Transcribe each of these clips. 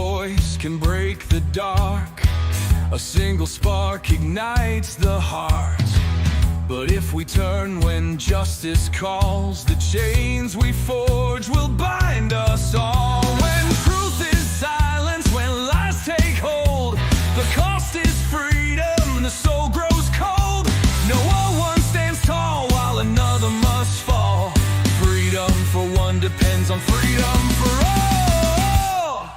voice can break the dark. A single spark ignites the heart. But if we turn when justice calls, the chains we forge will bind us all. When truth is silenced, when lies take hold, the cost is freedom, the soul grows cold. No one stands tall while another must fall. Freedom for one depends on freedom for all.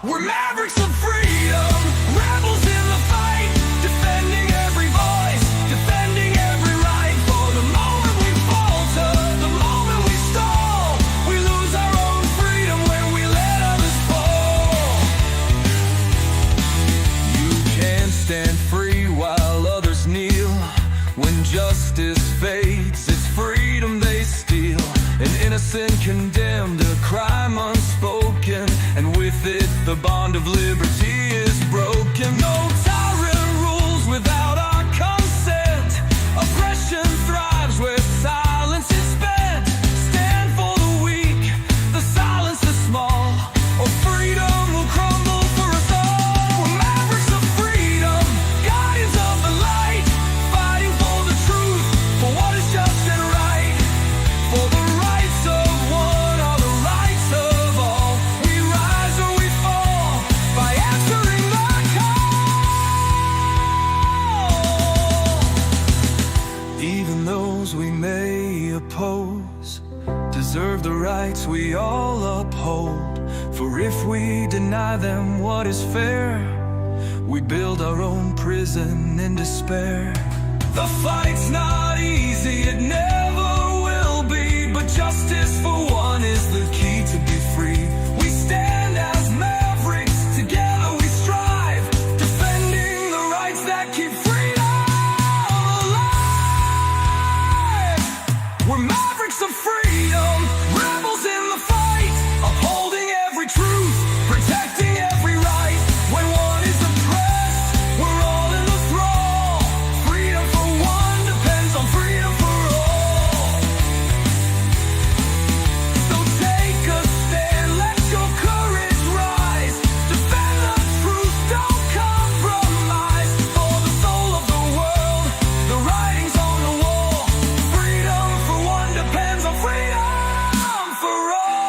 We're mavericks of freedom, rebels in the fight, defending every voice, defending every right. For the moment we falter, the moment we stall, we lose our own freedom when we let others fall. You can't stand free while others kneel. When justice fades, it's freedom they steal. An innocent condemned, a crime unspoken, and with it the bond of liberty is broken. No tyrant rules without our consent. Oppression thrives where silence is spent. Stand for the weak, the silence the small, or freedom will crumble for us all. We're mavericks of freedom, guardians of the light, fighting for the truth, for what is just and right. For the rights of one are the rights of all. We rise or we fall by answering the call. Even those we may oppose deserve the rights we all uphold. For if we deny them what is fair, we build our own prison in despair. The fight's not easy, it never will be, but justice for one is the key to be free. We stand as mavericks, together we strive, defending the rights that keep freedom alive. We're mavericks of freedom, rebels in the fight, upholding every truth, protecting every right. When one is oppressed, we're all in the thrall. Freedom for one depends on freedom for all. So take a stand, let your courage rise. Defend the truth, don't compromise. For the soul of the world, the writing's on the wall. Freedom for one depends on freedom for all.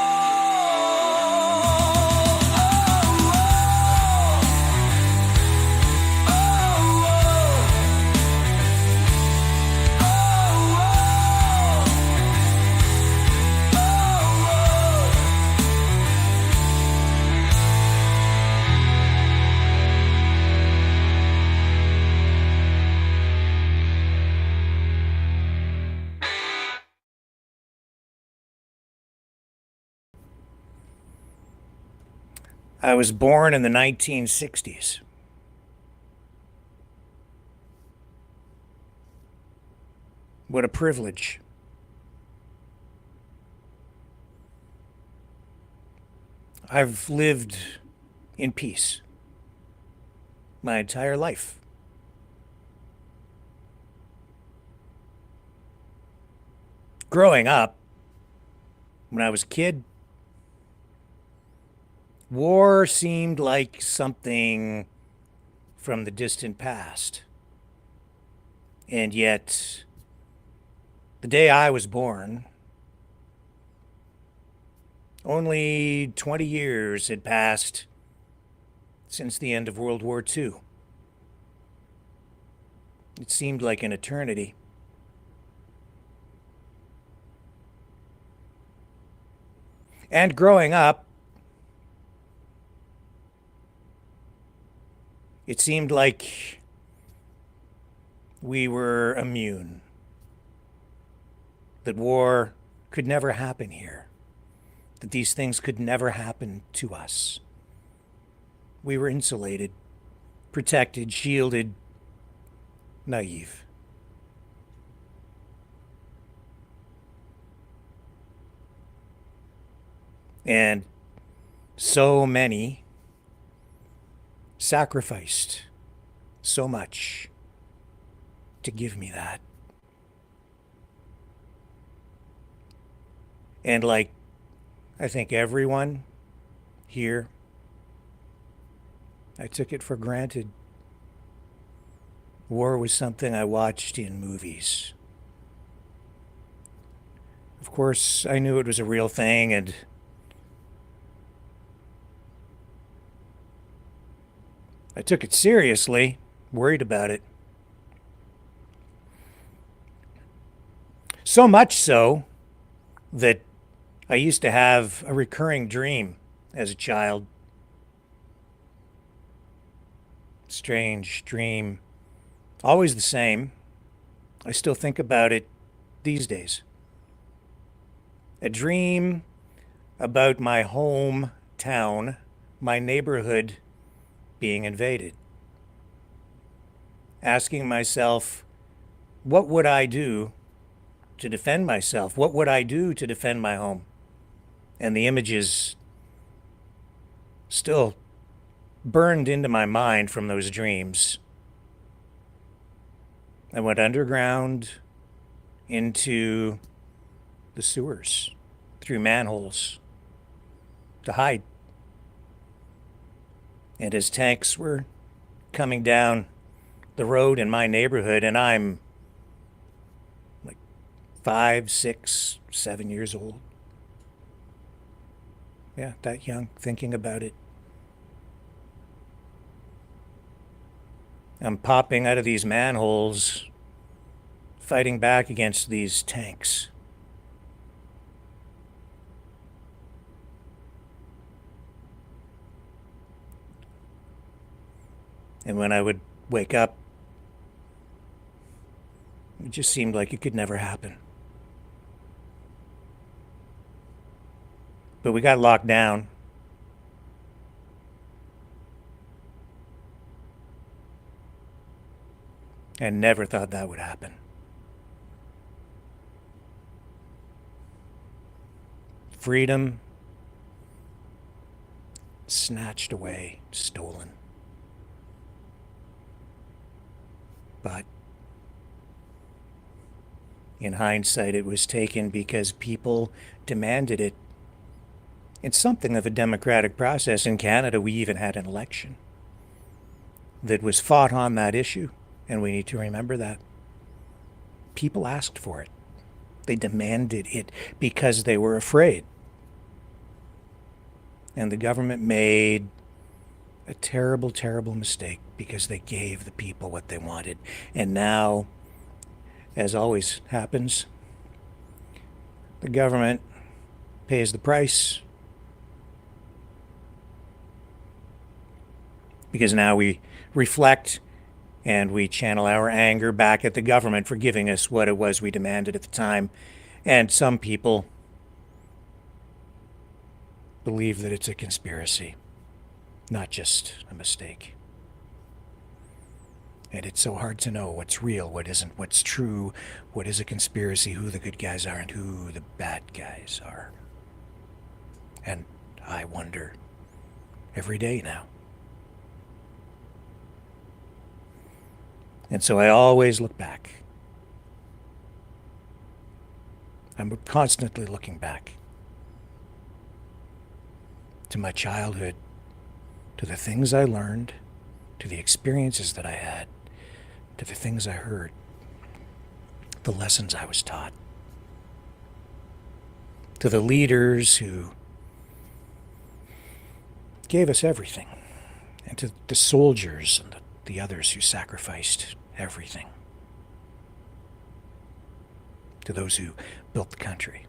I was born in the 1960s. What a privilege. I've lived in peace my entire life. Growing up, when I was a kid, war seemed like something from the distant past. And yet, the day I was born, only 20 years had passed since the end of World War II. It seemed like an eternity. And growing up, it seemed like we were immune, that war could never happen here, that these things could never happen to us. We were insulated, protected, shielded, naive. And so many sacrificed so much to give me that. And like, I think everyone here, I took it for granted. War was something I watched in movies. Of course, I knew it was a real thing, and I took it seriously, worried about it. So much so that I used to have a recurring dream as a child. Strange dream. Always the same. I still think about it these days. A dream about my hometown, my neighborhood being invaded. Asking myself, what would I do to defend myself? What would I do to defend my home? And the images still burned into my mind from those dreams. I went underground into the sewers, through manholes, to hide. And as tanks were coming down the road in my neighborhood, and I'm like 5, 6, 7 years old. Yeah, that young, thinking about it. I'm popping out of these manholes, fighting back against these tanks. And when I would wake up, it just seemed like it could never happen. But we got locked down. And never thought that would happen. Freedom snatched away, stolen. But in hindsight, it was taken because people demanded it. It's something of a democratic process. In Canada, we even had an election that was fought on that issue, and we need to remember that. People asked for it. They demanded it because they were afraid. And the government made a terrible, terrible mistake because they gave the people what they wanted. And now, as always happens, the government pays the price. Because now we reflect and we channel our anger back at the government for giving us what it was we demanded at the time. And some people believe that it's a conspiracy, not just a mistake. And it's so hard to know what's real, what isn't, what's true, what is a conspiracy, who the good guys are and who the bad guys are. And I wonder every day now. And so I always look back. I'm constantly looking back to my childhood, to the things I learned, to the experiences that I had, to the things I heard, the lessons I was taught, to the leaders who gave us everything, and to the soldiers and the others who sacrificed everything, to those who built the country.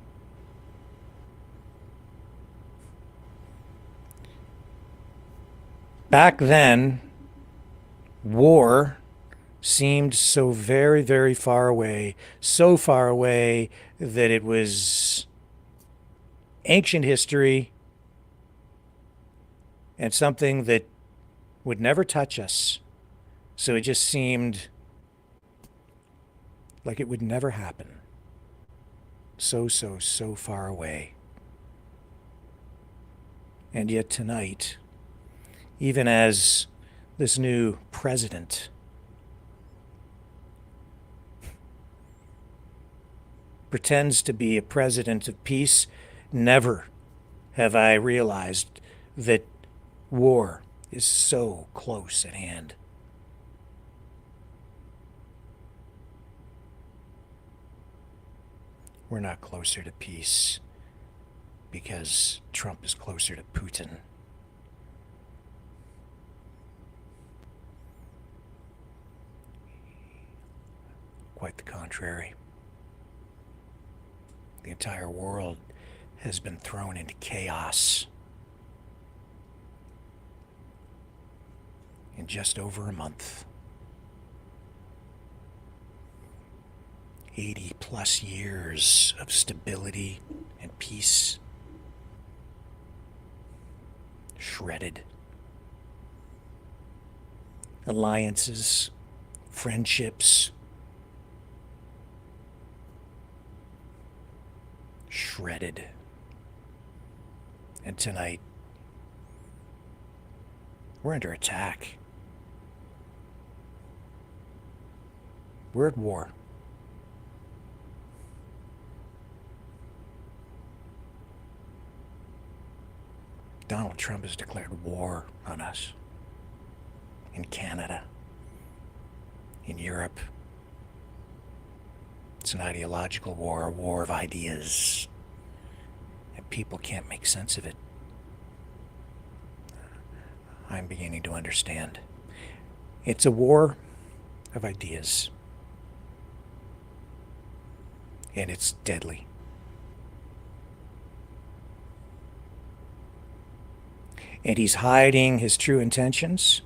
Back then, war seemed so very, very far away, so far away that it was ancient history and something that would never touch us. So it just seemed like it would never happen. So far away. And yet tonight, even as this new president pretends to be a president of peace, never have I realized that war is so close at hand. We're not closer to peace because Trump is closer to Putin. Quite the contrary. The entire world has been thrown into chaos in just over a month. 80 plus years of stability and peace shredded. Alliances, friendships shredded. And tonight, we're under attack. We're at war. Donald Trump has declared war on us. In Canada. In Europe. It's an ideological war, a war of ideas. And people can't make sense of it. I'm beginning to understand. It's a war of ideas. And it's deadly. And he's hiding his true intentions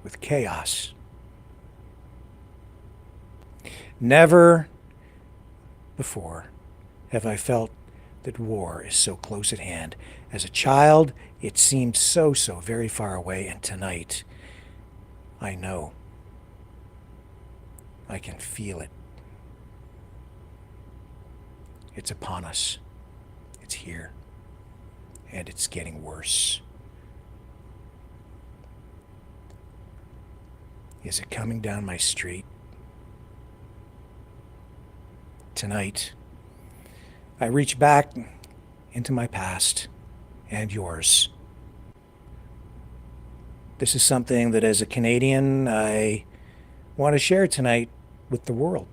with chaos. Never before have I felt that war is so close at hand. As a child, it seemed so very far away, and tonight, I know. I can feel it. It's upon us. It's here. And it's getting worse. Is it coming down my street? Tonight, I reach back into my past and yours. This is something that as a Canadian, I want to share tonight with the world.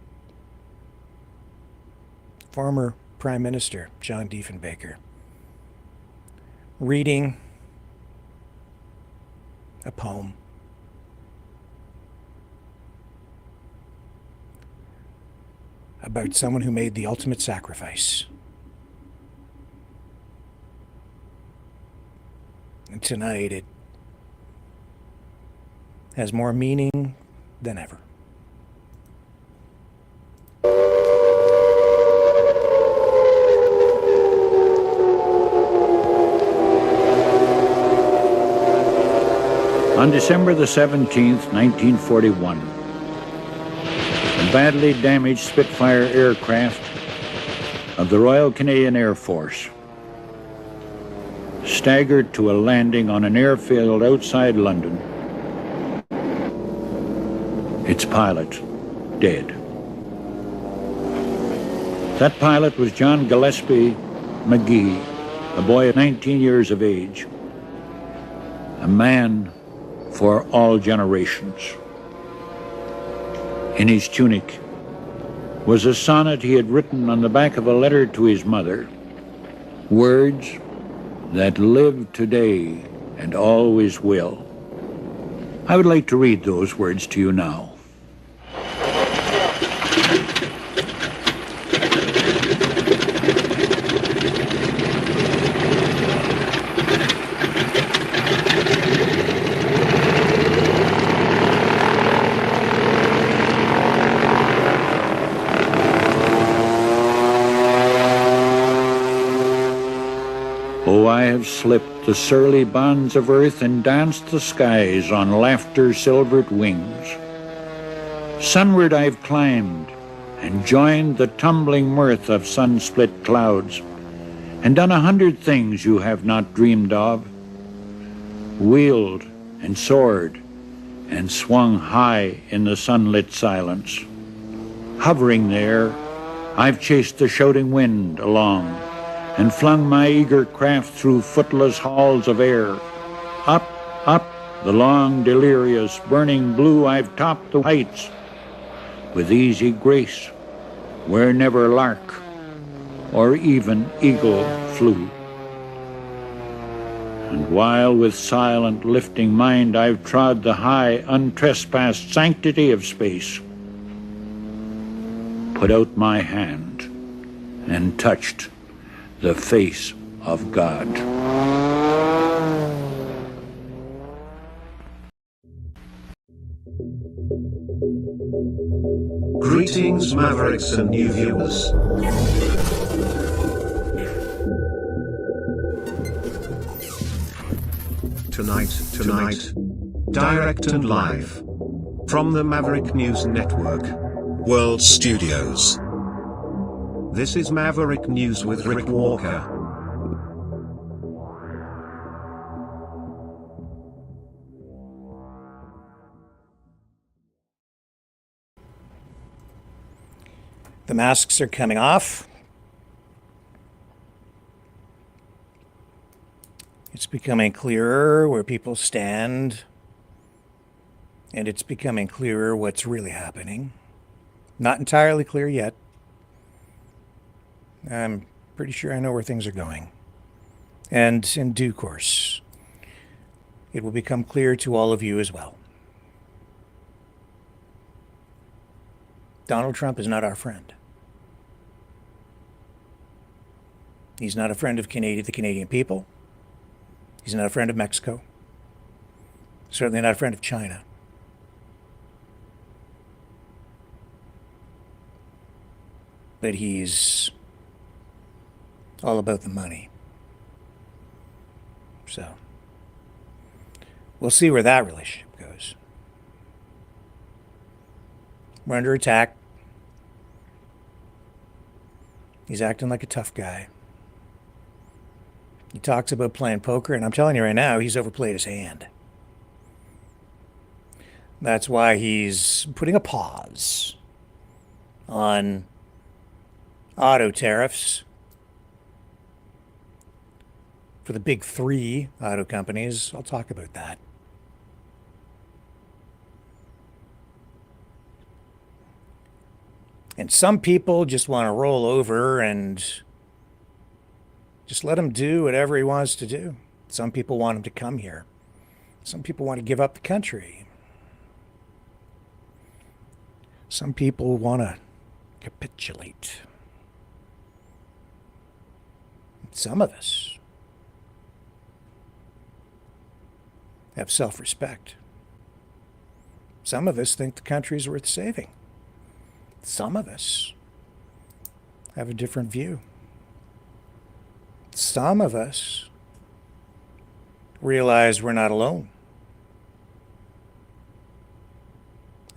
Former Prime Minister John Diefenbaker reading a poem about someone who made the ultimate sacrifice. And tonight it has more meaning than ever. On December the 17th, 1941, the badly damaged Spitfire aircraft of the Royal Canadian Air Force staggered to a landing on an airfield outside London. Its pilot dead. That pilot was John Gillespie McGee, a boy of 19 years of age, a man for all generations. In his tunic was a sonnet he had written on the back of a letter to his mother, words that live today and always will. I would like to read those words to you now. Oh, I have slipped the surly bonds of earth and danced the skies on laughter's silvered wings. Sunward I've climbed and joined the tumbling mirth of sun-split clouds and done 100 things you have not dreamed of, wheeled and soared and swung high in the sunlit silence. Hovering there, I've chased the shouting wind along and flung my eager craft through footless halls of air, Up, up, the long, delirious, burning blue, I've topped the heights with easy grace, where never lark or even eagle flew. And while with silent lifting mind I've trod the high, untrespassed sanctity of space, put out my hand and touched the face of God. Greetings, Mavericks and new viewers. Tonight, direct and live from the Maverick News Network World Studios. This is Maverick News with Rick Walker. The masks are coming off. It's becoming clearer where people stand, and it's becoming clearer what's really happening. Not entirely clear yet. I'm pretty sure I know where things are going. And in due course, it will become clear to all of you as well. Donald Trump is not our friend. He's not a friend of the Canadian people. He's not a friend of Mexico. Certainly not a friend of China. But he's all about the money. So, we'll see where that relationship goes. We're under attack. He's acting like a tough guy. He talks about playing poker, and I'm telling you right now, he's overplayed his hand. That's why he's putting a pause on auto tariffs for the big three auto companies. I'll talk about that. And some people just want to roll over and just let him do whatever he wants to do. Some people want him to come here. Some people want to give up the country. Some people want to capitulate. Some of us have self-respect. Some of us think the country's worth saving. Some of us have a different view. Some of us realize we're not alone.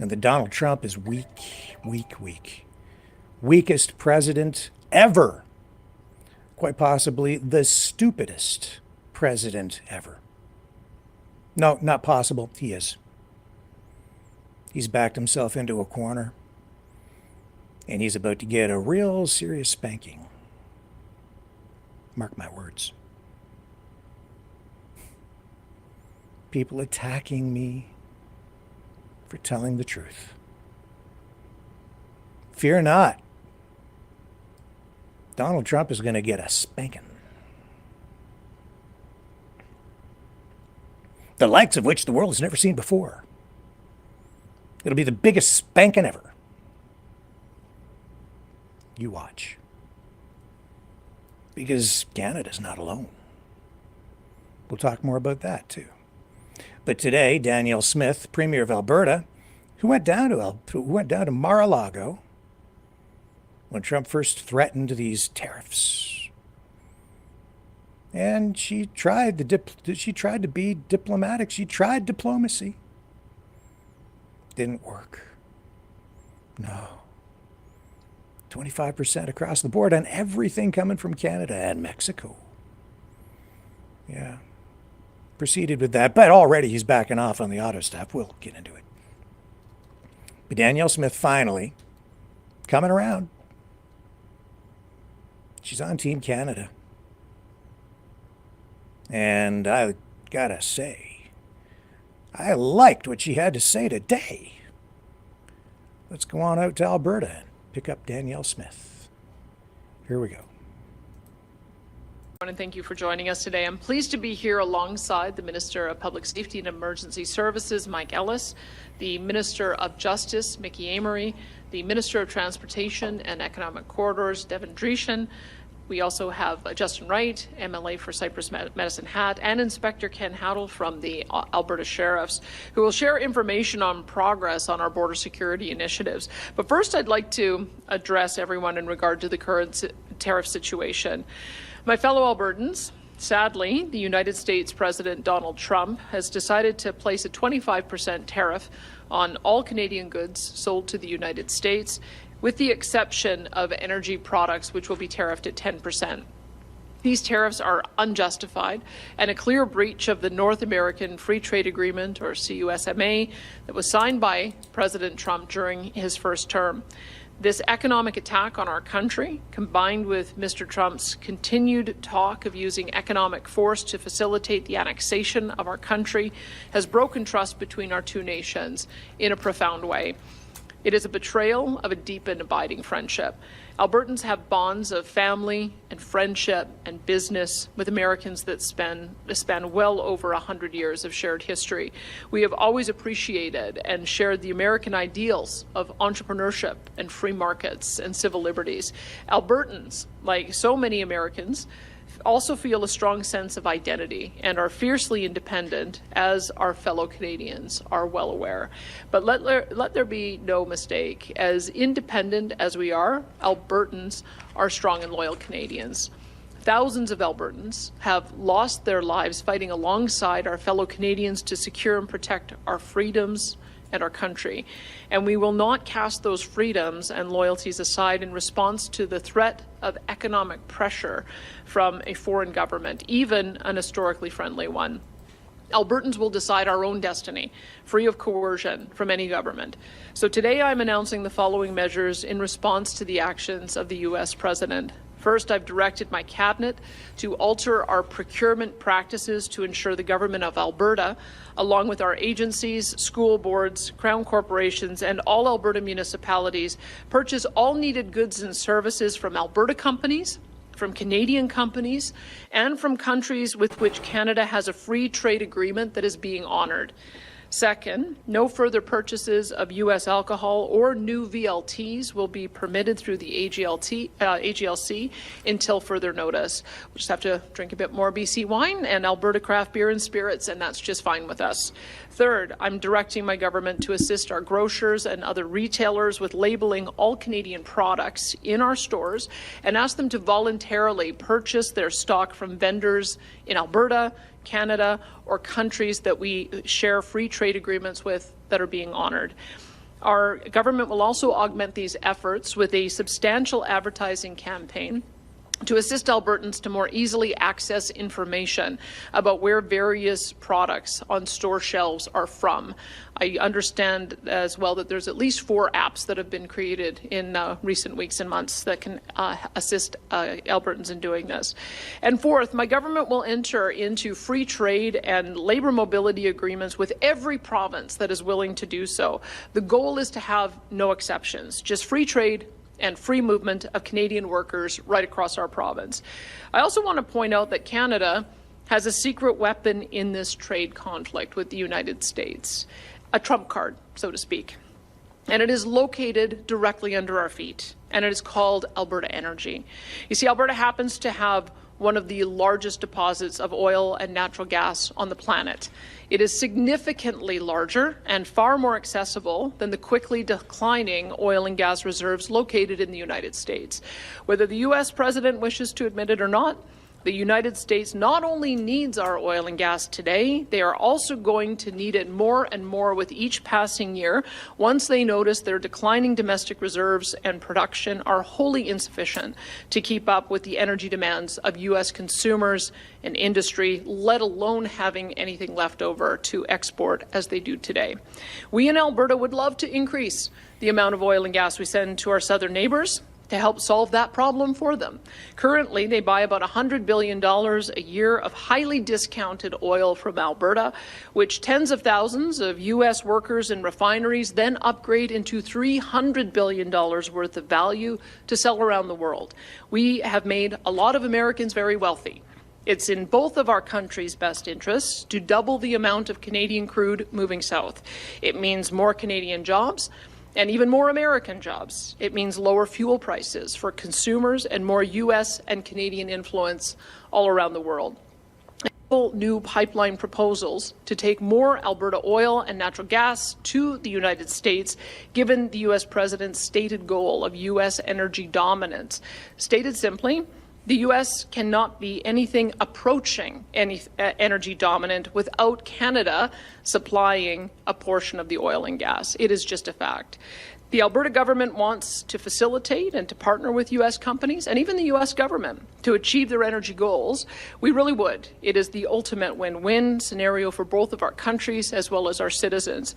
And that Donald Trump is weak. Weakest president ever. Quite possibly the stupidest president ever. No, not possible. He is. He's backed himself into a corner. And he's about to get a real serious spanking. Mark my words. People attacking me for telling the truth. Fear not. Donald Trump is going to get a spanking. The likes of which the world has never seen before. It'll be the biggest spanking ever. You watch. Because Canada's not alone. We'll talk more about that too. But today, Danielle Smith, Premier of Alberta, who went down to Mar-a-Lago when Trump first threatened these tariffs, and she tried to be diplomatic. She tried diplomacy. Didn't work. No. 25% across the board on everything coming from Canada and Mexico. Yeah. Proceeded with that, but already he's backing off on the auto stuff. We'll get into it. But Danielle Smith finally coming around. She's on Team Canada. And I gotta say, I liked what she had to say today. Let's go on out to Alberta and pick up Danielle Smith. Here we go. And thank you for joining us today. I'm pleased to be here alongside the Minister of Public Safety and Emergency Services, Mike Ellis, the Minister of Justice, Mickey Amery, the Minister of Transportation and Economic Corridors, Devin Dreeshen. We also have Justin Wright, MLA for Cypress Medicine Hat, and Inspector Ken Howell from the Alberta Sheriffs, who will share information on progress on our border security initiatives. But first, I'd like to address everyone in regard to the current tariff situation. My fellow Albertans, sadly, the United States President Donald Trump has decided to place a 25% tariff on all Canadian goods sold to the United States, with the exception of energy products, which will be tariffed at 10%. These tariffs are unjustified and a clear breach of the North American Free Trade Agreement, or CUSMA, that was signed by President Trump during his first term. This economic attack on our country, combined with Mr. Trump's continued talk of using economic force to facilitate the annexation of our country, has broken trust between our two nations in a profound way. It is a betrayal of a deep and abiding friendship. Albertans have bonds of family and friendship and business with Americans that span well over 100 years of shared history. We have always appreciated and shared the American ideals of entrepreneurship and free markets and civil liberties. Albertans, like so many Americans, also feel a strong sense of identity and are fiercely independent, as our fellow Canadians are well aware. But let there be no mistake, as independent as we are, Albertans are strong and loyal Canadians. Thousands of Albertans have lost their lives fighting alongside our fellow Canadians to secure and protect our freedoms and our country. And we will not cast those freedoms and loyalties aside in response to the threat of economic pressure from a foreign government, even an historically friendly one. Albertans will decide our own destiny, free of coercion from any government. So today I'm announcing the following measures in response to the actions of the U.S. President. First, I've directed my cabinet to alter our procurement practices to ensure the government of Alberta, along with our agencies, school boards, crown corporations, and all Alberta municipalities, purchase all needed goods and services from Alberta companies, from Canadian companies, and from countries with which Canada has a free trade agreement that is being honoured. Second, no further purchases of U.S. alcohol or new VLTs will be permitted through the AGLC until further notice. We'll just have to drink a bit more BC wine and Alberta craft beer and spirits, and that's just fine with us. Third, I'm directing my government to assist our grocers and other retailers with labeling all Canadian products in our stores and ask them to voluntarily purchase their stock from vendors in Alberta, Canada, or countries that we share free trade agreements with that are being honoured. Our government will also augment these efforts with a substantial advertising campaign to assist Albertans to more easily access information about where various products on store shelves are from. I understand as well that there's at least 4 apps that have been created in recent weeks and months that can assist Albertans in doing this. And fourth, my government will enter into free trade and labour mobility agreements with every province that is willing to do so. The goal is to have no exceptions, just free trade and free movement of Canadian workers right across our province. I also want to point out that Canada has a secret weapon in this trade conflict with the United States, a trump card, so to speak. And it is located directly under our feet, and it is called Alberta Energy. You see, Alberta happens to have one of the largest deposits of oil and natural gas on the planet. It is significantly larger and far more accessible than the quickly declining oil and gas reserves located in the United States. Whether the U.S. president wishes to admit it or not, the United States not only needs our oil and gas today, they are also going to need it more and more with each passing year once they notice their declining domestic reserves and production are wholly insufficient to keep up with the energy demands of U.S. consumers and industry, let alone having anything left over to export as they do today. We in Alberta would love to increase the amount of oil and gas we send to our southern neighbours, to help solve that problem for them. Currently, they buy about $100 billion a year of highly discounted oil from Alberta, which tens of thousands of U.S. workers and refineries then upgrade into $300 billion worth of value to sell around the world. We have made a lot of Americans very wealthy. It's in both of our countries' best interests to double the amount of Canadian crude moving south. It means more Canadian jobs and even more American jobs. It means lower fuel prices for consumers and more U.S. and Canadian influence all around the world. New pipeline proposals to take more Alberta oil and natural gas to the United States, given the U.S. President's stated goal of U.S. energy dominance. Stated simply, the U.S. cannot be anything approaching energy dominant without Canada supplying a portion of the oil and gas. It is just a fact. The Alberta government wants to facilitate and to partner with U.S. companies and even the U.S. government to achieve their energy goals. We really would. It is the ultimate win-win scenario for both of our countries as well as our citizens.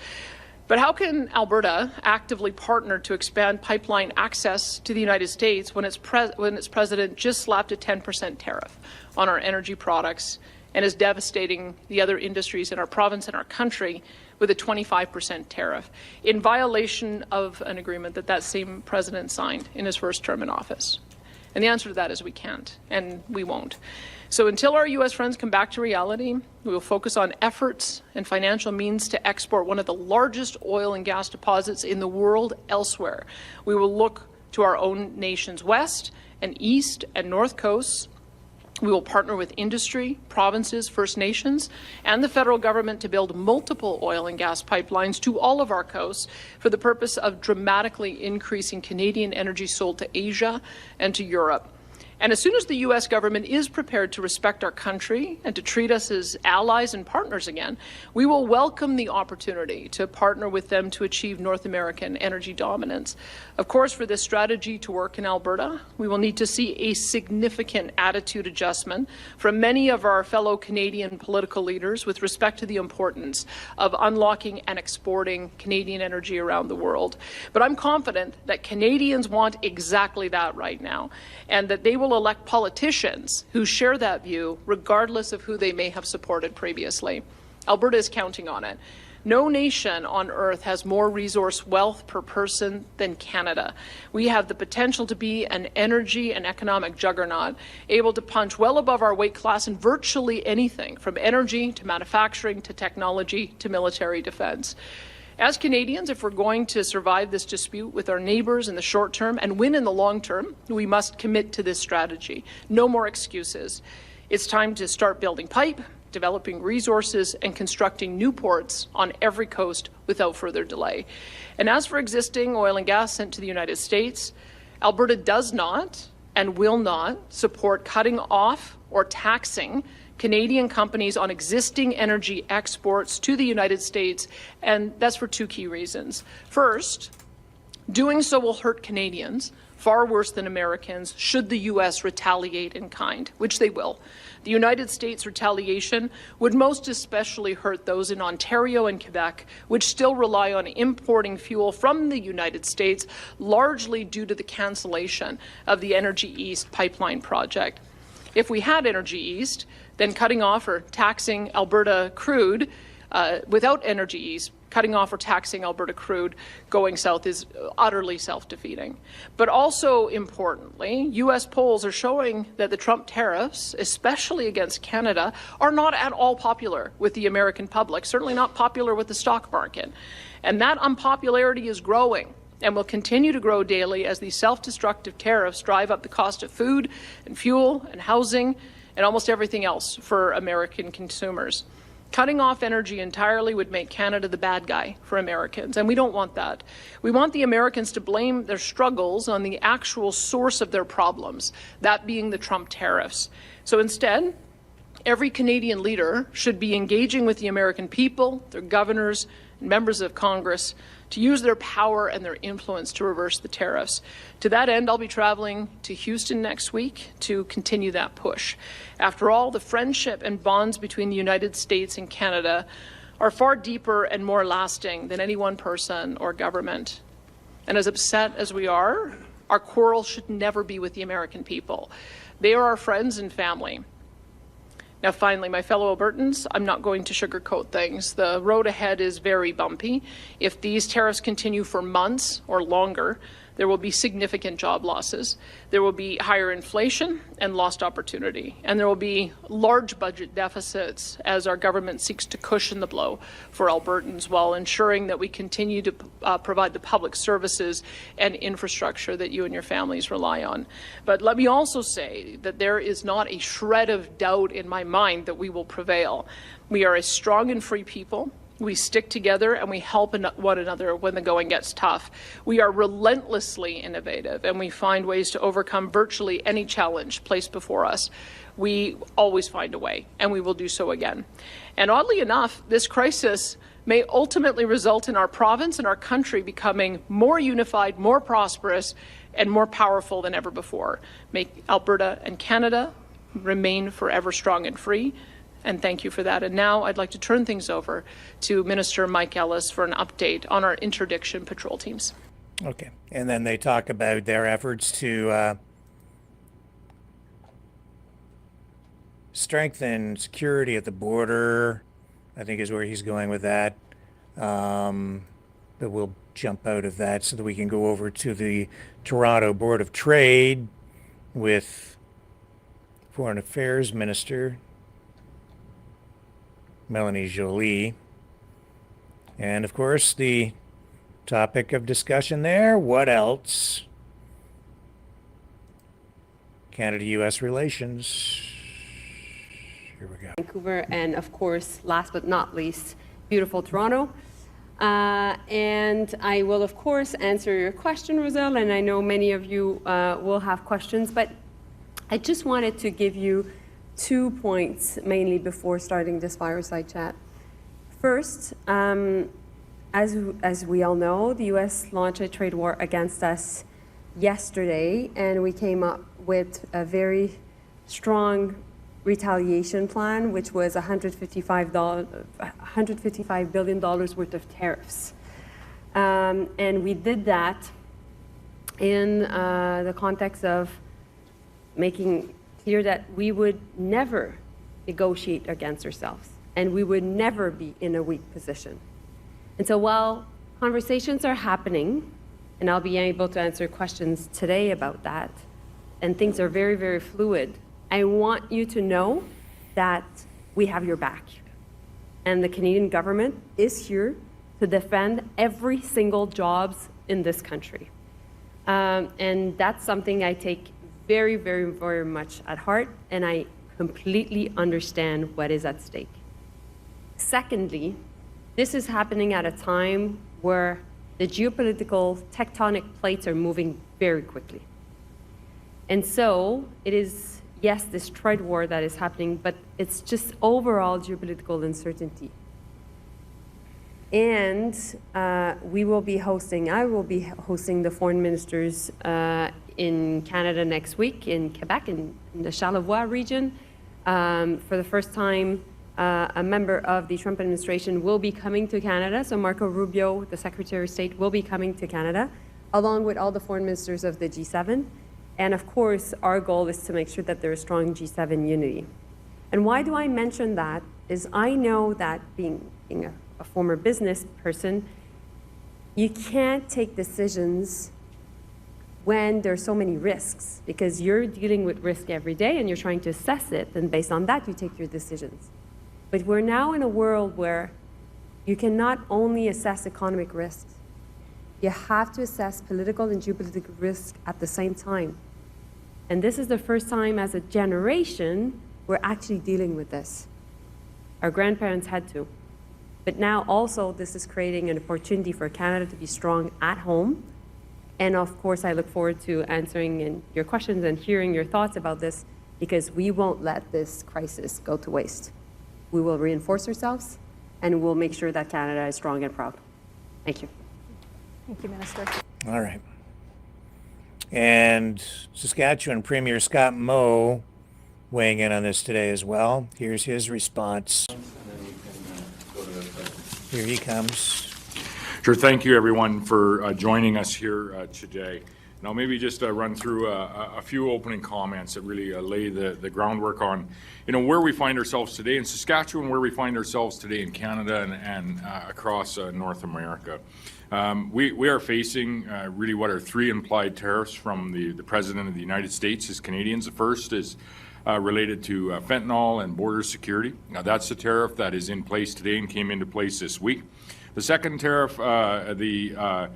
But how can Alberta actively partner to expand pipeline access to the United States when its president just slapped a 10% tariff on our energy products and is devastating the other industries in our province and our country with a 25% tariff in violation of an agreement that same president signed in his first term in office? And the answer to that is we can't, and we won't. So until our U.S. friends come back to reality, we will focus on efforts and financial means to export one of the largest oil and gas deposits in the world elsewhere. We will look to our own nation's west and east and north coasts. We will partner with industry, provinces, First Nations, and the federal government to build multiple oil and gas pipelines to all of our coasts for the purpose of dramatically increasing Canadian energy sold to Asia and to Europe. And as soon as the U.S. government is prepared to respect our country and to treat us as allies and partners again, we will welcome the opportunity to partner with them to achieve North American energy dominance. Of course, for this strategy to work in Alberta, we will need to see a significant attitude adjustment from many of our fellow Canadian political leaders with respect to the importance of unlocking and exporting Canadian energy around the world. But I'm confident that Canadians want exactly that right now, and that they will elect politicians who share that view, regardless of who they may have supported previously. Alberta is counting on it. No nation on earth has more resource wealth per person than Canada. We have the potential to be an energy and economic juggernaut, able to punch well above our weight class in virtually anything, from energy to manufacturing to technology to military defense. As Canadians, if we're going to survive this dispute with our neighbours in the short term and win in the long term, we must commit to this strategy. No more excuses. It's time to start building pipe, developing resources, and constructing new ports on every coast without further delay. And as for existing oil and gas sent to the United States, Alberta does not and will not support cutting off or taxing Canadian companies on existing energy exports to the United States, and that's for two key reasons. First, doing so will hurt Canadians far worse than Americans should the U.S. retaliate in kind, which they will. The United States retaliation would most especially hurt those in Ontario and Quebec, which still rely on importing fuel from the United States, largely due to the cancellation of the Energy East pipeline project. If we had Energy East, then cutting off or taxing Alberta crude without Energy East, cutting off or taxing Alberta crude going south is utterly self-defeating. But also importantly, U.S. polls are showing that the Trump tariffs, especially against Canada, are not at all popular with the American public, certainly not popular with the stock market. And that unpopularity is growing and will continue to grow daily as these self-destructive tariffs drive up the cost of food and fuel and housing and almost everything else for American consumers. Cutting off energy entirely would make Canada the bad guy for Americans, and we don't want that. We want the Americans to blame their struggles on the actual source of their problems, that being the Trump tariffs. So instead, every Canadian leader should be engaging with the American people, their governors, and members of Congress to use their power and their influence to reverse the tariffs. To that end, I'll be traveling to Houston next week to continue that push. After all, the friendship and bonds between the United States and Canada are far deeper and more lasting than any one person or government. And as upset as we are Our quarrel should never be with the American people. They are our friends and family. Now, finally, my fellow Albertans, I'm not going to sugarcoat things. The road ahead is very bumpy. If these tariffs continue for months or longer, there will be significant job losses. There will be higher inflation and lost opportunity. And there will be large budget deficits as our government seeks to cushion the blow for Albertans while ensuring that we continue to provide the public services and infrastructure that you and your families rely on. But let me also say that there is not a shred of doubt in my mind that we will prevail. We are a strong and free people. We stick together and we help one another when the going gets tough. We are relentlessly innovative and we find ways to overcome virtually any challenge placed before us. We always find a way, and we will do so again. And oddly enough, this crisis may ultimately result in our province and our country becoming more unified, more prosperous, and more powerful than ever before. Make Alberta and Canada remain forever strong and free. And thank you for that. And now I'd like to turn things over to Minister Mike Ellis for an update on our interdiction patrol teams. Okay. And then they talk about their efforts to strengthen security at the border, I think is where he's going with that. But we'll jump out of that so that we can go over to the Toronto Board of Trade with Foreign Affairs Minister Melanie Joly. And of course, the topic of discussion there, what else? Canada-U.S. relations. Here we go. Vancouver, and of course, last but not least, beautiful Toronto. And I will, of course, answer your question, Roselle, and I know many of you will have questions, but I just wanted to give you 2 points mainly before starting this fireside chat. First, as we all know, the U.S. launched a trade war against us yesterday, and we came up with a very strong retaliation plan, which was $155 billion worth of tariffs. And we did that in the context of making clear that we would never negotiate against ourselves, and we would never be in a weak position. And so while conversations are happening, and I'll be able to answer questions today about that, and things are very, very fluid, I want you to know that we have your back. And the Canadian government is here to defend every single jobs in this country. And that's something I take very, very, very much at heart, and I completely understand what is at stake. Secondly, this is happening at a time where the geopolitical tectonic plates are moving very quickly. And so it is, yes, this trade war that is happening, but it's just overall geopolitical uncertainty. And I will be hosting the foreign ministers in Canada next week, in Quebec, in the Charlevoix region. For the first time, a member of the Trump administration will be coming to Canada. So Marco Rubio, the Secretary of State, will be coming to Canada, along with all the foreign ministers of the G7. And of course, our goal is to make sure that there is strong G7 unity. And why do I mention that is I know that being a former business person, you can't take decisions when there's so many risks, because you're dealing with risk every day and you're trying to assess it, and based on that, you take your decisions. But we're now in a world where you can not only assess economic risks, you have to assess political and geopolitical risk at the same time. And this is the first time as a generation we're actually dealing with this. Our grandparents had to. But now also this is creating an opportunity for Canada to be strong at home. And of course, I look forward to answering your questions and hearing your thoughts about this, because we won't let this crisis go to waste. We will reinforce ourselves, and we'll make sure that Canada is strong and proud. Thank you. Thank you, Minister. All right. And Saskatchewan Premier Scott Moe weighing in on this today as well. Here's his response. Here he comes. Sure. Thank you, everyone, for joining us here today. Now, maybe just run through a few opening comments that really lay the groundwork on, where we find ourselves today in Saskatchewan, where we find ourselves today in Canada and across North America. We are facing really what are three implied tariffs from the President of the United States as Canadians. The first is related to fentanyl and border security. Now, that's the tariff that is in place today and came into place this week. The second tariff, the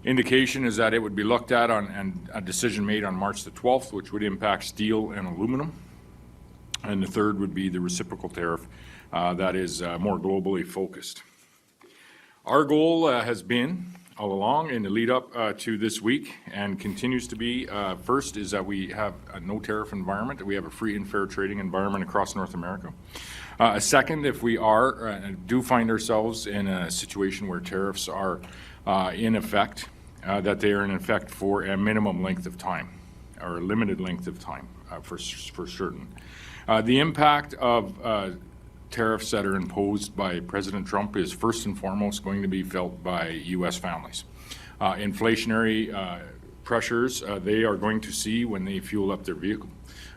indication is that it would be looked at and a decision made on March the 12th, which would impact steel and aluminum. And the third would be the reciprocal tariff that is more globally focused. Our goal has been all along in the lead up to this week and continues to be, first is that we have a no tariff environment, that we have a free and fair trading environment across North America. Second, if we do find ourselves in a situation where tariffs are in effect, that they are in effect for a minimum length of time or a limited length of time for certain. The impact of tariffs that are imposed by President Trump is first and foremost going to be felt by U.S. families. Inflationary pressures they are going to see when they fuel up their vehicle.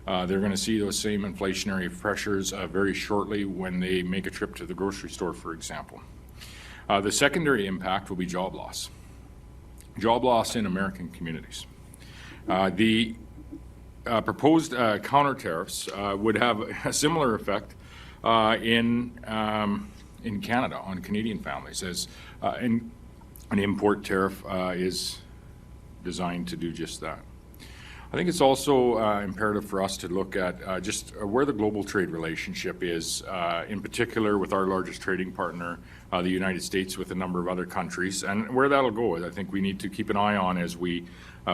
They're going to see those same inflationary pressures very shortly when they make a trip to the grocery store, for example. The secondary impact will be job loss. Job loss in American communities. The proposed counter tariffs would have a similar effect in Canada on Canadian families, as an import tariff is designed to do just that. I think it's also imperative for us to look at just where the global trade relationship is, in particular with our largest trading partner, the United States, with a number of other countries, and where that'll go. I think we need to keep an eye on as we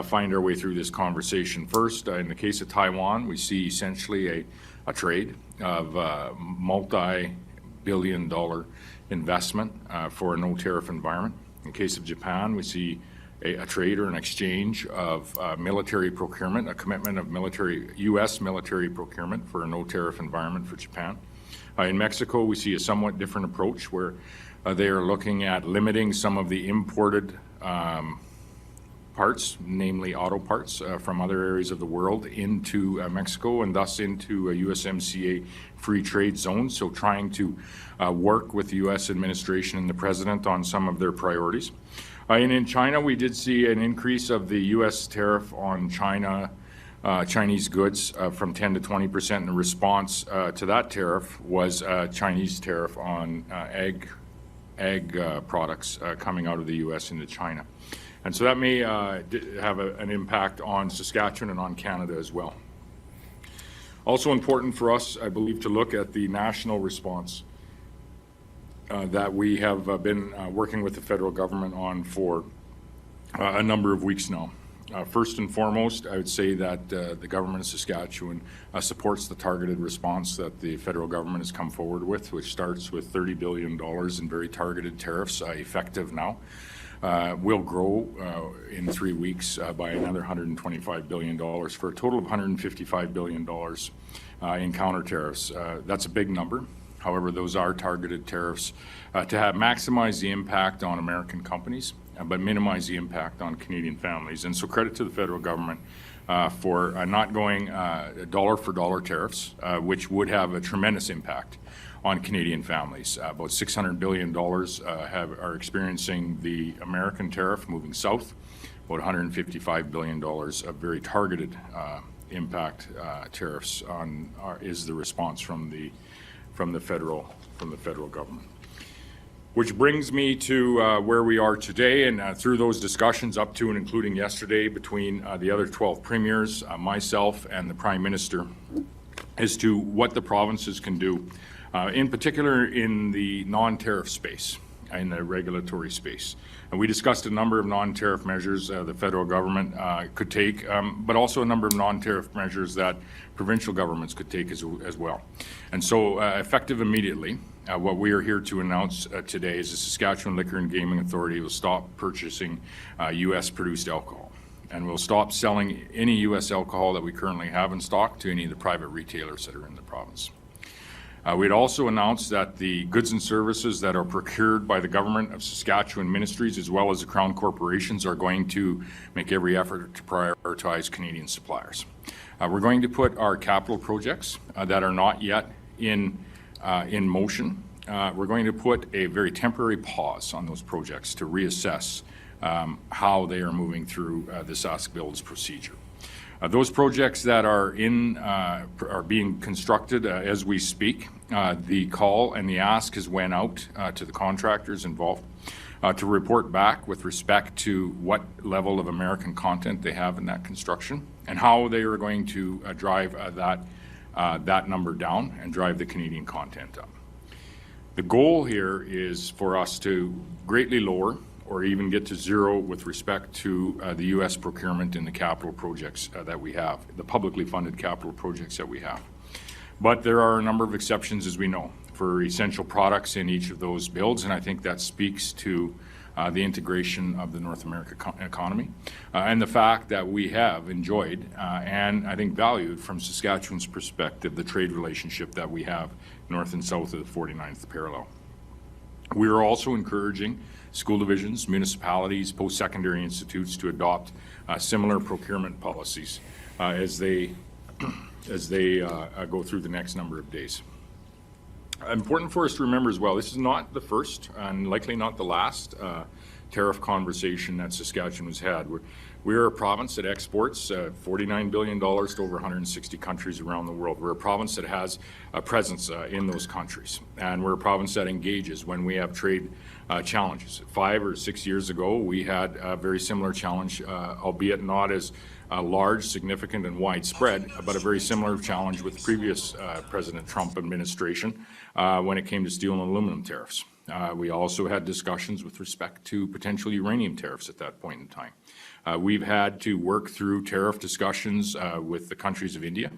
find our way through this conversation. First, in the case of Taiwan, we see essentially a trade of multi-billion-dollar investment for a no-tariff environment. In the case of Japan, we see a trade or an exchange of military procurement, a commitment of U.S. military procurement for a no-tariff environment for Japan. In Mexico, we see a somewhat different approach where they are looking at limiting some of the imported parts, namely auto parts, from other areas of the world into Mexico and thus into a USMCA free trade zone. So trying to work with the U.S. administration and the president on some of their priorities. And in China, we did see an increase of the U.S. tariff on Chinese goods from 10 to 20%. And the response to that tariff was a Chinese tariff on ag products coming out of the U.S. into China. And so that may have an impact on Saskatchewan and on Canada as well. Also important for us, I believe, to look at the national response that we have been working with the federal government on for a number of weeks now. First and foremost, I would say that the government of Saskatchewan supports the targeted response that the federal government has come forward with, which starts with $30 billion in very targeted tariffs effective now. Will grow in 3 weeks by another $125 billion for a total of $155 billion in counter tariffs. That's a big number. However, those are targeted tariffs to maximize the impact on American companies, but minimize the impact on Canadian families. And so credit to the federal government for not going dollar for dollar tariffs, which would have a tremendous impact on Canadian families. About $600 billion are experiencing the American tariff moving south. About $155 billion of very targeted impact tariffs is the response from the federal government. Which brings me to where we are today, and through those discussions up to and including yesterday between the other 12 premiers, myself and the Prime Minister, as to what the provinces can do, in particular in the non-tariff space, in the regulatory space. And we discussed a number of non-tariff measures the federal government could take, but also a number of non-tariff measures that provincial governments could take as well. And so effective immediately, what we are here to announce today is the Saskatchewan Liquor and Gaming Authority will stop purchasing U.S.-produced alcohol, and will stop selling any U.S. alcohol that we currently have in stock to any of the private retailers that are in the province. We'd also announced that the goods and services that are procured by the government of Saskatchewan ministries as well as the Crown corporations are going to make every effort to prioritize Canadian suppliers. We're going to put our capital projects that are not yet in motion. We're going to put a very temporary pause on those projects to reassess how they are moving through this Ask Builds procedure. Those projects that are being constructed as we speak, the call and the ask has went out to the contractors involved to report back with respect to what level of American content they have in that construction and how they are going to drive that number down and drive the Canadian content up. The goal here is for us to greatly lower or even get to zero with respect to the U.S. procurement in the capital projects that we have, the publicly funded capital projects that we have. But there are a number of exceptions, as we know, for essential products in each of those builds, and I think that speaks to the integration of the North American economy and the fact that we have enjoyed and I think valued from Saskatchewan's perspective the trade relationship that we have north and south of the 49th parallel. We are also encouraging school divisions, municipalities, post-secondary institutes to adopt similar procurement policies as they go through the next number of days. Important for us to remember as well, this is not the first and likely not the last tariff conversation that Saskatchewan has had. We're a province that exports $49 billion to over 160 countries around the world. We're a province that has a presence in those countries. And we're a province that engages when we have trade challenges. 5 or 6 years ago, we had a very similar challenge, albeit not as large, significant, and widespread, but a very similar challenge with previous President Trump administration when it came to steel and aluminum tariffs. We also had discussions with respect to potential uranium tariffs at that point in time. We've had to work through tariff discussions with the countries of India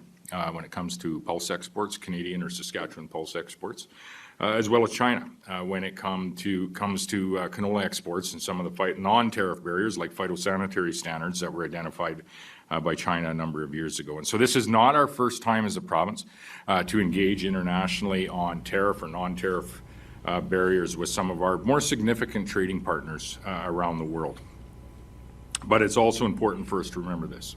when it comes to pulse exports, Canadian or Saskatchewan pulse exports, as well as China when it comes to canola exports and some of the non-tariff barriers like phytosanitary standards that were identified by China a number of years ago. And so this is not our first time as a province to engage internationally on tariff or non-tariff barriers with some of our more significant trading partners around the world. But it's also important for us to remember this.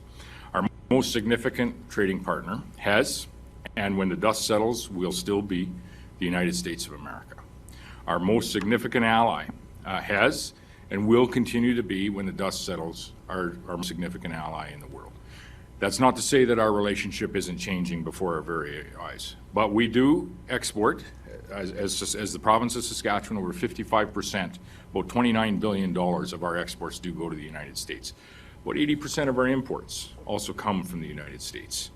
Our most significant trading partner has, and when the dust settles, will still be the United States of America. Our most significant ally has and will continue to be, when the dust settles, our most significant ally in the world. That's not to say that our relationship isn't changing before our very eyes, but we do export, as the province of Saskatchewan, over 55%, about $29 billion of our exports do go to the United States. About 80% of our imports also come from the United States.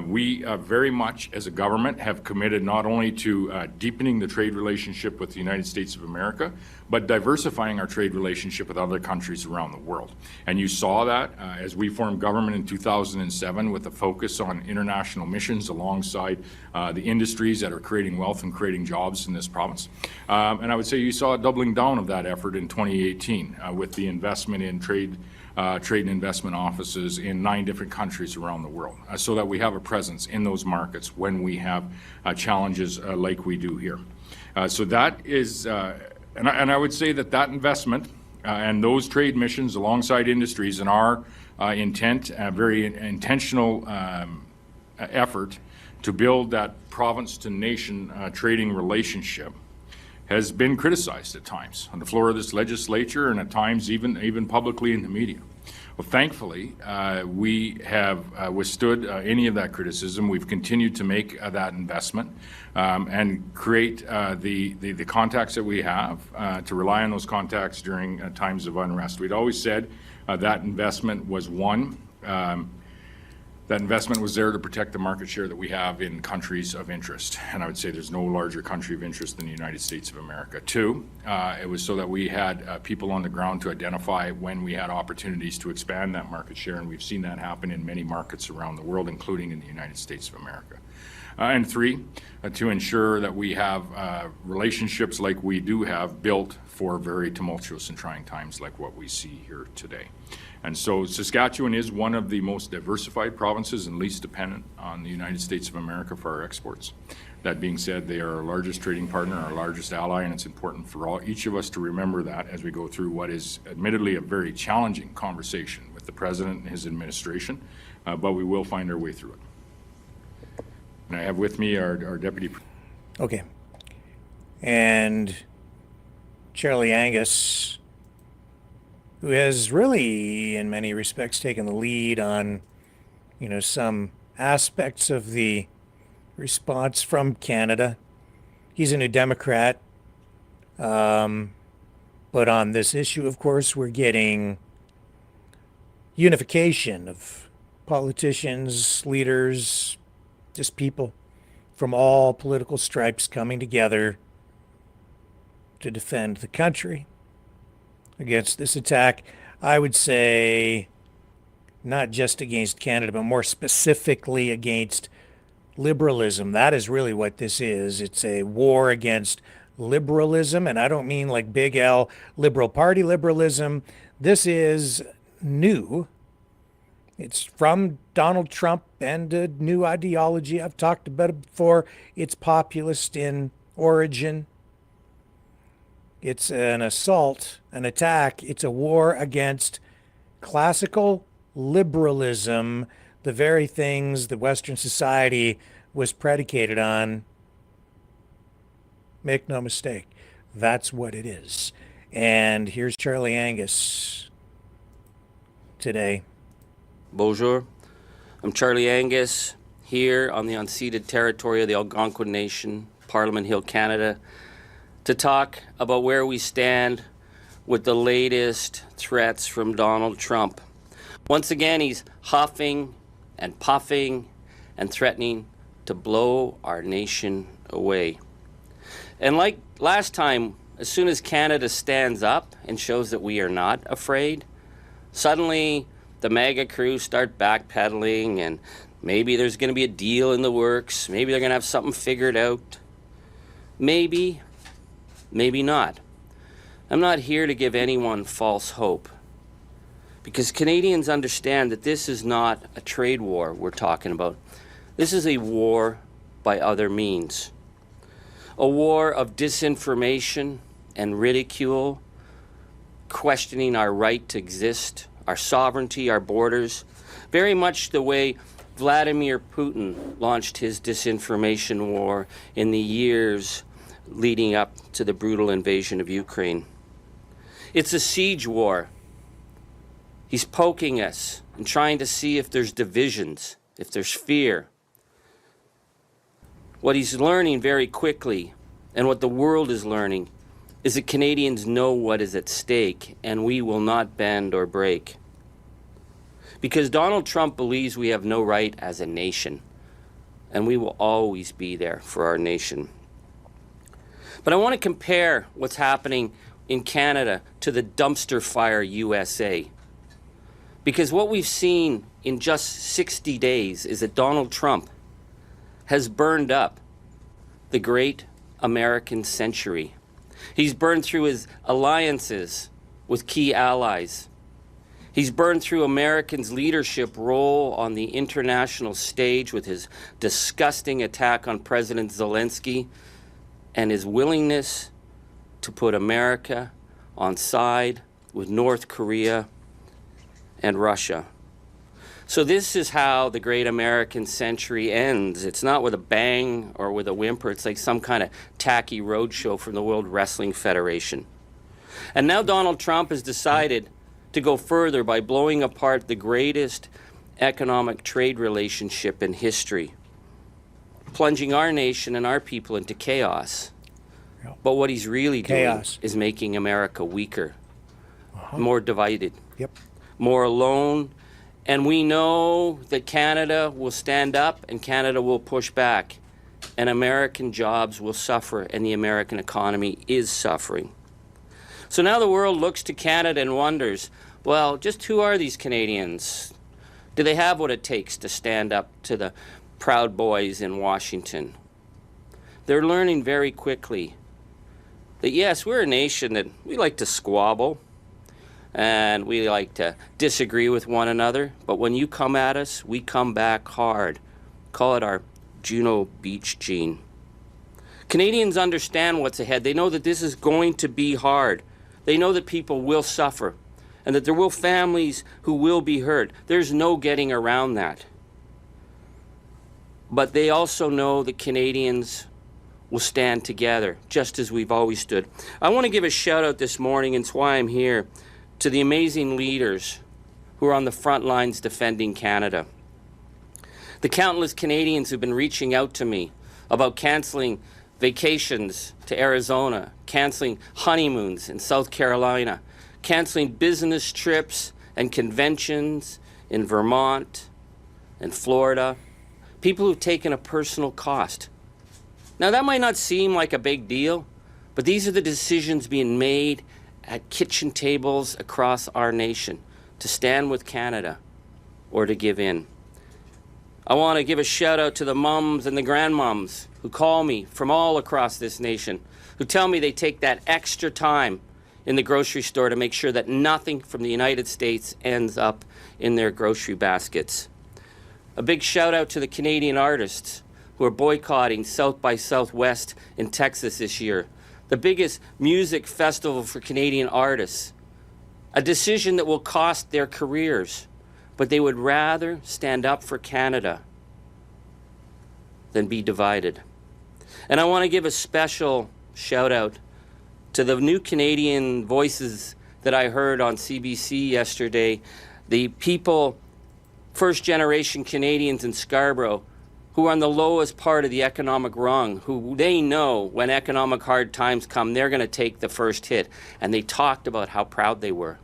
We very much, as a government, have committed not only to deepening the trade relationship with the United States of America, but diversifying our trade relationship with other countries around the world. And you saw that as we formed government in 2007 with a focus on international missions alongside the industries that are creating wealth and creating jobs in this province. And I would say you saw a doubling down of that effort in 2018 with the investment in trade and investment offices in 9 different countries around the world, so that we have a presence in those markets when we have challenges like we do here. So that is, and I would say that investment and those trade missions alongside industries and our intent, very intentional effort to build that province-to-nation trading relationship has been criticized at times on the floor of this legislature and at times even publicly in the media. Well, thankfully, we have withstood any of that criticism. We've continued to make that investment and create the contacts that we have to rely on those contacts during times of unrest. We'd always said that investment was that investment was there to protect the market share that we have in countries of interest. And I would say there's no larger country of interest than the United States of America. 2, it was so that we had people on the ground to identify when we had opportunities to expand that market share. And we've seen that happen in many markets around the world, including in the United States of America. And 3, to ensure that we have relationships like we do have built for very tumultuous and trying times like what we see here today. And so Saskatchewan is one of the most diversified provinces and least dependent on the United States of America for our exports. That being said, they are our largest trading partner, our largest ally, and it's important for each of us to remember that as we go through what is admittedly a very challenging conversation with the President and his administration, but we will find our way through it. And I have with me our Deputy. Okay. And Charlie Angus, who has really, in many respects, taken the lead on, some aspects of the response from Canada. He's a New Democrat. But on this issue, of course, we're getting unification of politicians, leaders, just people from all political stripes coming together to defend the country against this attack. I would say not just against Canada, but more specifically against liberalism. That is really what this is. It's a war against liberalism, and I don't mean like big L, Liberal Party liberalism. This is new. It's from Donald Trump and a new ideology. I've talked about it before. It's populist in origin. It's an assault, an attack. It's a war against classical liberalism, the very things that Western society was predicated on. Make no mistake, that's what it is. And here's Charlie Angus today. Bonjour. I'm Charlie Angus, here on the unceded territory of the Algonquin Nation, Parliament Hill, Canada, to talk about where we stand with the latest threats from Donald Trump. Once again, he's huffing and puffing and threatening to blow our nation away. And like last time, as soon as Canada stands up and shows that we are not afraid, suddenly the MAGA crew start backpedaling, and maybe there's going to be a deal in the works. Maybe they're going to have something figured out. Maybe, maybe not. I'm not here to give anyone false hope, because Canadians understand that this is not a trade war we're talking about. This is a war by other means. A war of disinformation and ridicule, questioning our right to exist, our sovereignty, our borders, very much the way Vladimir Putin launched his disinformation war in the years leading up to the brutal invasion of Ukraine. It's a siege war. He's poking us and trying to see if there's divisions, if there's fear. What he's learning very quickly, and what the world is learning, is that Canadians know what is at stake, and we will not bend or break. Because Donald Trump believes we have no right as a nation, and we will always be there for our nation. But I want to compare what's happening in Canada to the dumpster fire USA. Because what we've seen in just 60 days is that Donald Trump has burned up the great American century. He's burned through his alliances with key allies. He's burned through Americans' leadership role on the international stage with his disgusting attack on President Zelensky and his willingness to put America on side with North Korea and Russia. So this is how the great American century ends. It's not with a bang or with a whimper. It's like some kind of tacky roadshow from the World Wrestling Federation. And now Donald Trump has decided to go further by blowing apart the greatest economic trade relationship in history, plunging our nation and our people into chaos. But what he's really doing is making America weaker, more divided, more alone. And we know that Canada will stand up and Canada will push back, and American jobs will suffer, and the American economy is suffering. So now the world looks to Canada and wonders, well, just who are these Canadians? Do they have what it takes to stand up to the Proud Boys in Washington? They're learning very quickly that yes, we're a nation that we like to squabble and we like to disagree with one another, but when you come at us, we come back hard. Call it our Juno Beach gene. Canadians understand what's ahead. They know that this is going to be hard. They know that people will suffer and that there will families who will be hurt. There's no getting around that. But they also know that Canadians will stand together, just as we've always stood. I want to give a shout out this morning, and it's why I'm here, to the amazing leaders who are on the front lines defending Canada. The countless Canadians who've been reaching out to me about canceling vacations to Arizona, canceling honeymoons in South Carolina, canceling business trips and conventions in Vermont and Florida. People who've taken a personal cost. Now, that might not seem like a big deal, but these are the decisions being made at kitchen tables across our nation to stand with Canada or to give in. I want to give a shout out to the mums and the grandmoms who call me from all across this nation, who tell me they take that extra time in the grocery store to make sure that nothing from the United States ends up in their grocery baskets. A big shout out to the Canadian artists who are boycotting South by Southwest in Texas this year, the biggest music festival for Canadian artists, a decision that will cost their careers, but they would rather stand up for Canada than be divided. And I want to give a special shout out to the new Canadian voices that I heard on CBC yesterday, the people, first-generation Canadians in Scarborough, who are on the lowest part of the economic rung, who they know when economic hard times come, they're going to take the first hit. And they talked about how proud they were,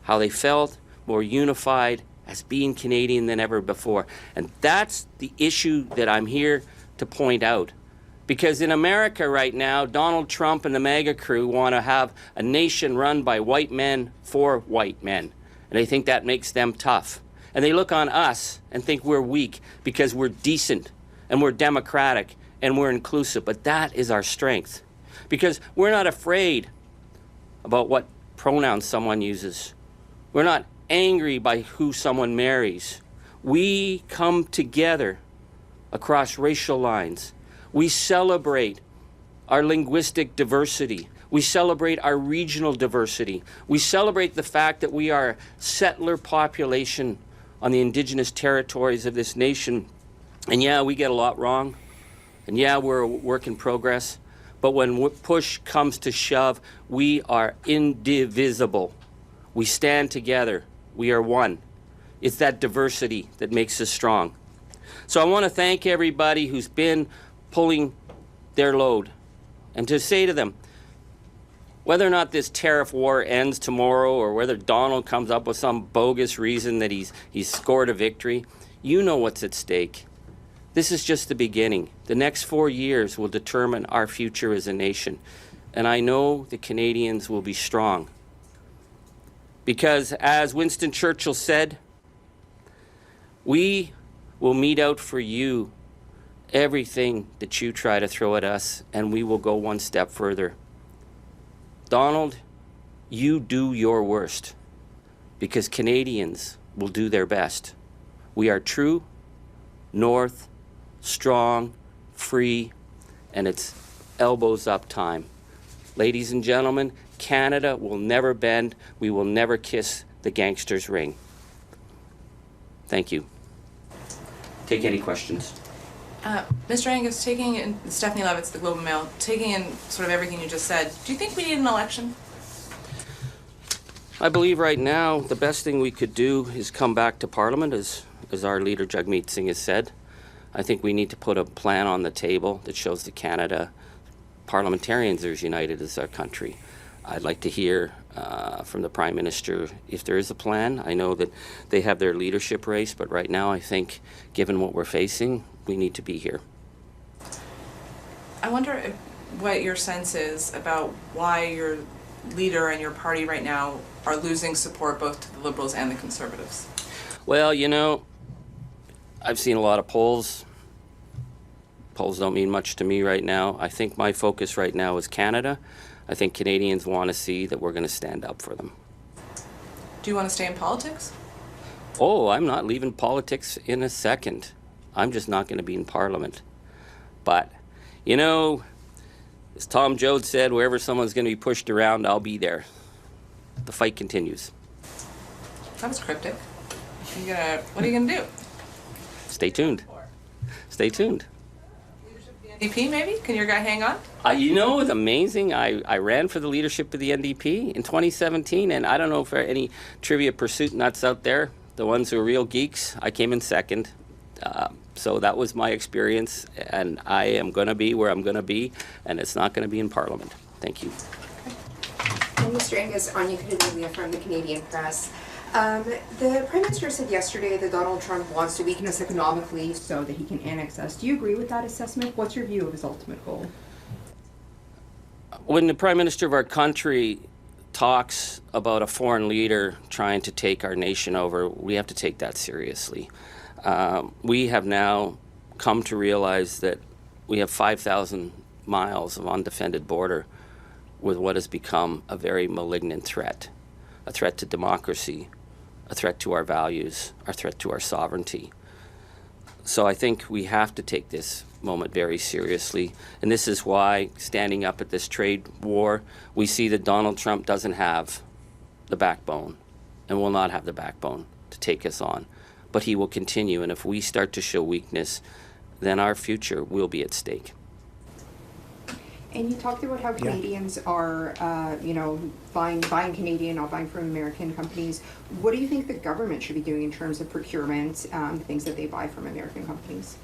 how they felt more unified as being Canadian than ever before. And that's the issue that I'm here to point out. Because in America right now, Donald Trump and the MAGA crew want to have a nation run by white men for white men. And they think that makes them tough. And they look on us and think we're weak because we're decent and we're democratic and we're inclusive. But that is our strength. Because we're not afraid about what pronouns someone uses. We're not angry by who someone marries. We come together across racial lines. We celebrate our linguistic diversity. We celebrate our regional diversity. We celebrate the fact that we are a settler population on the Indigenous territories of this nation. And yeah, we get a lot wrong. And yeah, we're a work in progress. But when push comes to shove, we are indivisible. We stand together. We are one. It's that diversity that makes us strong. So I want to thank everybody who's been pulling their load and to say to them, whether or not this tariff war ends tomorrow or whether Donald comes up with some bogus reason that he's scored a victory, you know what's at stake. This is just the beginning. The next 4 years will determine our future as a nation. And I know the Canadians will be strong. Because as Winston Churchill said, we will mete out for you everything that you try to throw at us, and we will go one step further. Donald, you do your worst, because Canadians will do their best. We are true, north, strong, free, and it's elbows up time. Ladies and gentlemen, Canada will never bend. We will never kiss the gangster's ring. Thank you. Take any questions. Mr. Angus, Stephanie Levitz, the Globe and Mail, taking in sort of everything you just said, do you think we need an election? I believe right now the best thing we could do is come back to Parliament, as our leader Jagmeet Singh has said. I think we need to put a plan on the table that shows that Canada parliamentarians are as united as our country. I'd like to hear from the Prime Minister if there is a plan. I know that they have their leadership race, but right now I think, given what we're facing, we need to be here. I wonder what your sense is about why your leader and your party right now are losing support both to the Liberals and the Conservatives. Well, you know, I've seen a lot of polls. Polls don't mean much to me right now. I think my focus right now is Canada. I think Canadians want to see that we're going to stand up for them. Do you want to stay in politics? Oh, I'm not leaving politics in a second. I'm just not going to be in Parliament. But, You know, as Tom Joad said, wherever someone's going to be pushed around, I'll be there. The fight continues. That was cryptic. What are you gonna do? Stay tuned. Stay tuned. NDP maybe? Can your guy hang on? You know, it's amazing. I ran for the leadership of the NDP in 2017, and I don't know if there are any trivia pursuit nuts out there, the ones who are real geeks. I came in second. So that was my experience, and I am going to be where I'm going to be, and it's not going to be in Parliament. Thank you. And Mr. Angus, Anya Kudanulia from the Canadian Press. The Prime Minister said yesterday that Donald Trump wants to weaken us economically so that he can annex us. Do you agree with that assessment? What's your view of his ultimate goal? When the Prime Minister of our country talks about a foreign leader trying to take our nation over, we have to take that seriously. We have now come to realize that we have 5,000 miles of undefended border with what has become a very malignant threat, a threat to democracy, a threat to our values, a threat to our sovereignty. So I think we have to take this moment very seriously. And this is why, standing up at this trade war, we see that Donald Trump doesn't have the backbone and will not have the backbone to take us on. But he will continue, and if we start to show weakness, then our future will be at stake. And you talked about how Canadians are, buying Canadian, not buying from American companies. What do you think the government should be doing in terms of procurement, things that they buy from American companies?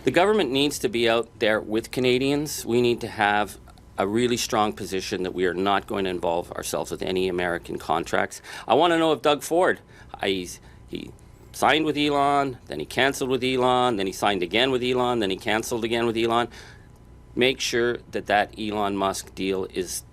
The government needs to be out there with Canadians. We need to have a really strong position that we are not going to involve ourselves with any American contracts. I want to know if Doug Ford, he signed with Elon, then he canceled with Elon, then he signed again with Elon, then he canceled again with Elon. Make sure that that Elon Musk deal is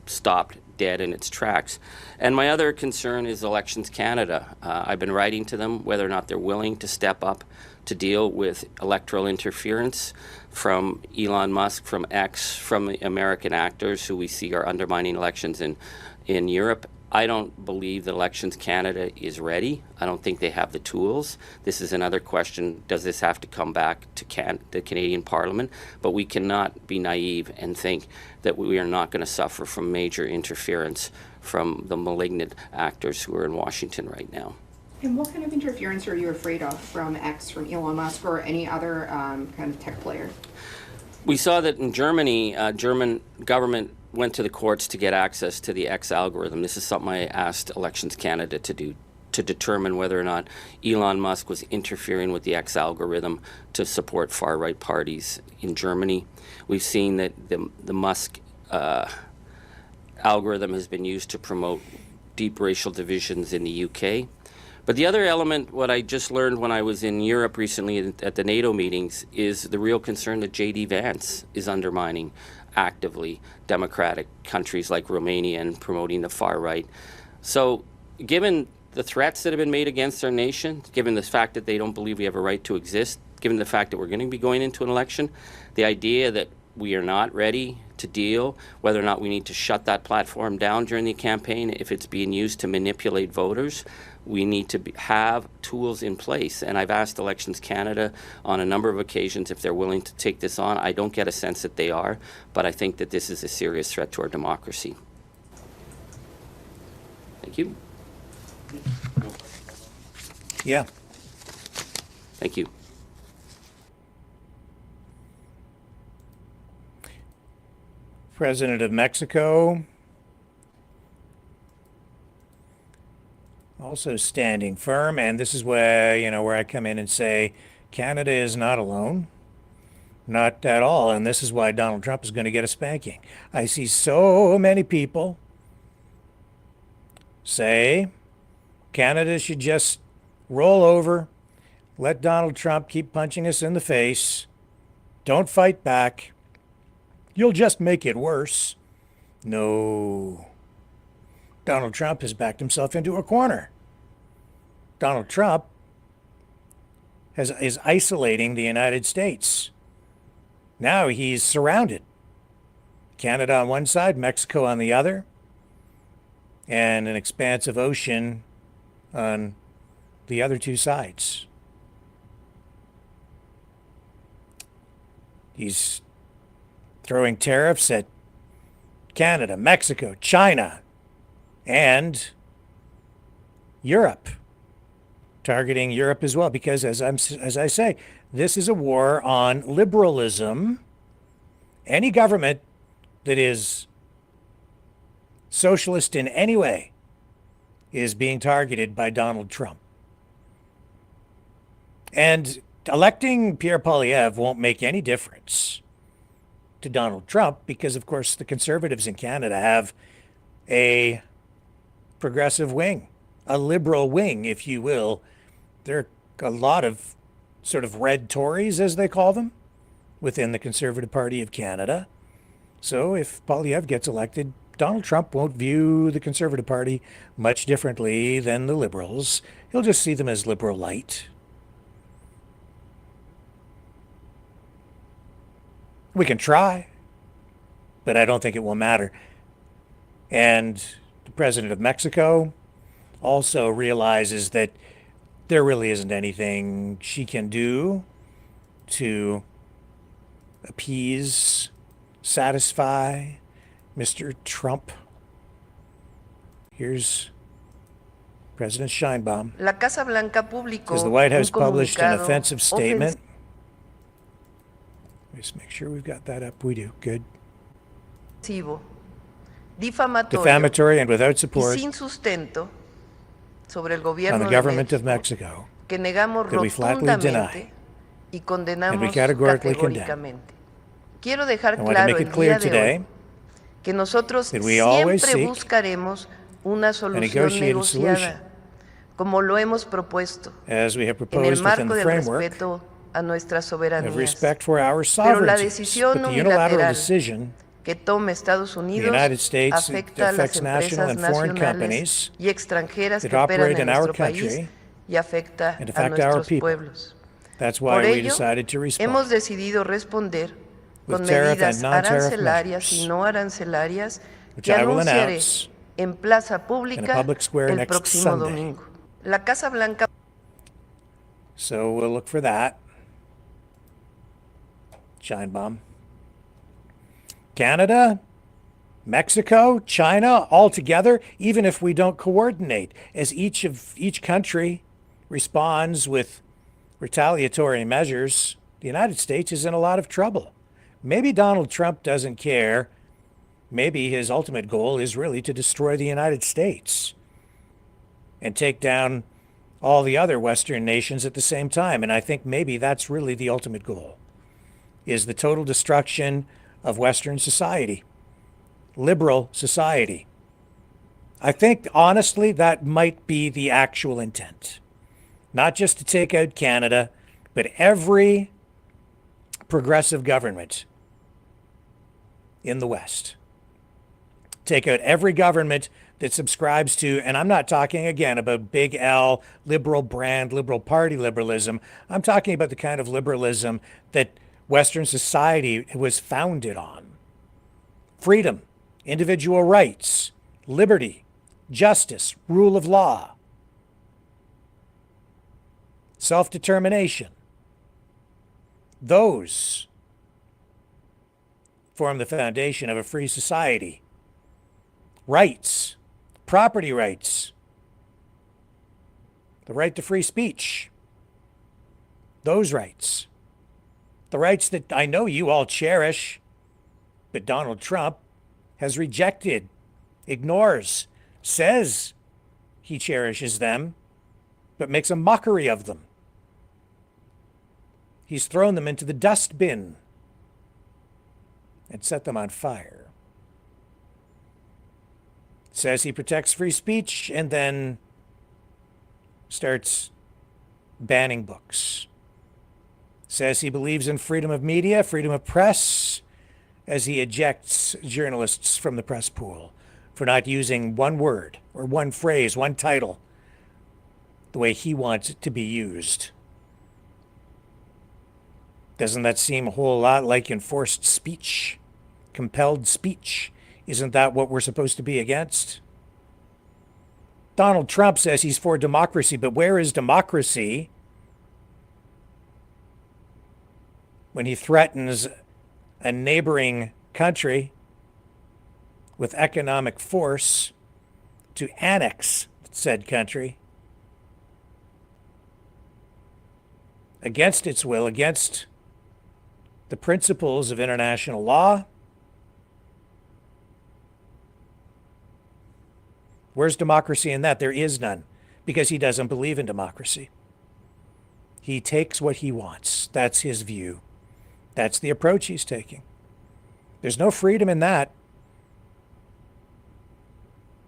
stopped dead in its tracks. And my other concern is Elections Canada. I've been writing to them whether or not they're willing to step up to deal with electoral interference from Elon Musk, from X, from the American actors who we see are undermining elections in Europe. I don't believe that Elections Canada is ready. I don't think they have the tools. This is another question, does this have to come back to the Canadian Parliament? But we cannot be naive and think that we are not going to suffer from major interference from the malignant actors who are in Washington right now. And what kind of interference are you afraid of from X, from Elon Musk, or any other kind of tech player? We saw that in Germany, German government went to the courts to get access to the X algorithm. This is something I asked Elections Canada to do, to determine whether or not Elon Musk was interfering with the X algorithm to support far-right parties in Germany. We've seen that the Musk algorithm has been used to promote deep racial divisions in the UK. But the other element, what I just learned when I was in Europe recently at the NATO meetings, is the real concern that J.D. Vance is undermining actively democratic countries like Romania and promoting the far right. So given the threats that have been made against our nation, given the fact that they don't believe we have a right to exist, given the fact that we're going to be going into an election, the idea that we are not ready to deal, whether or not we need to shut that platform down during the campaign if it's being used to manipulate voters, we need to have tools in place. And I've asked Elections Canada on a number of occasions if they're willing to take this on. I don't get a sense that they are, but I think that this is a serious threat to our democracy. Thank you. Yeah. Thank you. President of Mexico also standing firm, and this is where I come in and say Canada is not alone, not at all, and this is why Donald Trump is going to get a spanking. I see so many people say Canada should just roll over, let Donald Trump keep punching us in the face, don't fight back. You'll just make it worse. No. Donald Trump has backed himself into a corner. Donald Trump is isolating the United States. Now he's surrounded. Canada on one side, Mexico on the other, and an expansive ocean on the other two sides. He's throwing tariffs at Canada, Mexico, China, and Europe, targeting Europe as well, because as I say, this is a war on liberalism. Any government that is socialist in any way is being targeted by Donald Trump. And electing Pierre Poilievre won't make any difference to Donald Trump because, of course, the Conservatives in Canada have a progressive wing, a liberal wing, if you will. There are a lot of sort of red Tories, as they call them, within the Conservative Party of Canada. So if Poilievre gets elected, Donald Trump won't view the Conservative Party much differently than the Liberals. He'll just see them as liberal light. We can try, but I don't think it will matter. And the president of Mexico also realizes that there really isn't anything she can do to appease, satisfy Mr. Trump. Here's President Sheinbaum. La Casa Blanca publicó Says the White House un published an comunicado offensive statement. Just make sure we've got that up. We do. Good. ofensivo, difamatorio Defamatory and without y support sin sustento sobre el on gobierno the de government of México, Mexico que negamos that we flatly rotundamente deny y condenamos and we categorically condemn. categóricamente. Quiero dejar I want to claro make el it clear día de today hoy que nosotros that we always siempre seek buscaremos una solución negotiated negociada, solution, como lo hemos propuesto, as we have en el proposed within marco the del framework respeto a nuestras of soberanías. respect for our Pero la sovereignty. decisión But the unilateral unilateral decision que tome Estados the Unidos United States afecta a las affects national empresas and foreign nacionales companies y extranjeras that que operan operate en in our nuestro país country y afecta and a affect our nuestros people. pueblos. That's Por why we ello, decided to hemos respond decidido responder with con tariff medidas and non-tariff arancelarias y measures, no arancelarias which que I will anunciaré announce en Plaza in a Pública public square el next próximo Sunday. domingo. La Casa Blanca So we'll look for that. Sheinbaum. Canada, Mexico, China, all together, even if we don't coordinate, as each country responds with retaliatory measures, the United States is in a lot of trouble. Maybe Donald Trump doesn't care. Maybe his ultimate goal is really to destroy the United States and take down all the other Western nations at the same time. And I think maybe that's really the ultimate goal, is the total destruction of Western society, liberal society. I think, honestly, that might be the actual intent. Not just to take out Canada, but every progressive government in the West. Take out every government that subscribes to, and I'm not talking again about big L, liberal brand, liberal party liberalism. I'm talking about the kind of liberalism that Western society was founded on. Freedom, individual rights, liberty, justice, rule of law, self-determination. Those form the foundation of a free society. Rights, property rights, the right to free speech, those rights, the rights that I know you all cherish, but Donald Trump has rejected, ignores, says he cherishes them, but makes a mockery of them. He's thrown them into the dustbin and set them on fire. Says he protects free speech and then starts banning books. Says he believes in freedom of media, freedom of press, as he ejects journalists from the press pool for not using one word or one phrase, one title, the way he wants it to be used. Doesn't that seem a whole lot like enforced speech, compelled speech? Isn't that what we're supposed to be against? Donald Trump says he's for democracy, but where is democracy when he threatens a neighboring country with economic force to annex said country against its will, against the principles of international law. Where's democracy in that? There is none, because he doesn't believe in democracy. He takes what he wants. That's his view. That's the approach he's taking. There's no freedom in that.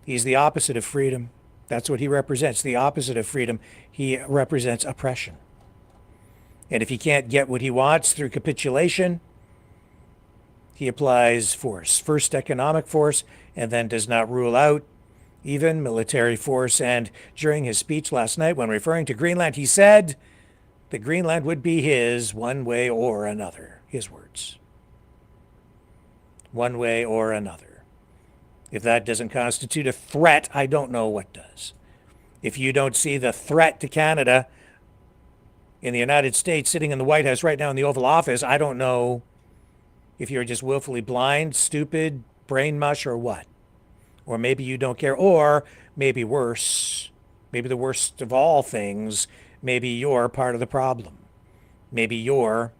He's the opposite of freedom. That's what he represents, the opposite of freedom. He represents oppression. And if he can't get what he wants through capitulation, he applies force. First economic force, and then does not rule out even military force. And during his speech last night, when referring to Greenland, he said that Greenland would be his one way or another. His words. One way or another. If that doesn't constitute a threat, I don't know what does. If you don't see the threat to Canada in the United States sitting in the White House right now in the Oval Office, I don't know if you're just willfully blind, stupid, brain mush, or what. Or maybe you don't care, or maybe worse, maybe the worst of all things, maybe you're part of the problem. Maybe you're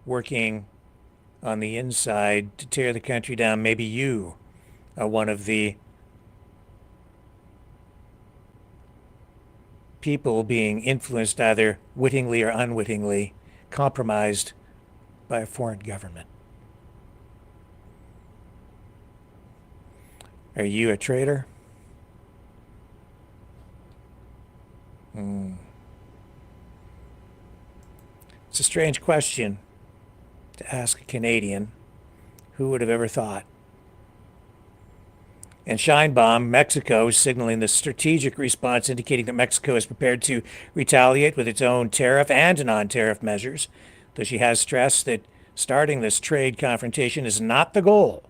working on the inside to tear the country down. Maybe you are one of the people being influenced, either wittingly or unwittingly, compromised by a foreign government. Are you a traitor? It's a strange question to ask a Canadian. Who would have ever thought? And Sheinbaum, Mexico, is signaling the strategic response, indicating that Mexico is prepared to retaliate with its own tariff and non-tariff measures, though she has stressed that starting this trade confrontation is not the goal.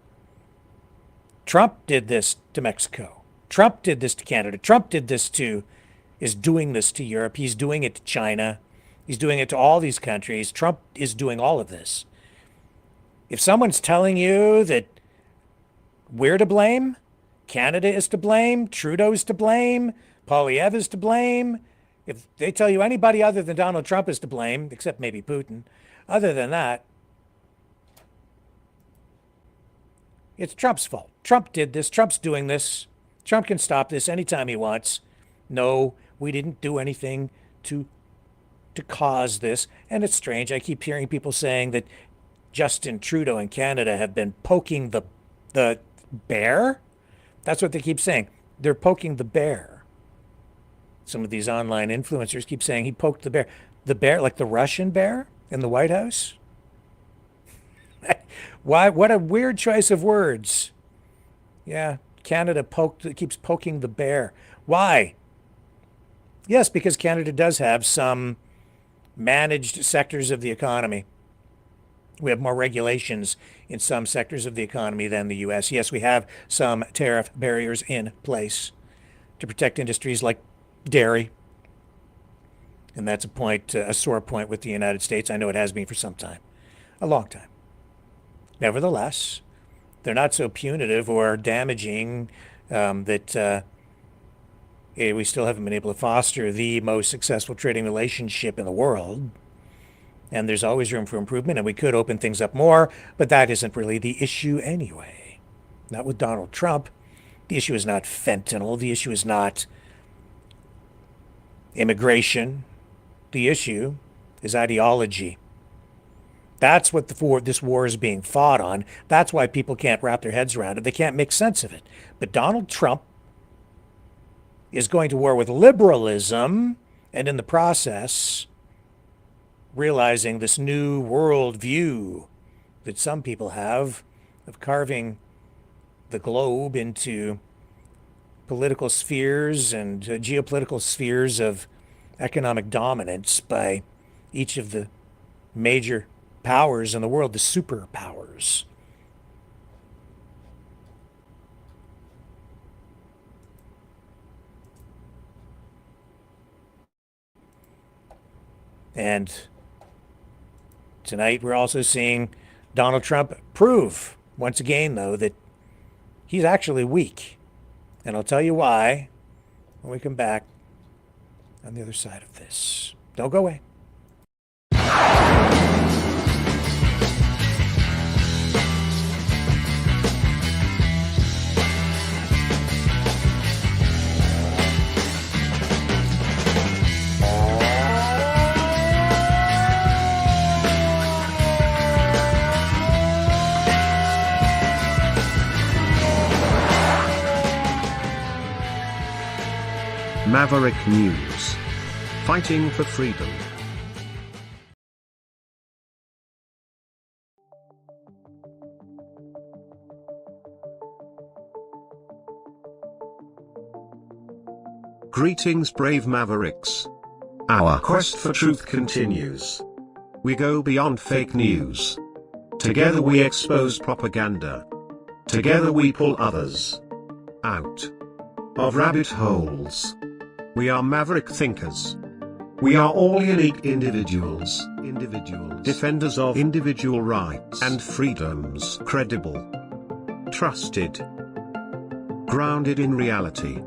Trump did this to Mexico. Trump did this to Canada. Trump is doing this to Europe. He's doing it to China. He's doing it to all these countries. Trump is doing all of this. If someone's telling you that we're to blame, Canada is to blame, Trudeau's to blame, Poilievre is to blame, if they tell you anybody other than Donald Trump is to blame, except maybe Putin, other than that, it's Trump's fault. Trump did this. Trump's doing this. Trump can stop this anytime he wants. No, we didn't do anything to cause this. And it's strange. I keep hearing people saying that Justin Trudeau and Canada have been poking the bear. That's what they keep saying. They're poking the bear. Some of these online influencers keep saying he poked the bear. The bear, like the Russian bear in the White House? Why? What a weird choice of words. Yeah, Canada keeps poking the bear. Why? Yes, because Canada does have some managed sectors of the economy. We have more regulations in some sectors of the economy than the U.S. Yes, we have some tariff barriers in place to protect industries like dairy. And that's a sore point with the United States. I know it has been for some time, a long time. Nevertheless, they're not so punitive or damaging that we still haven't been able to foster the most successful trading relationship in the world. And there's always room for improvement, and we could open things up more, but that isn't really the issue anyway. Not with Donald Trump. The issue is not fentanyl. The issue is not immigration. The issue is ideology. That's what this war is being fought on. That's why people can't wrap their heads around it. They can't make sense of it. But Donald Trump is going to war with liberalism, and in the process, realizing this new world view that some people have of carving the globe into political spheres and geopolitical spheres of economic dominance by each of the major powers in the world, the superpowers. And tonight, we're also seeing Donald Trump prove, once again, though, that he's actually weak. And I'll tell you why when we come back on the other side of this. Don't go away. Maverick News. Fighting for freedom. Greetings, brave Mavericks. Our quest for truth continues. We go beyond fake news. Together we expose propaganda. Together we pull others out of rabbit holes. We are maverick thinkers. We are all unique individuals, defenders of individual rights and freedoms, credible, trusted, grounded in reality.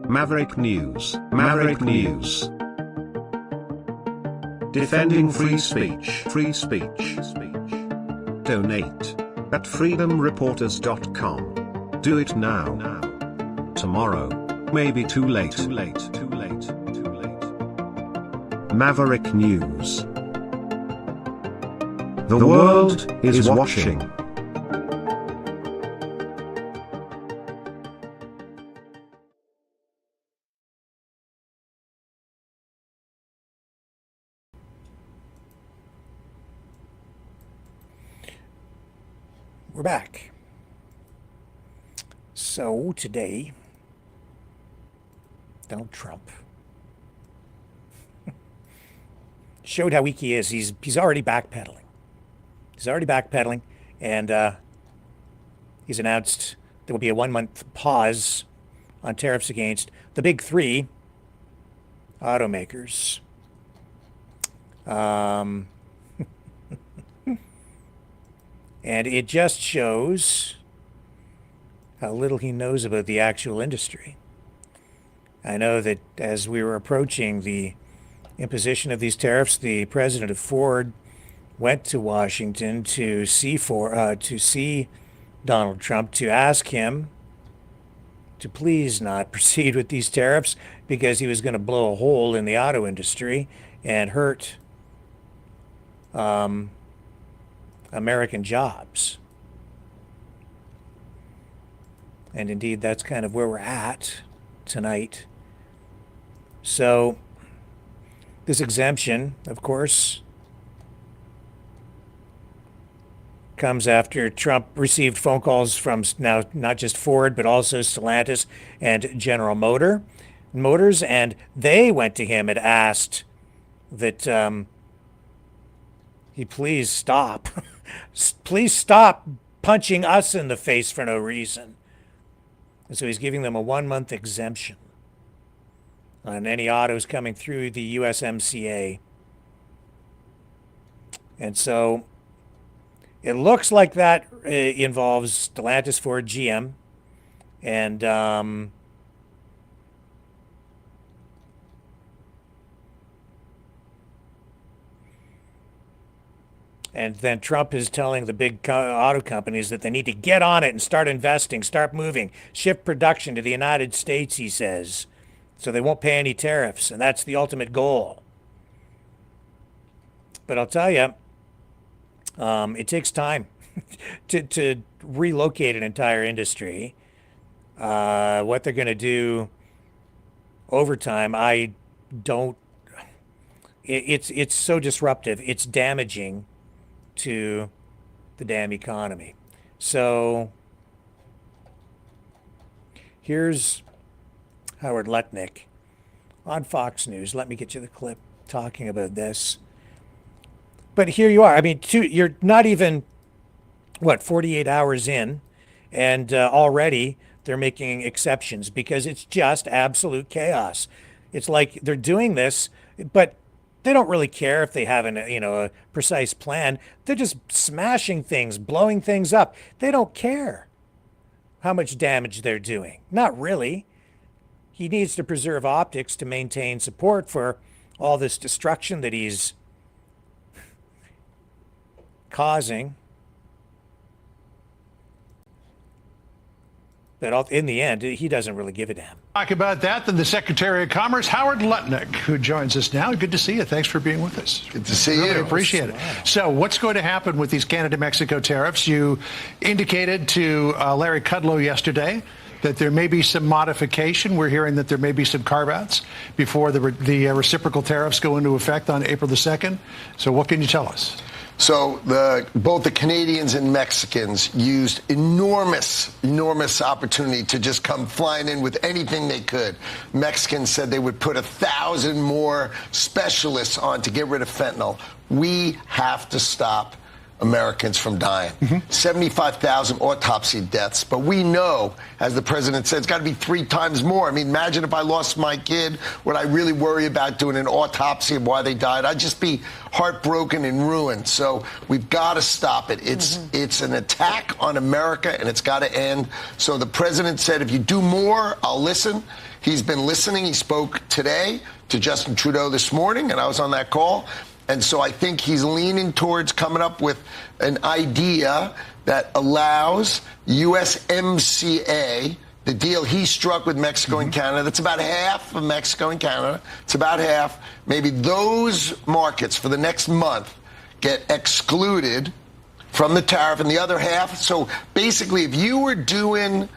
Maverick News, Maverick News. Defending free speech, free speech. Donate at freedomreporters.com. Do it now. Tomorrow may be too late. Maverick News. The world is watching. We're back. So today, Donald Trump showed how weak he is. He's already backpedaling. And he's announced there will be a 1-month pause on tariffs against the big three automakers. And it just shows how little he knows about the actual industry. I know that as we were approaching the imposition of these tariffs, the president of Ford went to Washington to see Donald Trump to ask him to please not proceed with these tariffs because he was going to blow a hole in the auto industry and hurt American jobs. And indeed, that's kind of where we're at tonight. So this exemption, of course, comes after Trump received phone calls from now not just Ford, but also Stellantis and General Motors, and they went to him and asked that he please stop. Please stop punching us in the face for no reason. And so he's giving them a 1-month exemption on any autos coming through the USMCA. And so it looks like that involves Stellantis, Ford, GM, and then Trump is telling the big auto companies that they need to get on it and start investing, start moving, shift production to the United States, he says, so they won't pay any tariffs, and that's the ultimate goal. But I'll tell you, it takes time to relocate an entire industry. What they're going to do over time, it's so disruptive, it's damaging to the damn economy. So here's Howard Lutnick on Fox News. Let me get you the clip talking about this. But here you are. I mean, you're not even, 48 hours in, and already they're making exceptions because it's just absolute chaos. It's like they're doing this, but They don't really care if they have a precise plan. They're just smashing things, blowing things up. They don't care how much damage they're doing. Not really. He needs to preserve optics to maintain support for all this destruction that he's causing. But in the end, he doesn't really give a damn. Talk about that, then the Secretary of Commerce, Howard Lutnick, who joins us now. Good to see you. Thanks for being with us. Good to see really you. Appreciate it. So what's going to happen with these Canada-Mexico tariffs? You indicated to Larry Kudlow yesterday that there may be some modification. We're hearing that there may be some carve-outs before the reciprocal tariffs go into effect on April the 2nd. So what can you tell us? So both the Canadians and Mexicans used enormous opportunity to just come flying in with anything they could. Mexicans said they would put 1,000 more specialists on to get rid of fentanyl. We have to stop Americans from dying. 75,000 autopsy deaths. But we know, as the president said, it's got to be 3 times more. I mean, imagine if I lost my kid. Would I really worry about doing an autopsy of why they died? I'd just be heartbroken and ruined. So we've got to stop it. It's an attack on America, and it's got to end. So the president said, if you do more, I'll listen. He's been listening. He spoke today to Justin Trudeau this morning, and I was on that call. And so I think he's leaning towards coming up with an idea that allows USMCA, the deal he struck with Mexico and Canada, that's about half of Mexico and Canada. It's about half. Maybe those markets for the next month get excluded from the tariff and the other half. So basically, if you were doing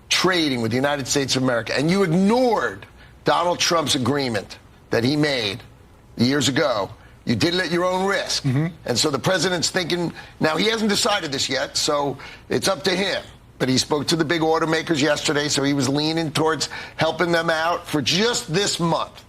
trading with the United States of America and you ignored Donald Trump's agreement that he made years ago, you did it at your own risk. And so the president's thinking, now he hasn't decided this yet, so it's up to him. But he spoke to the big automakers yesterday, so he was leaning towards helping them out for just this month.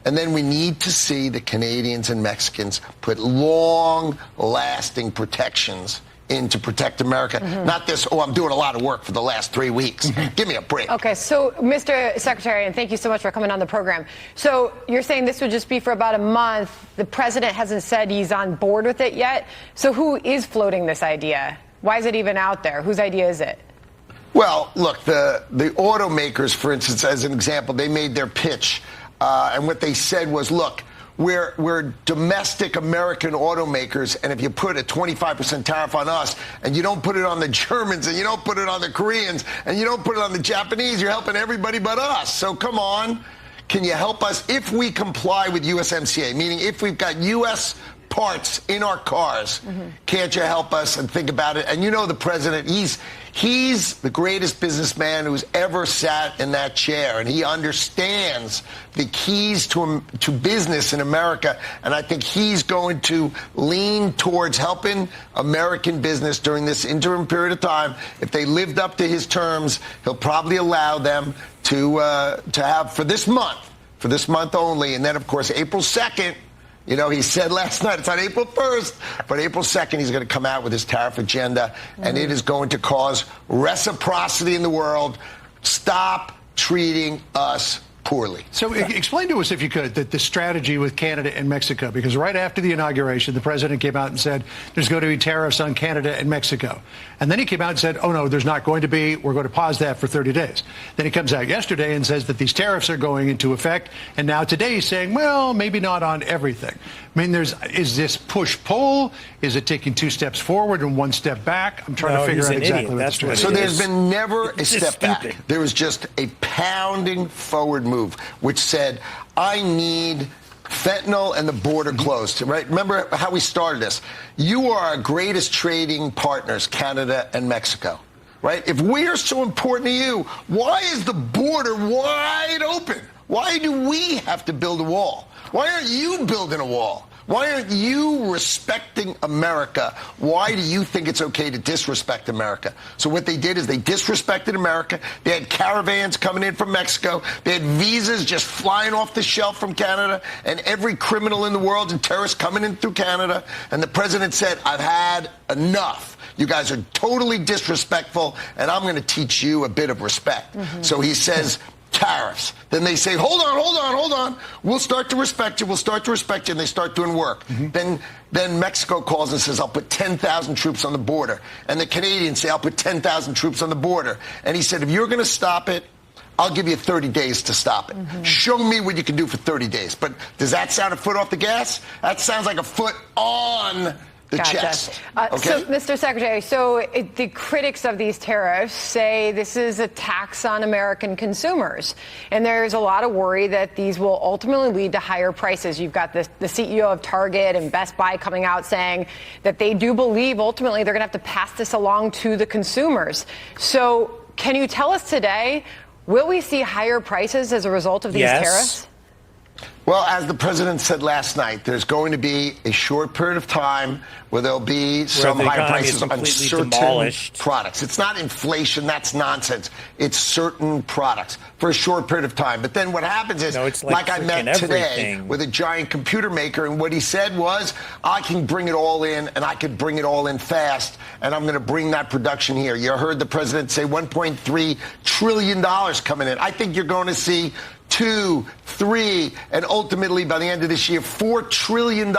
And then we need to see the Canadians and Mexicans put long-lasting protections in to protect America. Not this, I'm doing a lot of work for the last 3 weeks. Give me a break. Okay, so Mr. Secretary, and thank you so much for coming on the program. So you're saying this would just be for about a month. The president hasn't said he's on board with it yet. So who is floating this idea? Why is it even out there? Whose idea is it? Well, look, the automakers, for instance, as an example, they made their pitch. And what they said was, look, we're domestic American automakers, and if you put a 25% tariff on us, and you don't put it on the Germans, and you don't put it on the Koreans, and you don't put it on the Japanese, you're helping everybody but us. So come on, can you help us if we comply with USMCA? Meaning if we've got U.S. parts in our cars, can't you help us and think about it? And you know the president, he's the greatest businessman who's ever sat in that chair, and he understands the keys to business in America, and I think he's going to lean towards helping American business during this interim period of time. If they lived up to his terms, he'll probably allow them to have for this month only, and then, of course, April 2nd, you know, he said last night, it's on April 1st, but April 2nd, he's going to come out with his tariff agenda, and it is going to cause reciprocity in the world. Stop treating us poorly. So explain to us, if you could, the strategy with Canada and Mexico, because right after the inauguration, the president came out and said there's going to be tariffs on Canada and Mexico. And then he came out and said, oh, no, there's not going to be. We're going to pause that for 30 days. Then he comes out yesterday and says that these tariffs are going into effect. And now today he's saying, well, maybe not on everything. I mean, is this push-pull? Is it taking 2 steps forward and 1 step back? I'm trying to figure out exactly what that's So there's been never a step back. There was just a pounding forward move, which said, I need fentanyl and the border closed, right? Remember how we started this. You are our greatest trading partners, Canada and Mexico, right? If we are so important to you, why is the border wide open? Why do we have to build a wall? Why aren't you building a wall? Why aren't you respecting America? Why do you think it's okay to disrespect America? So what they did is they disrespected America. They had caravans coming in from Mexico. They had visas just flying off the shelf from Canada, and every criminal in the world and terrorist coming in through Canada. And the president said, I've had enough. You guys are totally disrespectful, and I'm going to teach you a bit of respect. So he says, tariffs. Then they say, hold on. We'll start to respect you. And they start doing work. Then Mexico calls and says, I'll put 10,000 troops on the border. And the Canadians say, I'll put 10,000 troops on the border. And he said, if you're going to stop it, I'll give you 30 days to stop it. Show me what you can do for 30 days. But does that sound a foot off the gas? That sounds like a foot on the chest. Okay? So, Mr. Secretary, the critics of these tariffs say this is a tax on American consumers. And there's a lot of worry that these will ultimately lead to higher prices. You've got the CEO of Target and Best Buy coming out saying that they do believe ultimately they're going to have to pass this along to the consumers. So can you tell us today, will we see higher prices as a result of these tariffs? Well, as the president said last night, there's going to be a short period of time where there'll be some higher prices on certain products. It's not inflation. That's nonsense. It's certain products for a short period of time. But then what happens is, like I met today with a giant computer maker, and what he said was, I can bring it all in, and I can bring it all in fast, and I'm going to bring that production here. You heard the president say $1.3 trillion coming in. I think you're going to see 2, 3, and ultimately by the end of this year, $4 trillion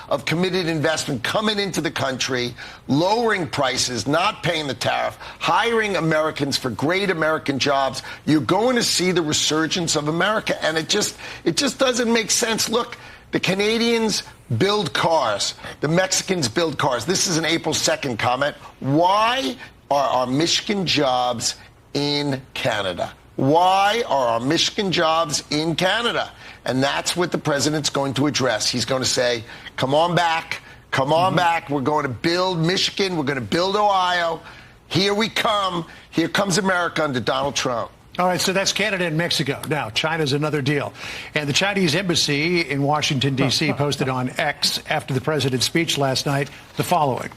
of committed investment coming into the country, lowering prices, not paying the tariff, hiring Americans for great American jobs. You're going to see the resurgence of America, and it just doesn't make sense. Look, the Canadians build cars. The Mexicans build cars. This is an April 2nd comment. Why are our Michigan jobs in Canada? Why are our Michigan jobs in Canada? And that's what the president's going to address. He's going to say, come on back. Come on back. We're going to build Michigan. We're going to build Ohio. Here we come. Here comes America under Donald Trump. All right, so that's Canada and Mexico. Now, China's another deal. And the Chinese embassy in Washington, D.C. posted on X after the president's speech last night the following.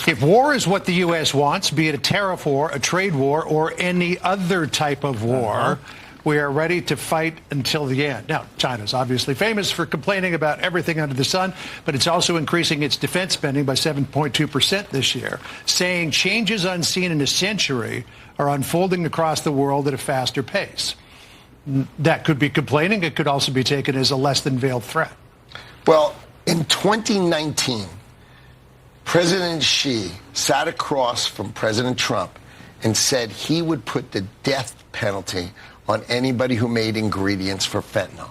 If war is what the U.S. wants, be it a tariff war, a trade war, or any other type of war, we are ready to fight until the end. Now, China's obviously famous for complaining about everything under the sun, but it's also increasing its defense spending by 7.2% this year, saying changes unseen in a century are unfolding across the world at a faster pace. That could be complaining. It could also be taken as a less than veiled threat. Well, in 2019, President Xi sat across from President Trump and said he would put the death penalty on anybody who made ingredients for fentanyl.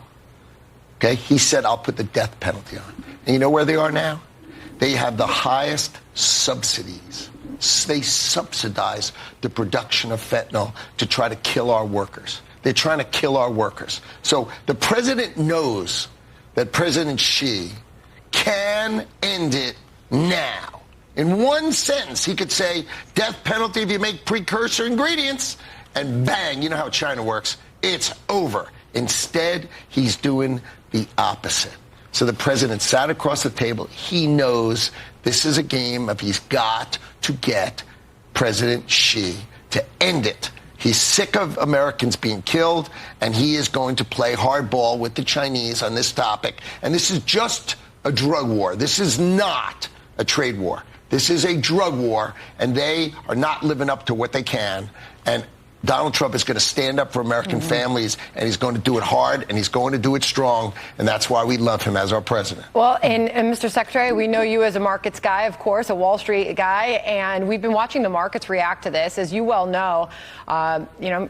Okay? He said, I'll put the death penalty on. And you know where they are now? They have the highest subsidies. They subsidize the production of fentanyl to try to kill our workers. They're trying to kill our workers. So the president knows that President Xi can end it now. In one sentence, he could say, death penalty if you make precursor ingredients, and bang, you know how China works, it's over. Instead, he's doing the opposite. So the president sat across the table. He knows this is a game of he's got to get President Xi to end it. He's sick of Americans being killed, and he is going to play hardball with the Chinese on this topic. And this is just a drug war. This is not a trade war. This is a drug war, and they are not living up to what they can. And Donald Trump is going to stand up for American families, and he's going to do it hard, and he's going to do it strong, and that's why we love him as our president. Well, and Mr. Secretary, we know you as a markets guy, of course, a Wall Street guy, and we've been watching the markets react to this. As you well know,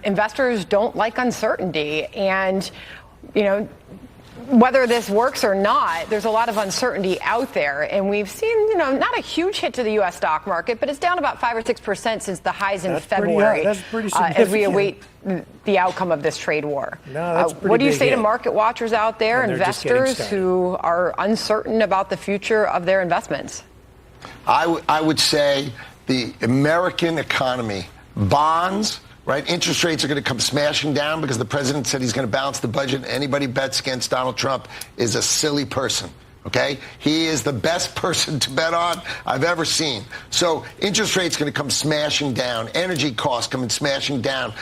investors don't like uncertainty, and, whether this works or not, there's a lot of uncertainty out there. And we've seen, not a huge hit to the U.S. stock market, but it's down about 5 or 6% since the highs in February as we await the outcome of this trade war. What do you say to market watchers out there, investors who are uncertain about the future of their investments? I would say the American economy, bonds, right? Interest rates are going to come smashing down because the president said he's going to balance the budget. Anybody bets against Donald Trump is a silly person, okay? He is the best person to bet on I've ever seen. So interest rates are going to come smashing down. Energy costs coming smashing down.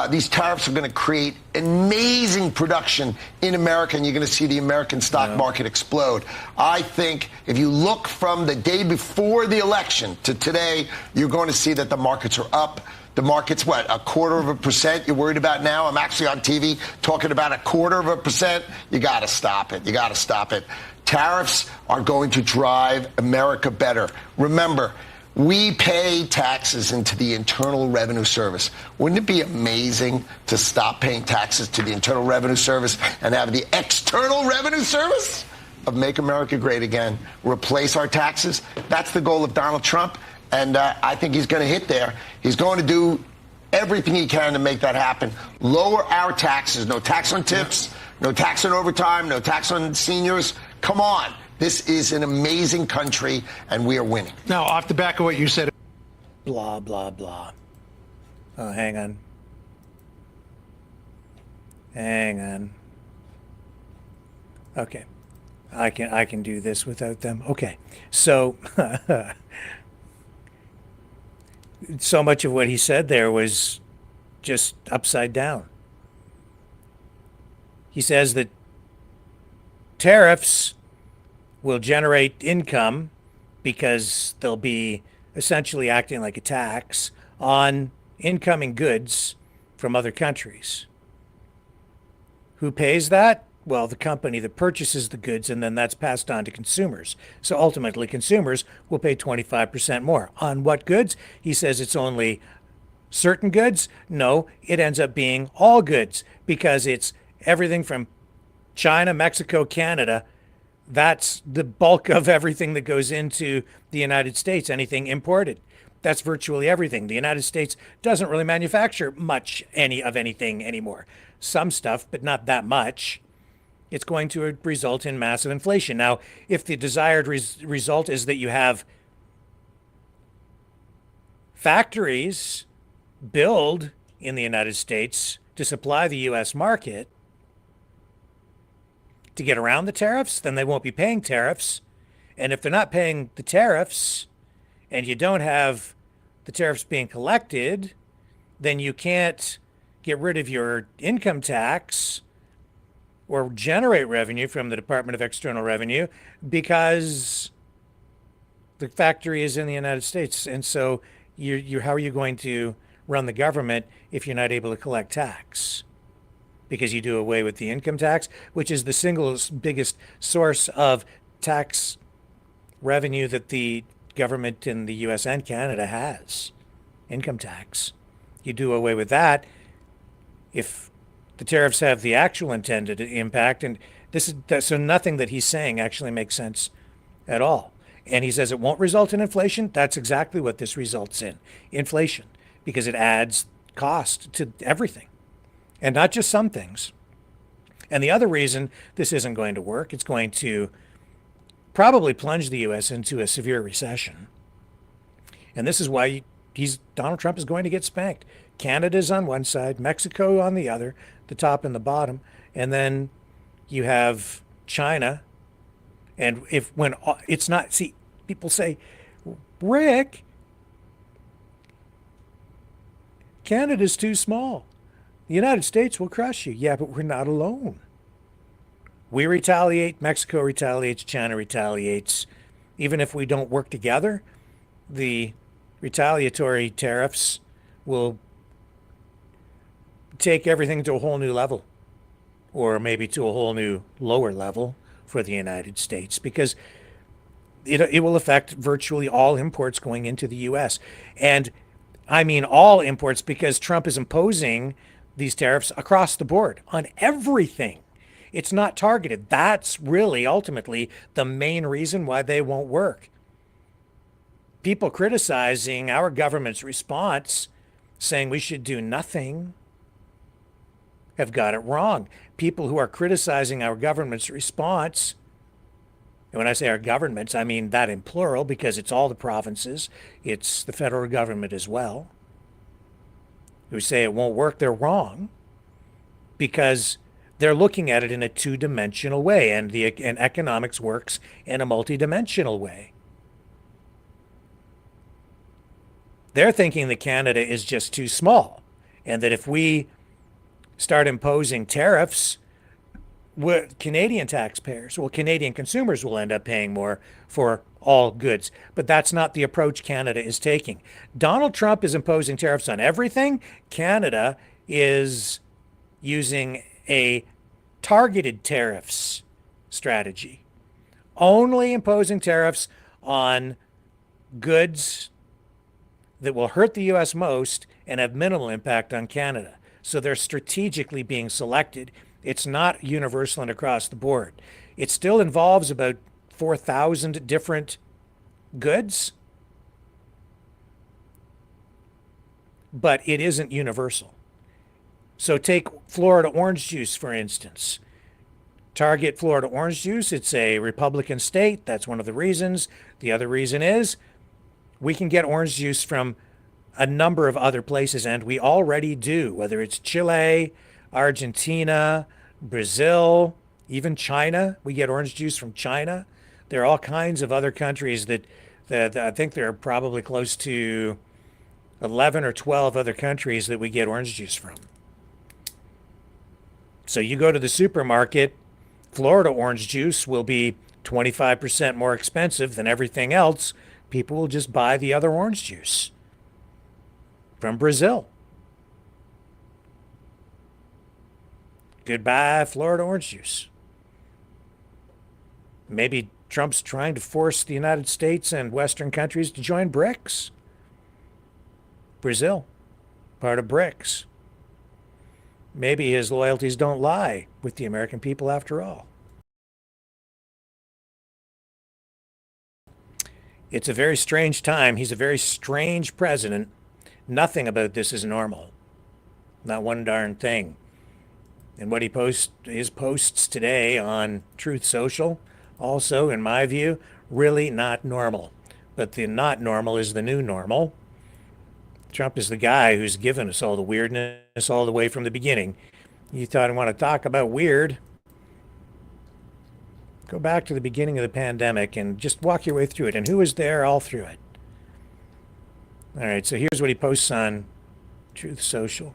These tariffs are going to create amazing production in America, and you're going to see the American stock market explode. I think if you look from the day before the election to today, you're going to see that the markets are up. The market's what, 0.25% you're worried about now? I'm actually on TV talking about 0.25%. You got to stop it. You got to stop it. Tariffs are going to drive America better. Remember, we pay taxes into the Internal Revenue Service. Wouldn't it be amazing to stop paying taxes to the Internal Revenue Service and have the External Revenue Service of Make America Great Again replace our taxes? That's the goal of Donald Trump, and I think he's going to hit there. He's going to do everything he can to make that happen. Lower our taxes. No tax on tips, no tax on overtime, no tax on seniors. Come on. This is an amazing country, and we are winning. Now, off the back of what you said. Blah, blah, blah. Oh, hang on. Hang on. Okay. I can do this without them. Okay. So, so much of what he said there was just upside down. He says that tariffs will generate income because they'll be essentially acting like a tax on incoming goods from other countries. Who pays that? Well, the company that purchases the goods, and then that's passed on to consumers. So ultimately, consumers will pay 25% more. On what goods? He says it's only certain goods. No, it ends up being all goods because it's everything from China, Mexico, Canada. That's the bulk of everything that goes into the United States, anything imported. That's virtually everything. The United States doesn't really manufacture much of anything anymore. Some stuff, but not that much. It's going to result in massive inflation. Now, if the desired result is that you have factories build in the United States to supply the U.S. market, to get around the tariffs, then they won't be paying tariffs. And if they're not paying the tariffs and you don't have the tariffs being collected, then you can't get rid of your income tax or generate revenue from the Department of External Revenue because the factory is in the United States. And so how are you going to run the government if you're not able to collect tax? Because you do away with the income tax, which is the single biggest source of tax revenue that the government in the U.S. and Canada has, income tax. You do away with that if the tariffs have the actual intended impact, and so nothing that he's saying actually makes sense at all. And he says it won't result in inflation. That's exactly what this results in, inflation, because it adds cost to everything. And not just some things. And the other reason this isn't going to work, it's going to probably plunge the U.S. into a severe recession. And this is why Donald Trump is going to get spanked. Canada's on one side, Mexico on the other, the top and the bottom. And then you have China. And it's not, see, people say, Rick, Canada's too small. The United States will crush you. Yeah, but we're not alone. We retaliate, Mexico retaliates, China retaliates. Even if we don't work together, the retaliatory tariffs will take everything to a whole new level, or maybe to a whole new lower level for the United States, because it will affect virtually all imports going into the U.S. And I mean all imports, because Trump is imposing these tariffs across the board on everything. It's not targeted. That's really ultimately the main reason why they won't work. People criticizing our government's response, saying we should do nothing, have got it wrong. People who are criticizing our government's response, and when I say our governments, I mean that in plural, because it's all the provinces, it's the federal government as well, who say it won't work, they're wrong, because they're looking at it in a two-dimensional way, and economics works in a multi-dimensional way. They're thinking that Canada is just too small, and that if we start imposing tariffs, what Canadian taxpayers, well, Canadian consumers will end up paying more for all goods. But that's not the approach Canada is taking. Donald Trump is imposing tariffs on everything. Canada is using a targeted tariffs strategy, only imposing tariffs on goods that will hurt the U.S. most and have minimal impact on Canada. So they're strategically being selected. It's not universal and across the board. It still involves about 4,000 different goods, but it isn't universal. So take Florida orange juice, for instance. Target Florida orange juice. It's a Republican state. That's one of the reasons. The other reason is we can get orange juice from a number of other places, and we already do, whether it's Chile, Argentina, Brazil, even China. We get orange juice from China. There are all kinds of other countries that I think there are probably close to 11 or 12 other countries that we get orange juice from. So you go to the supermarket, Florida orange juice will be 25% more expensive than everything else. People will just buy the other orange juice from Brazil. Goodbye, Florida orange juice. Maybe Trump's trying to force the United States and Western countries to join BRICS. Brazil, part of BRICS. Maybe his loyalties don't lie with the American people after all. It's a very strange time. He's a very strange president. Nothing about this is normal. Not one darn thing. And what his posts today on Truth Social, also, in my view, really not normal. But the not normal is the new normal. Trump is the guy who's given us all the weirdness all the way from the beginning. You thought I want to talk about weird? Go back to the beginning of the pandemic and just walk your way through it. And who was there all through it? All right, so here's what he posts on Truth Social.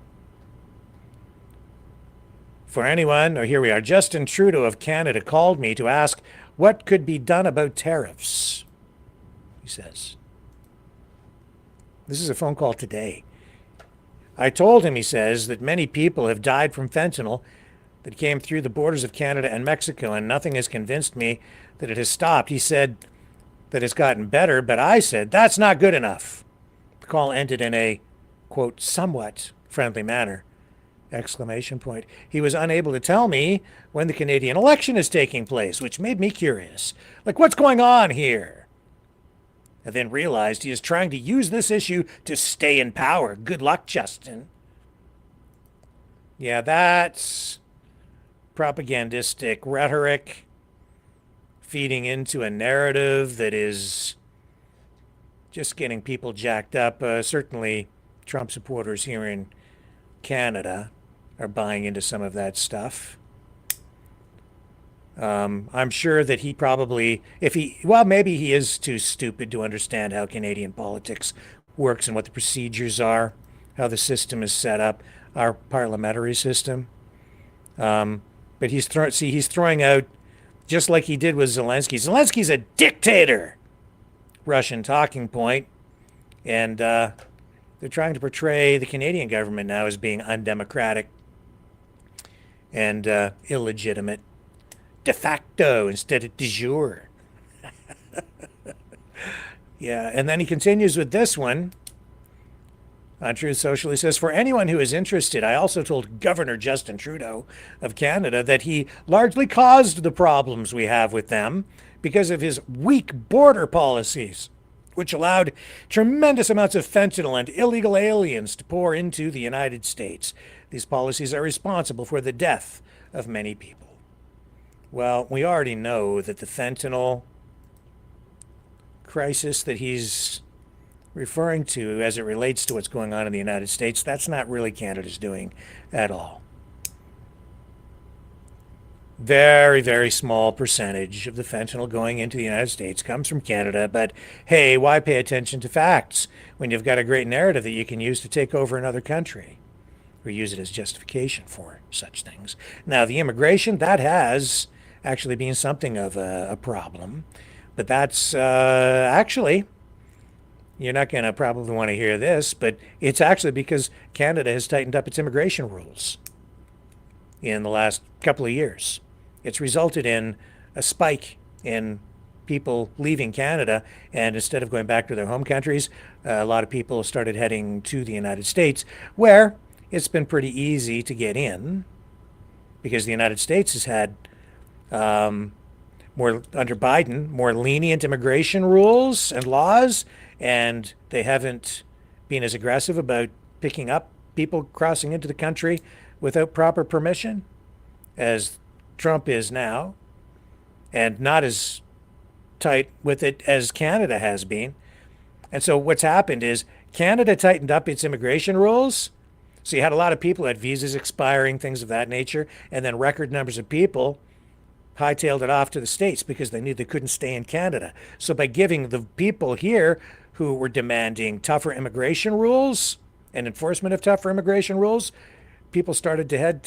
For anyone, here we are. Justin Trudeau of Canada called me to ask what could be done about tariffs, he says. This is a phone call today. I told him, he says, that many people have died from fentanyl that came through the borders of Canada and Mexico, and nothing has convinced me that it has stopped. He said that it's gotten better, but I said, that's not good enough. The call ended in a, quote, somewhat friendly manner, exclamation point. He was unable to tell me when the Canadian election is taking place, which made me curious. Like, what's going on here? I then realized he is trying to use this issue to stay in power. Good luck, Justin. Yeah, that's propagandistic rhetoric feeding into a narrative that is just getting people jacked up. Certainly Trump supporters here in Canada are buying into some of that stuff. I'm sure that he probably, maybe he is too stupid to understand how Canadian politics works and what the procedures are, how the system is set up, our parliamentary system. But he's throwing out, just like he did with Zelensky. Zelensky's a dictator, Russian talking point, and they're trying to portray the Canadian government now as being undemocratic and illegitimate. De facto instead of de jure. Yeah, and then he continues with this one on Truth Social. He says, for anyone who is interested, I also told Governor Justin Trudeau of Canada that he largely caused the problems we have with them because of his weak border policies, which allowed tremendous amounts of fentanyl and illegal aliens to pour into the United States. These policies are responsible for the death of many people. Well, we already know that the fentanyl crisis that he's referring to as it relates to what's going on in the United States, that's not really Canada's doing at all. Very, very small percentage of the fentanyl going into the United States comes from Canada, but hey, why pay attention to facts when you've got a great narrative that you can use to take over another country? or use it as justification for such things. Now, the immigration, that has actually been something of a problem, but that's actually, you're not going to probably want to hear this, but it's actually because Canada has tightened up its immigration rules in the last couple of years. It's resulted in a spike in people leaving Canada, and instead of going back to their home countries, a lot of people started heading to the United States, where it's been pretty easy to get in, because the United States has had more, under Biden, more lenient immigration rules and laws, and they haven't been as aggressive about picking up people crossing into the country without proper permission as Trump is now, and not as tight with it as Canada has been. And so what's happened is Canada tightened up its immigration rules. So you had a lot of people had visas expiring, things of that nature, and then record numbers of people hightailed it off to the States because they knew they couldn't stay in Canada. So by giving the people here who were demanding tougher immigration rules and enforcement of tougher immigration rules, people started to head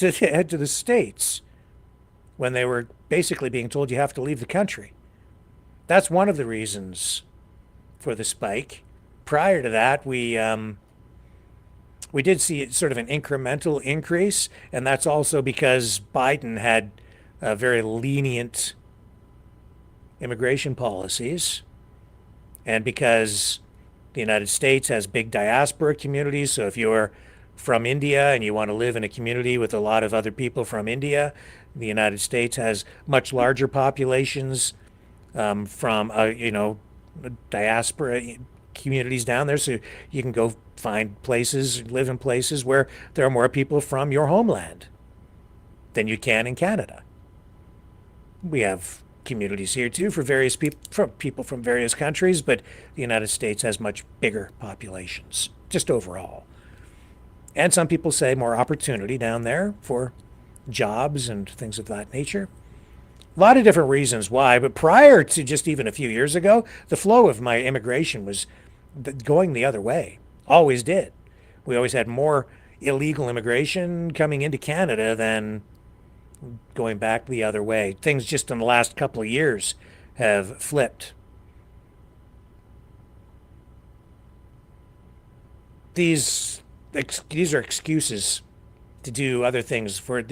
to the States when they were basically being told you have to leave the country. That's one of the reasons for the spike. Prior to that, we did see sort of an incremental increase, and that's also because Biden had very lenient immigration policies, and because the United States has big diaspora communities. So if you're from India and you want to live in a community with a lot of other people from India, the United States has much larger populations from diaspora communities down there. So you can go find places, live in places where there are more people from your homeland than you can in Canada. We have communities here too for various people from various countries, but the United States has much bigger populations, just overall. And some people say more opportunity down there for jobs and things of that nature. A lot of different reasons why, but prior to just even a few years ago, the flow of my immigration was going the other way. Always did. We always had more illegal immigration coming into Canada than going back the other way. Things just in the last couple of years have flipped. These are excuses to do other things, for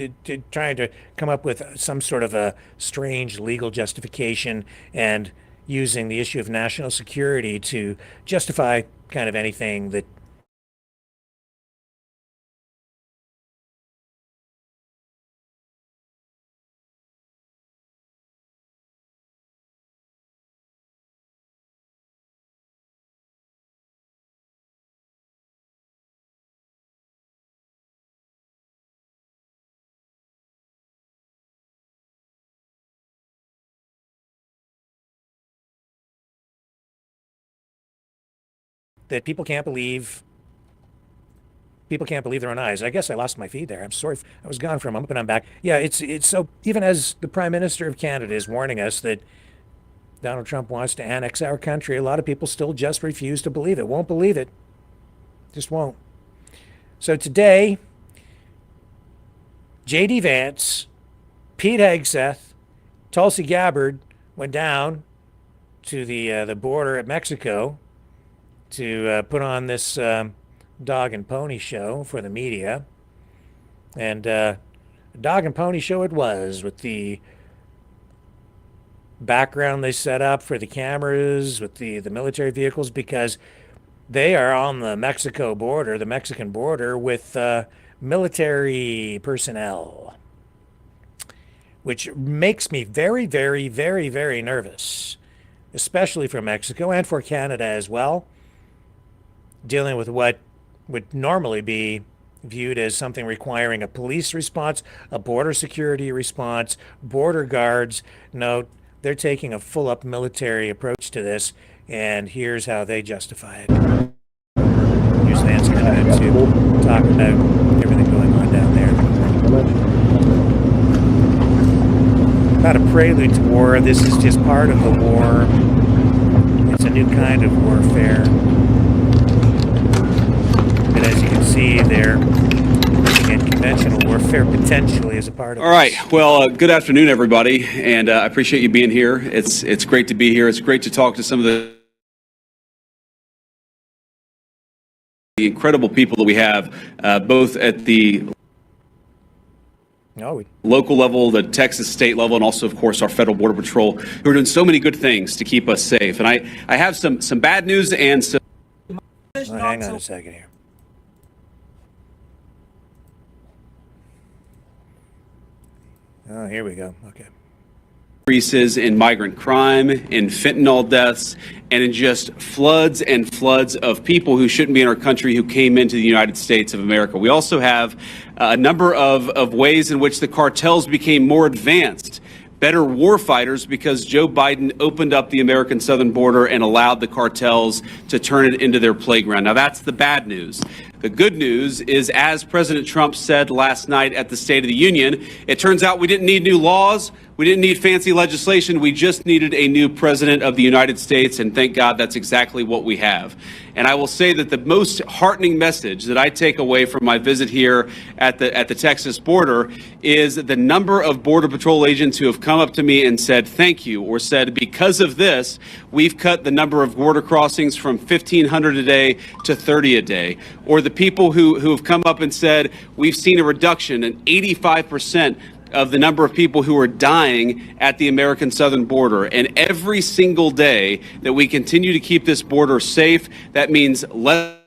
trying to come up with some sort of a strange legal justification and using the issue of national security to justify kind of anything that people can't believe their own eyes. I guess I lost my feed there. I'm sorry. I was gone for a moment, but I'm back. Yeah, it's so even as the Prime Minister of Canada is warning us that Donald Trump wants to annex our country, a lot of people still just refuse to believe it. Won't believe it. Just won't. So today, J.D. Vance, Pete Hegseth, Tulsi Gabbard went down to the border at Mexico to put on this dog and pony show for the media. And a dog and pony show it was, with the background they set up for the cameras, with the military vehicles, because they are on the Mexican border with military personnel, which makes me very, very, very, very nervous, especially for Mexico and for Canada as well, dealing with what would normally be viewed as something requiring a police response, a border security response, border guards. No, they're taking a full-up military approach to this, and here's how they justify it. Here's Vance coming in to talk about everything going on down there. Not a prelude to war. This is just part of the war. It's a new kind of warfare. But as you can see, they're conventional warfare potentially as a part of All right. Well, good afternoon, everybody, and I appreciate you being here. It's great to be here. It's great to talk to some of the incredible people that we have, both at the local level, the Texas state level, and also, of course, our federal border patrol, who are doing so many good things to keep us safe. And I have some bad news and some. Hang on a second here. Oh, here we go. Okay. Increases in migrant crime, in fentanyl deaths, and in just floods and floods of people who shouldn't be in our country who came into the United States of America. We also have a number of ways in which the cartels became more advanced, better warfighters, because Joe Biden opened up the American southern border and allowed the cartels to turn it into their playground. Now, that's the bad news. The good news is, as President Trump said last night at the State of the Union, it turns out we didn't need new laws. We didn't need fancy legislation. We just needed a new president of the United States, and thank God that's exactly what we have. And I will say that the most heartening message that I take away from my visit here at the Texas border is the number of Border Patrol agents who have come up to me and said thank you, or said because of this, we've cut the number of border crossings from 1,500 a day to 30 a day. Or the people who have come up and said we've seen a reduction in 85% of the number of people who are dying at the American southern border. And every single day that we continue to keep this border safe, that means less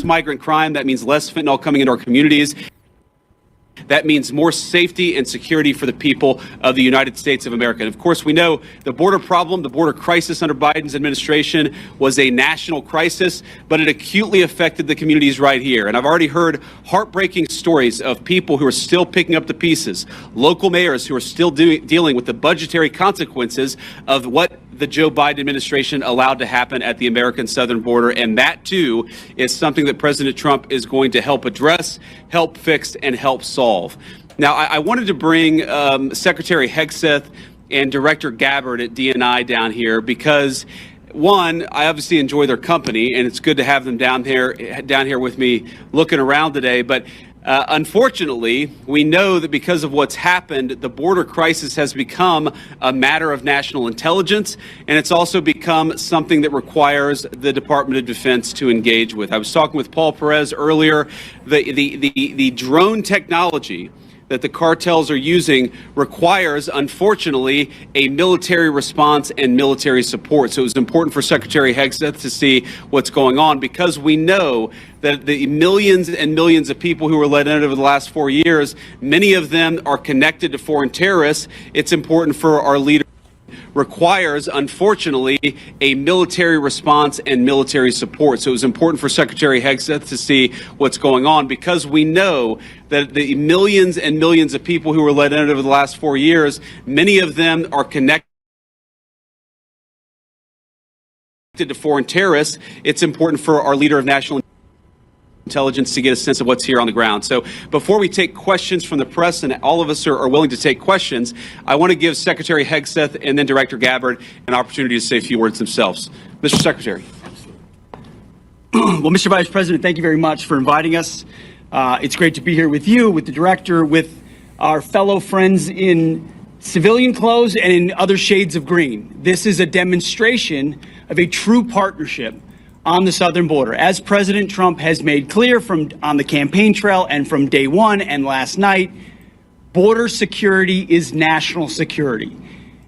migrant crime, that means less fentanyl coming into our communities. That means more safety and security for the people of the United States of America. And of course, we know the border problem, the border crisis under Biden's administration was a national crisis, but it acutely affected the communities right here. And I've already heard heartbreaking stories of people who are still picking up the pieces, local mayors who are still dealing with the budgetary consequences of what the Joe Biden administration allowed to happen at the American southern border. And that, too, is something that President Trump is going to help address, help fix, and help solve. Now, I wanted to bring Secretary Hegseth and Director Gabbard at DNI down here because, one, I obviously enjoy their company, and it's good to have them down here with me looking around today. But unfortunately, we know that because of what's happened, the border crisis has become a matter of national intelligence, and it's also become something that requires the Department of Defense to engage with. I was talking with Paul Perez earlier. The drone technology that the cartels are using requires, unfortunately, a military response and military support. So it was important for Secretary Hegseth to see what's going on, because we know that the millions and millions of people who were let in over the last 4 years, many of them are connected to foreign terrorists. It's important for our leaders. Requires, unfortunately, a military response and military support. So it was important for Secretary Hegseth to see what's going on, because we know that the millions and millions of people who were let in over the last 4 years, many of them are connected to foreign terrorists. It's important for our leader of national intelligence to get a sense of what's here on the ground. So before we take questions from the press, and all of us are willing to take questions, I want to give Secretary Hegseth and then Director Gabbard an opportunity to say a few words themselves. Mr. Secretary. Well, Mr. Vice President, thank you very much for inviting us. It's great to be here with you, with the Director, with our fellow friends in civilian clothes and in other shades of green. This is a demonstration of a true partnership on the southern border. As President Trump has made clear on the campaign trail and from day one and last night, border security is national security.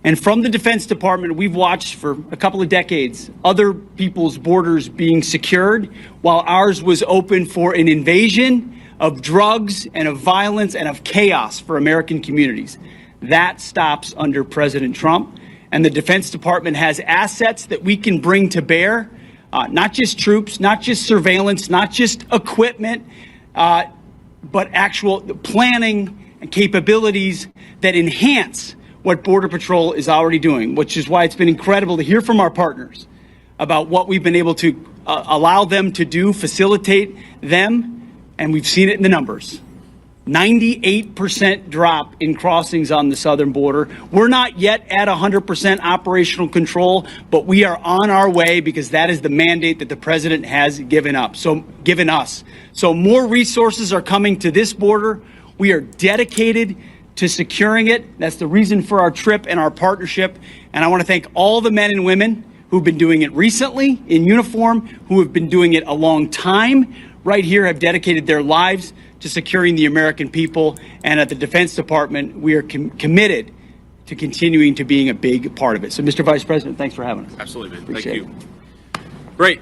And from the Defense Department, we've watched for a couple of decades other people's borders being secured while ours was open for an invasion of drugs and of violence and of chaos for American communities. That stops under President Trump. And the Defense Department has assets that we can bring to bear. Not just troops, not just surveillance, not just equipment, but actual planning and capabilities that enhance what Border Patrol is already doing, which is why it's been incredible to hear from our partners about what we've been able to allow them to do, facilitate them, and we've seen it in the numbers. 98% drop in crossings on the southern border. We're not yet at 100% operational control, but we are on our way because that is the mandate that the president has given us. So more resources are coming to this border. We are dedicated to securing it. That's the reason for our trip and our partnership. And I want to thank all the men and women who've been doing it recently in uniform, who have been doing it a long time, right here, have dedicated their lives to securing the American people. And at the Defense Department, we are committed to continuing to being a big part of it. So, Mr. Vice President, thanks for having us. Absolutely, man. Appreciate Thank you. Great.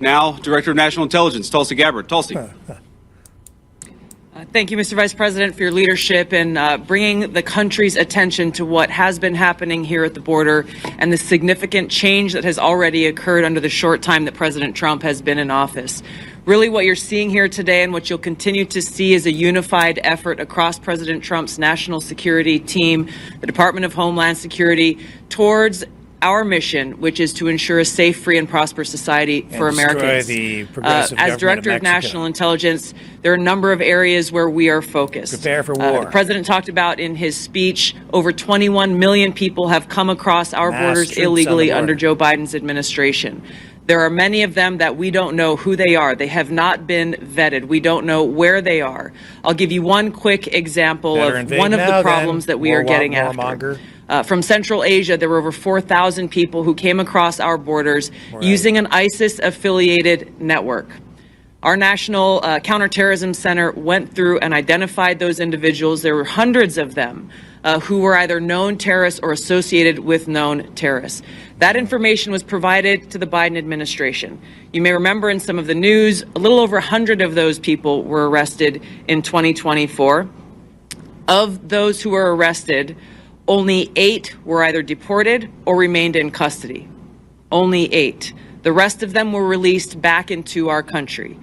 Now, Director of National Intelligence, Tulsi Gabbard. Tulsi. Thank you, Mr. Vice President, for your leadership in bringing the country's attention to what has been happening here at the border and the significant change that has already occurred under the short time that President Trump has been in office. Really, what you're seeing here today and what you'll continue to see is a unified effort across President Trump's national security team, the Department of Homeland Security, towards our mission, which is to ensure a safe, free, and prosperous society for Americans. As Director of National Intelligence, there are a number of areas where we are focused. Prepare for war. The President talked about in his speech, over 21 million people have come across our borders illegally under Joe Biden's administration. There are many of them that we don't know who they are. They have not been vetted. We don't know where they are. I'll give you one quick example of one of the problems that we are getting after. From Central Asia, there were over 4,000 people who came across our borders using an ISIS-affiliated network. Our National Counterterrorism Center went through and identified those individuals. There were hundreds of them who were either known terrorists or associated with known terrorists. That information was provided to the Biden administration. You may remember in some of the news, a little over 100 of those people were arrested in 2024. Of those who were arrested, only 8 were either deported or remained in custody. Only 8. The rest of them were released back into our country.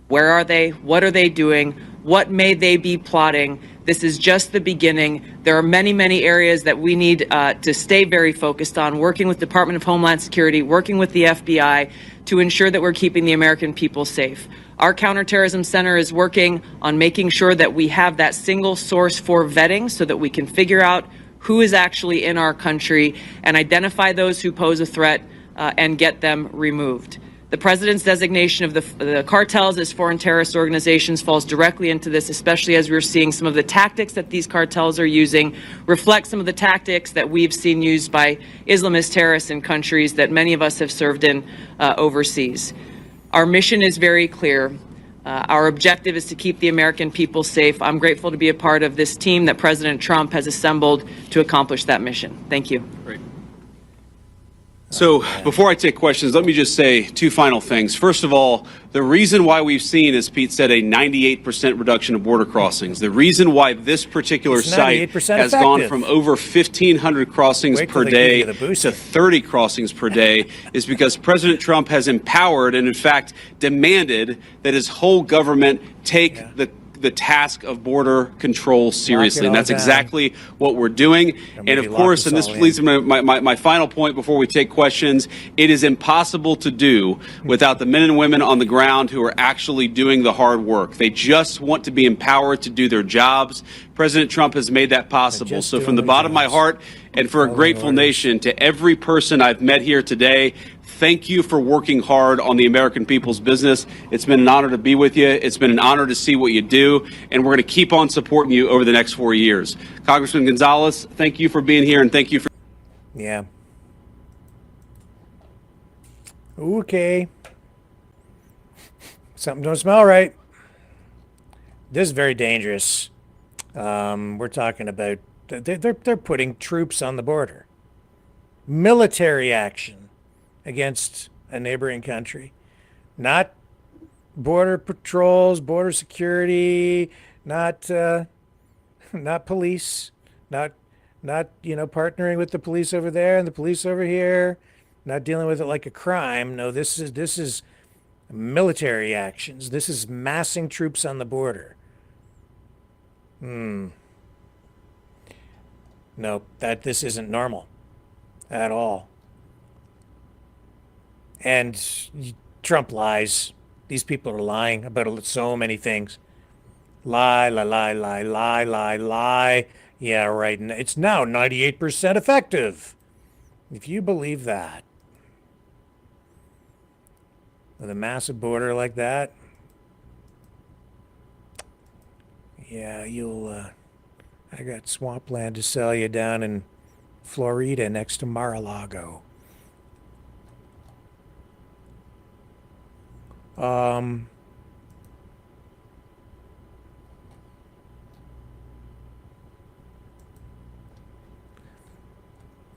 Where are they? What are they doing? What may they be plotting? This is just the beginning. There are many, many areas that we need to stay very focused on, working with the Department of Homeland Security, working with the FBI to ensure that we're keeping the American people safe. Our Counterterrorism Center is working on making sure that we have that single source for vetting so that we can figure out who is actually in our country and identify those who pose a threat and get them removed. The president's designation of the cartels as foreign terrorist organizations falls directly into this, especially as we're seeing some of the tactics that these cartels are using reflect some of the tactics that we've seen used by Islamist terrorists in countries that many of us have served in overseas. Our mission is very clear. Our objective is to keep the American people safe. I'm grateful to be a part of this team that President Trump has assembled to accomplish that mission. Thank you. Great. So before I take questions, let me just say 2 final things. First of all, the reason why we've seen, as Pete said, a 98% reduction of border crossings, the reason why this particular site has gone from over 1,500 crossings per day to 30 crossings per day is because President Trump has empowered and, in fact, demanded that his whole government take the task of border control seriously. And that's exactly what we're doing. And of course, and this leads me to my final point before we take questions, it is impossible to do without the men and women on the ground who are actually doing the hard work. They just want to be empowered to do their jobs. President Trump has made that possible. So from the bottom of my heart and for a grateful nation, to every person I've met here today, thank you for working hard on the American people's business. It's been an honor to be with you. It's been an honor to see what you do, and we're going to keep on supporting you over the next 4 years. Congressman Gonzalez, thank you for being here, and thank you for... Yeah. Okay. Something don't smell right. This is very dangerous. We're talking about... They're putting troops on the border. Military action against a neighboring country, not border patrols, border security, not police, not partnering with the police over there and the police over here, not dealing with it like a crime. No, this is military actions. This is massing troops on the border. No, this isn't normal at all. And Trump lies. These people are lying about so many things. Lie, lie, lie, lie, lie, lie, lie. Yeah, right. It's now 98% effective. If you believe that, with a massive border like that, yeah, I got swampland to sell you down in Florida next to Mar-a-Lago.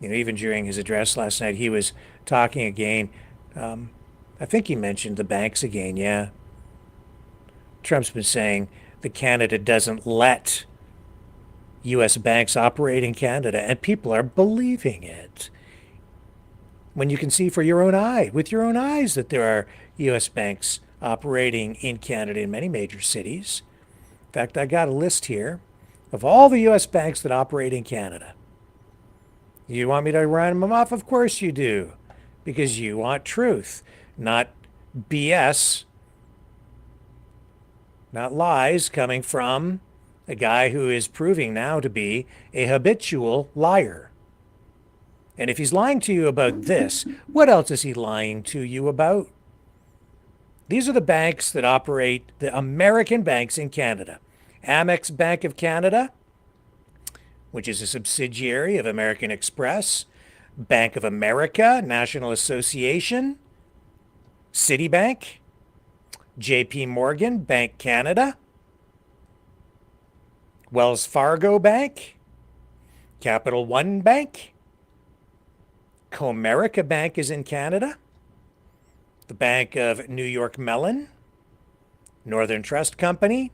Even during his address last night, he was talking again. I think he mentioned the banks again, yeah. Trump's been saying that Canada doesn't let U.S. banks operate in Canada, and people are believing it. When you can see with your own eyes, that there are U.S. banks operating in Canada in many major cities. In fact, I got a list here of all the U.S. banks that operate in Canada. You want me to run them off? Of course you do, because you want truth, not BS, not lies coming from a guy who is proving now to be a habitual liar. And if he's lying to you about this, what else is he lying to you about? These are the banks that operate, the American banks in Canada. Amex Bank of Canada, which is a subsidiary of American Express, Bank of America, National Association, Citibank, J.P. Morgan, Bank Canada, Wells Fargo Bank, Capital One Bank, Comerica Bank is in Canada, the Bank of New York Mellon, Northern Trust Company,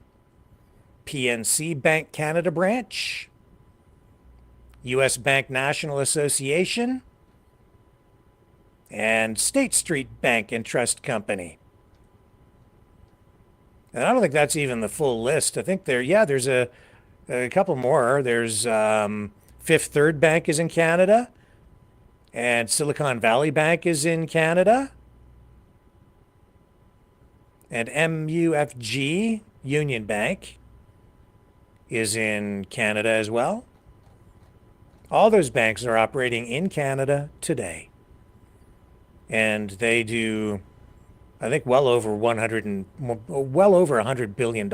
PNC Bank Canada Branch, U.S. Bank National Association, and State Street Bank and Trust Company. And I don't think that's even the full list. I think there's a couple more. There's Fifth Third Bank is in Canada, and Silicon Valley Bank is in Canada, and MUFG, Union Bank, is in Canada as well. All those banks are operating in Canada today. And they do, I think, well over $100 billion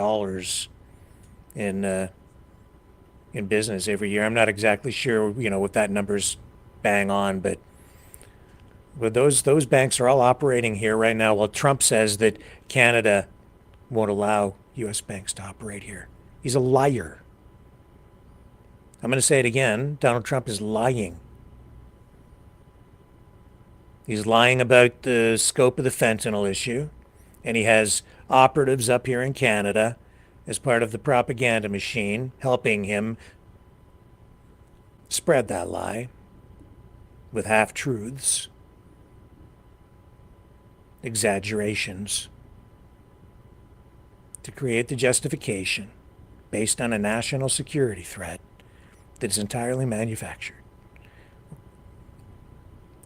in business every year. I'm not exactly sure, what that number's bang on, but those banks are all operating here right now. Well, Trump says that Canada won't allow U.S. banks to operate here. He's a liar. I'm going to say it again. Donald Trump is lying. He's lying about the scope of the fentanyl issue, and he has operatives up here in Canada as part of the propaganda machine helping him spread that lie with half-truths, exaggerations, to create the justification based on a national security threat that is entirely manufactured,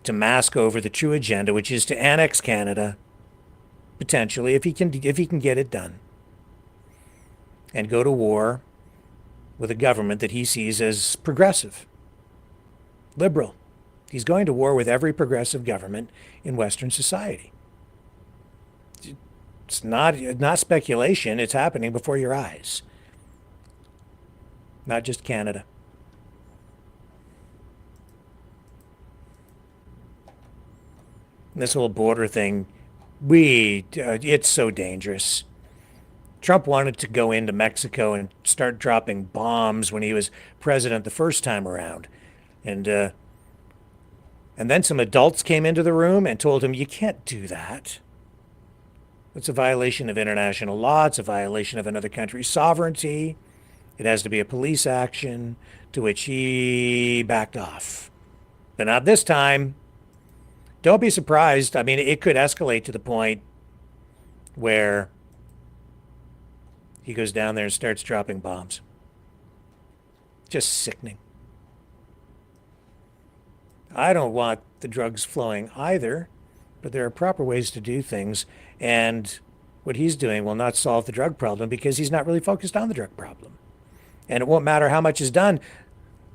to mask over the true agenda, which is to annex Canada, potentially, if he can get it done, and go to war with a government that he sees as progressive, liberal. He's going to war with every progressive government in Western society. It's not speculation. It's happening before your eyes. Not just Canada. This whole border thing, it's so dangerous. Trump wanted to go into Mexico and start dropping bombs when he was president the first time around. And then some adults came into the room and told him, you can't do that. It's a violation of international law. It's a violation of another country's sovereignty. It has to be a police action, to which he backed off. But not this time. Don't be surprised. I mean, it could escalate to the point where he goes down there and starts dropping bombs. Just sickening. I don't want the drugs flowing either, but there are proper ways to do things. And what he's doing will not solve the drug problem because he's not really focused on the drug problem. And it won't matter how much is done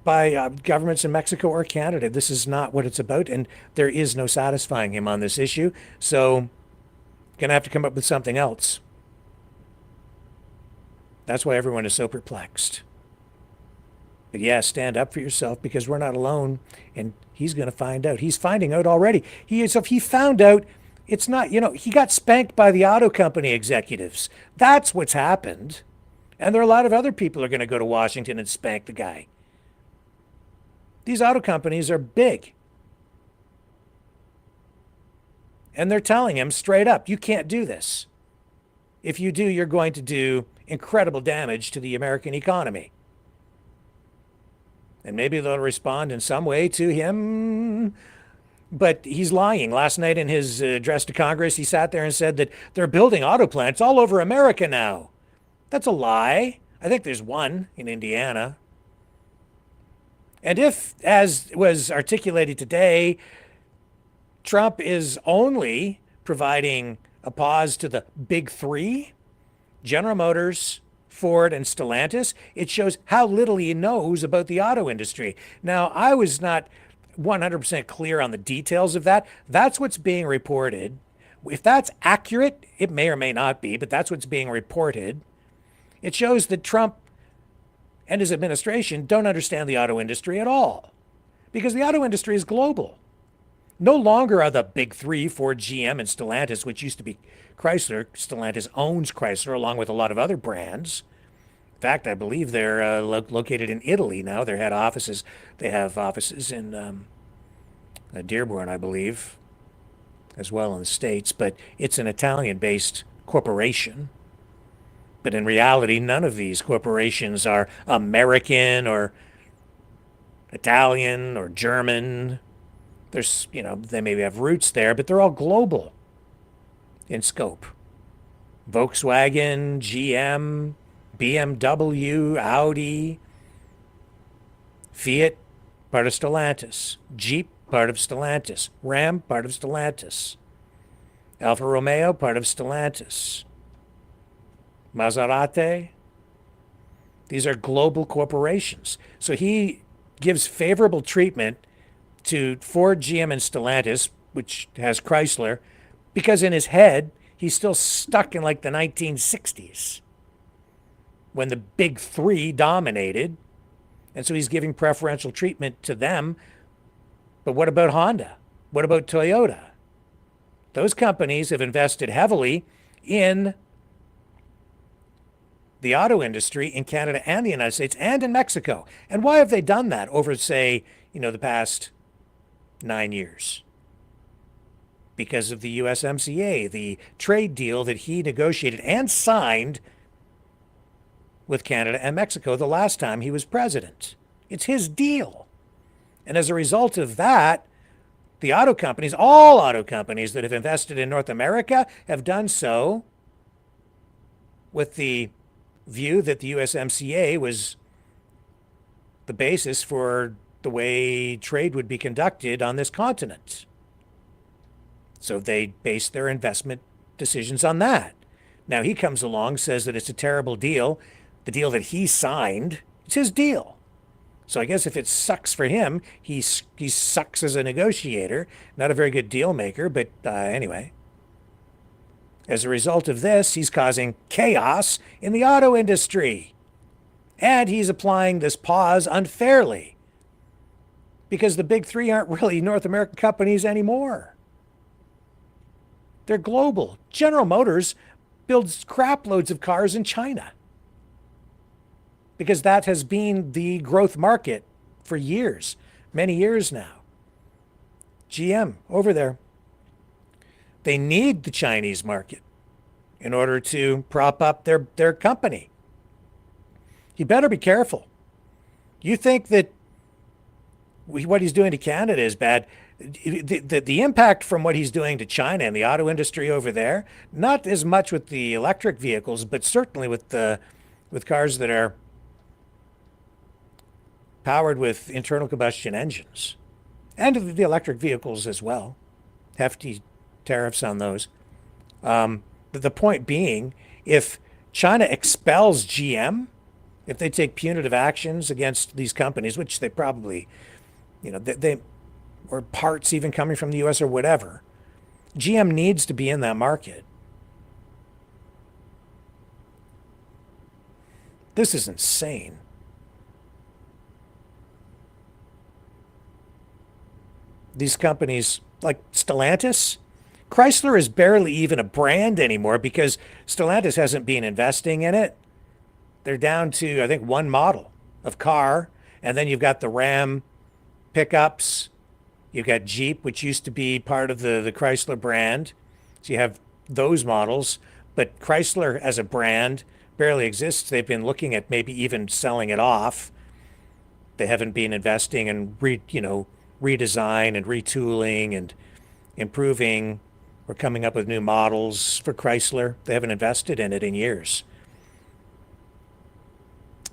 by governments in Mexico or Canada. This is not what it's about, and there is no satisfying him on this issue. So, gonna have to come up with something else. That's why everyone is so perplexed. But yeah, stand up for yourself because we're not alone, and he's gonna find out. He's finding out already. If he found out, it's not, he got spanked by the auto company executives. That's what's happened. And there are a lot of other people who are going to go to Washington and spank the guy. These auto companies are big. And they're telling him straight up, you can't do this. If you do, you're going to do incredible damage to the American economy. And maybe they'll respond in some way to him. But he's lying. Last night in his address to Congress, he sat there and said that they're building auto plants all over America now. That's a lie. I think there's one in Indiana. And if, as was articulated today, Trump is only providing a pause to the big three, General Motors, Ford, and Stellantis, it shows how little he knows about the auto industry. Now, I was not 100% clear on the details of that. That's what's being reported. If that's accurate, it may or may not be, but that's what's being reported. It shows that Trump and his administration don't understand the auto industry at all, because the auto industry is global. No longer are the big three, Ford, GM, and Stellantis, which used to be Chrysler. Stellantis owns Chrysler along with a lot of other brands. In fact, I believe they're located in Italy now. Their head offices, they have offices in Dearborn, I believe, as well in the States, but it's an Italian-based corporation. But in reality, none of these corporations are American or Italian or German. There's, they maybe have roots there, but they're all global in scope. Volkswagen, GM, BMW, Audi, Fiat, part of Stellantis. Jeep, part of Stellantis. Ram, part of Stellantis. Alfa Romeo, part of Stellantis. Maserati. These are global corporations. So he gives favorable treatment to Ford, GM, and Stellantis, which has Chrysler, because in his head, he's still stuck in like the 1960s when the big three dominated. And so he's giving preferential treatment to them. But what about Honda? What about Toyota? Those companies have invested heavily in the auto industry in Canada and the United States and in Mexico. And why have they done that over, say, the past 9 years? Because of the USMCA, the trade deal that he negotiated and signed with Canada and Mexico the last time he was president. It's his deal. And as a result of that, the auto companies, all auto companies that have invested in North America, have done so with the view that the USMCA was the basis for the way trade would be conducted on this continent. So they base their investment decisions on that. Now he comes along, says that it's a terrible deal. The deal that he signed, it's his deal. So I guess if it sucks for him, he sucks as a negotiator. Not a very good deal maker, but anyway. As a result of this, he's causing chaos in the auto industry. And he's applying this pause unfairly, because the big three aren't really North American companies anymore. They're global. General Motors builds crap loads of cars in China, because that has been the growth market for years, many years now. GM, over there. They need the Chinese market in order to prop up their company. You better be careful. You think that what he's doing to Canada is bad. The impact from what he's doing to China and the auto industry over there, not as much with the electric vehicles, but certainly with cars that are powered with internal combustion engines, and the electric vehicles as well. Hefty tariffs on those. The point being, if China expels GM, if they take punitive actions against these companies, which they probably, they or parts even coming from the U.S. or whatever, GM needs to be in that market. This is insane. These companies like Stellantis, Chrysler is barely even a brand anymore because Stellantis hasn't been investing in it. They're down to, I think, one model of car. And then you've got the Ram pickups. You've got Jeep, which used to be part of the Chrysler brand. So you have those models. But Chrysler as a brand barely exists. They've been looking at maybe even selling it off. They haven't been investing in redesign and retooling and improving or coming up with new models for Chrysler. They haven't invested in it in years.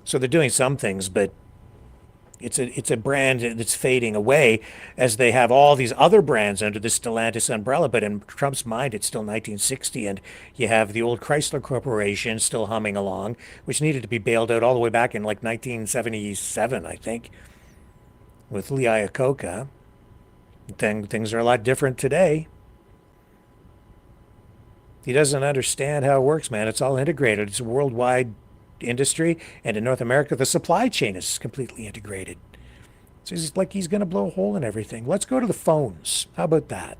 So they're doing some things, but it's a brand that's fading away as they have all these other brands under the Stellantis umbrella. But in Trump's mind, it's still 1960, and you have the old Chrysler Corporation still humming along, which needed to be bailed out all the way back in like 1977, I think, with Lee Iacocca. Things are a lot different today. He doesn't understand how it works, man. It's all integrated. It's a worldwide industry, and in North America, the supply chain is completely integrated. So it's like he's going to blow a hole in everything. Let's go to the phones. How about that?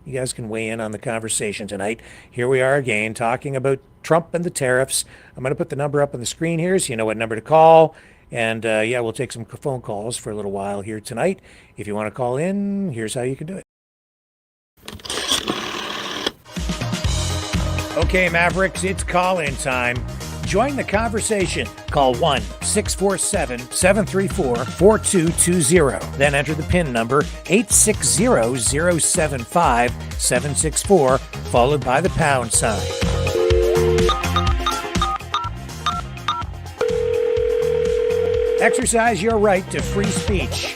You guys can weigh in on the conversation tonight. Here we are again talking about Trump and the tariffs. I'm going to put the number up on the screen here so you know what number to call. And we'll take some phone calls for a little while here tonight. If you want to call in, here's how you can do it. Okay, Mavericks, it's call-in time. Join the conversation. Call 1-647-734-4220. Then enter the PIN number 860-075-764, followed by the pound sign. Exercise your right to free speech.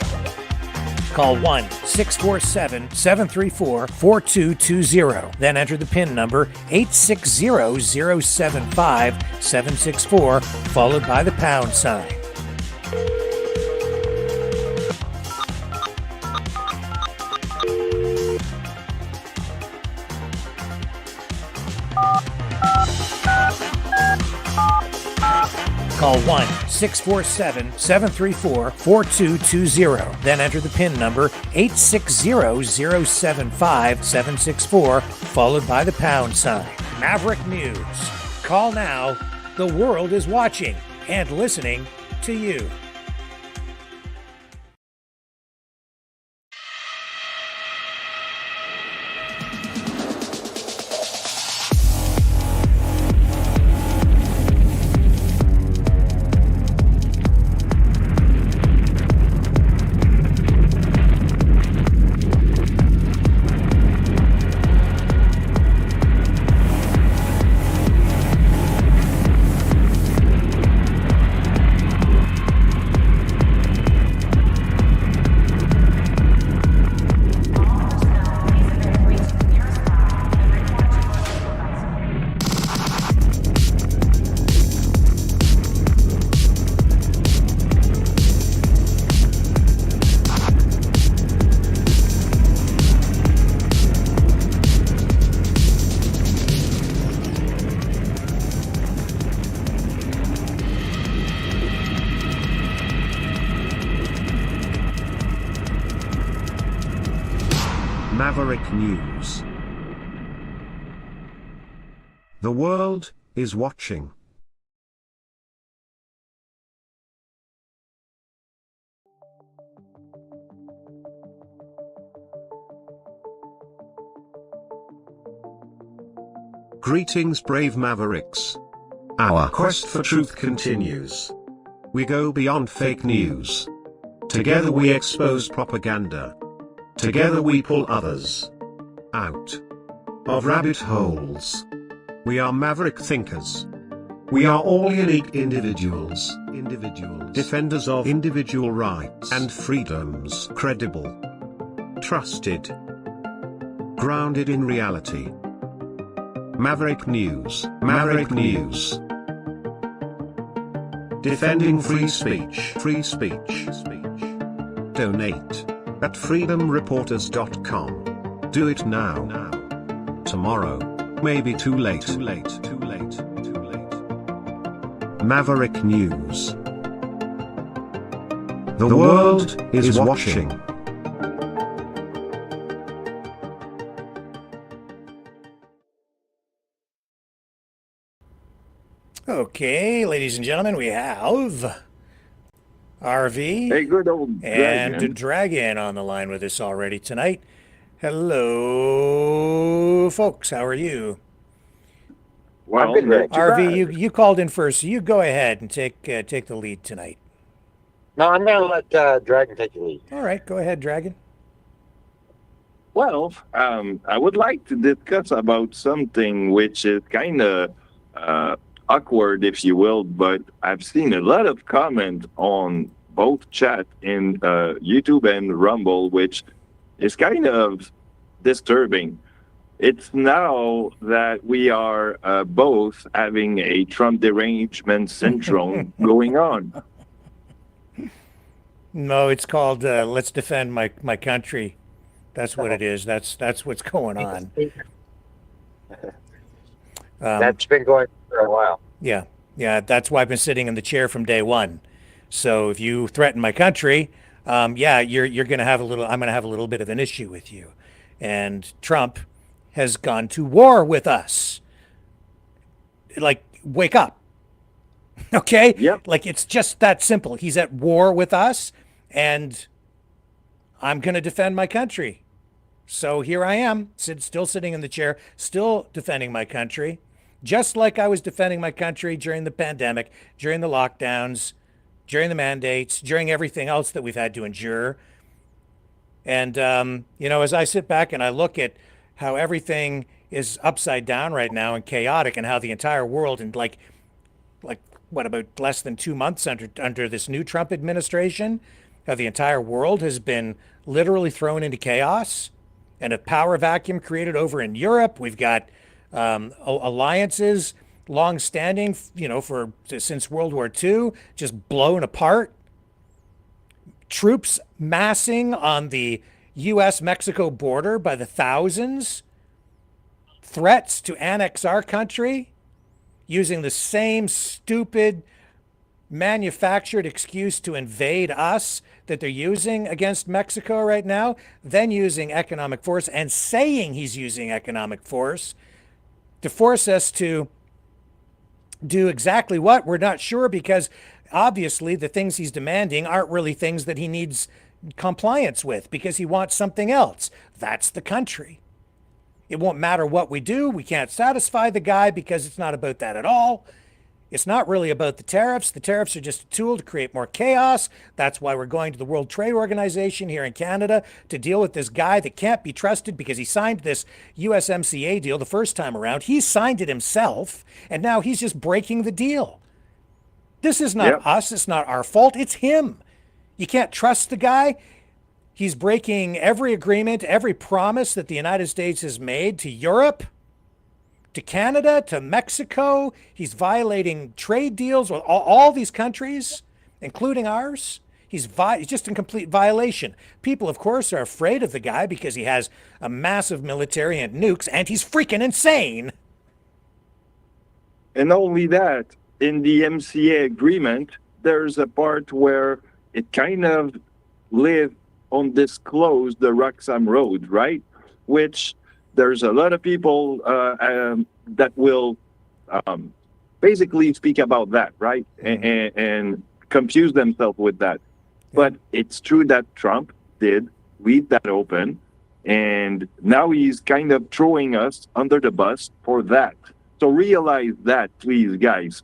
Call 1-647-734-4220. Then enter the PIN number 860-075-764, followed by the pound sign. Call 1-647-734-4220. Then enter the PIN number 860-075-764, followed by the pound sign. Maverick News. Call now. The world is watching and listening to you. Maverick News. The world is watching. Greetings, brave Mavericks. Our quest for truth continues. We go beyond fake news. Together we expose propaganda. Together we pull others out of rabbit holes. We are maverick thinkers. We are all unique individuals, defenders of individual rights and freedoms, credible, trusted, grounded in reality. Maverick News. Maverick News. Defending free speech. Free speech. Donate at freedomreporters.com. Do it now. Tomorrow may be too late. Too late. Too late. Too late. Maverick News. The world is watching. Okay, ladies and gentlemen, we have RV Hey, good old and dragon. Dragon on the line with us already tonight. Hello, folks. How are you? Well, I'm good, Greg. RV, you called in first, so you go ahead and take the lead tonight. No, I'm going to let Dragon take the lead. All right, go ahead, Dragon. Well, I would like to discuss about something which is kind of awkward, if you will, but I've seen a lot of comment on both chat in YouTube and Rumble, which is kind of disturbing. It's now that we are both having a Trump derangement syndrome going on. No, it's called "Let's Defend My Country." That's what it is. That's what's going on. That's been going for a while. Yeah. That's why I've been sitting in the chair from day one. So if you threaten my country, you're gonna have a little. I'm gonna have a little bit of an issue with you. And Trump has gone to war with us. Like, wake up. Okay? Yep. Like, it's just that simple. He's at war with us, and I'm going to defend my country. So here I am, still sitting in the chair, still defending my country, just like I was defending my country during the pandemic, during the lockdowns, during the mandates, during everything else that we've had to endure. And, as I sit back and I look at how everything is upside down right now and chaotic, and how the entire world, in like what, about less than 2 months under this new Trump administration, how the entire world has been literally thrown into chaos and a power vacuum created over in Europe. We've got alliances long-standing, since World War II, just blown apart. Troops massing on the U.S.-Mexico border by the thousands. Threats to annex our country using the same stupid manufactured excuse to invade us that they're using against Mexico right now, then using economic force and saying he's using economic force to force us to do exactly what? We're not sure, because obviously the things he's demanding aren't really things that he needs compliance with, because he wants something else. That's the country. It won't matter what we do. We can't satisfy the guy, because it's not about that at all. It's not really about the tariffs. The tariffs are just a tool to create more chaos. That's why we're going to the World Trade Organization here in Canada to deal with this guy that can't be trusted, because he signed this USMCA deal the first time around. He signed it himself, and now he's just breaking the deal. This is not us. It's not our fault. It's him. You can't trust the guy. He's breaking every agreement, every promise that the United States has made to Europe, to Canada, to Mexico. He's violating trade deals with all these countries, including ours. He's just in complete violation. People, of course, are afraid of the guy because he has a massive military and nukes, and he's freaking insane. And only that, in the MCA agreement, there's a part where it kind of live undisclosed the Roxham Road, right? Which there's a lot of people that will basically speak about that, right? And confuse themselves with that. But it's true that Trump did leave that open, and now he's kind of throwing us under the bus for that. So realize that, please, guys.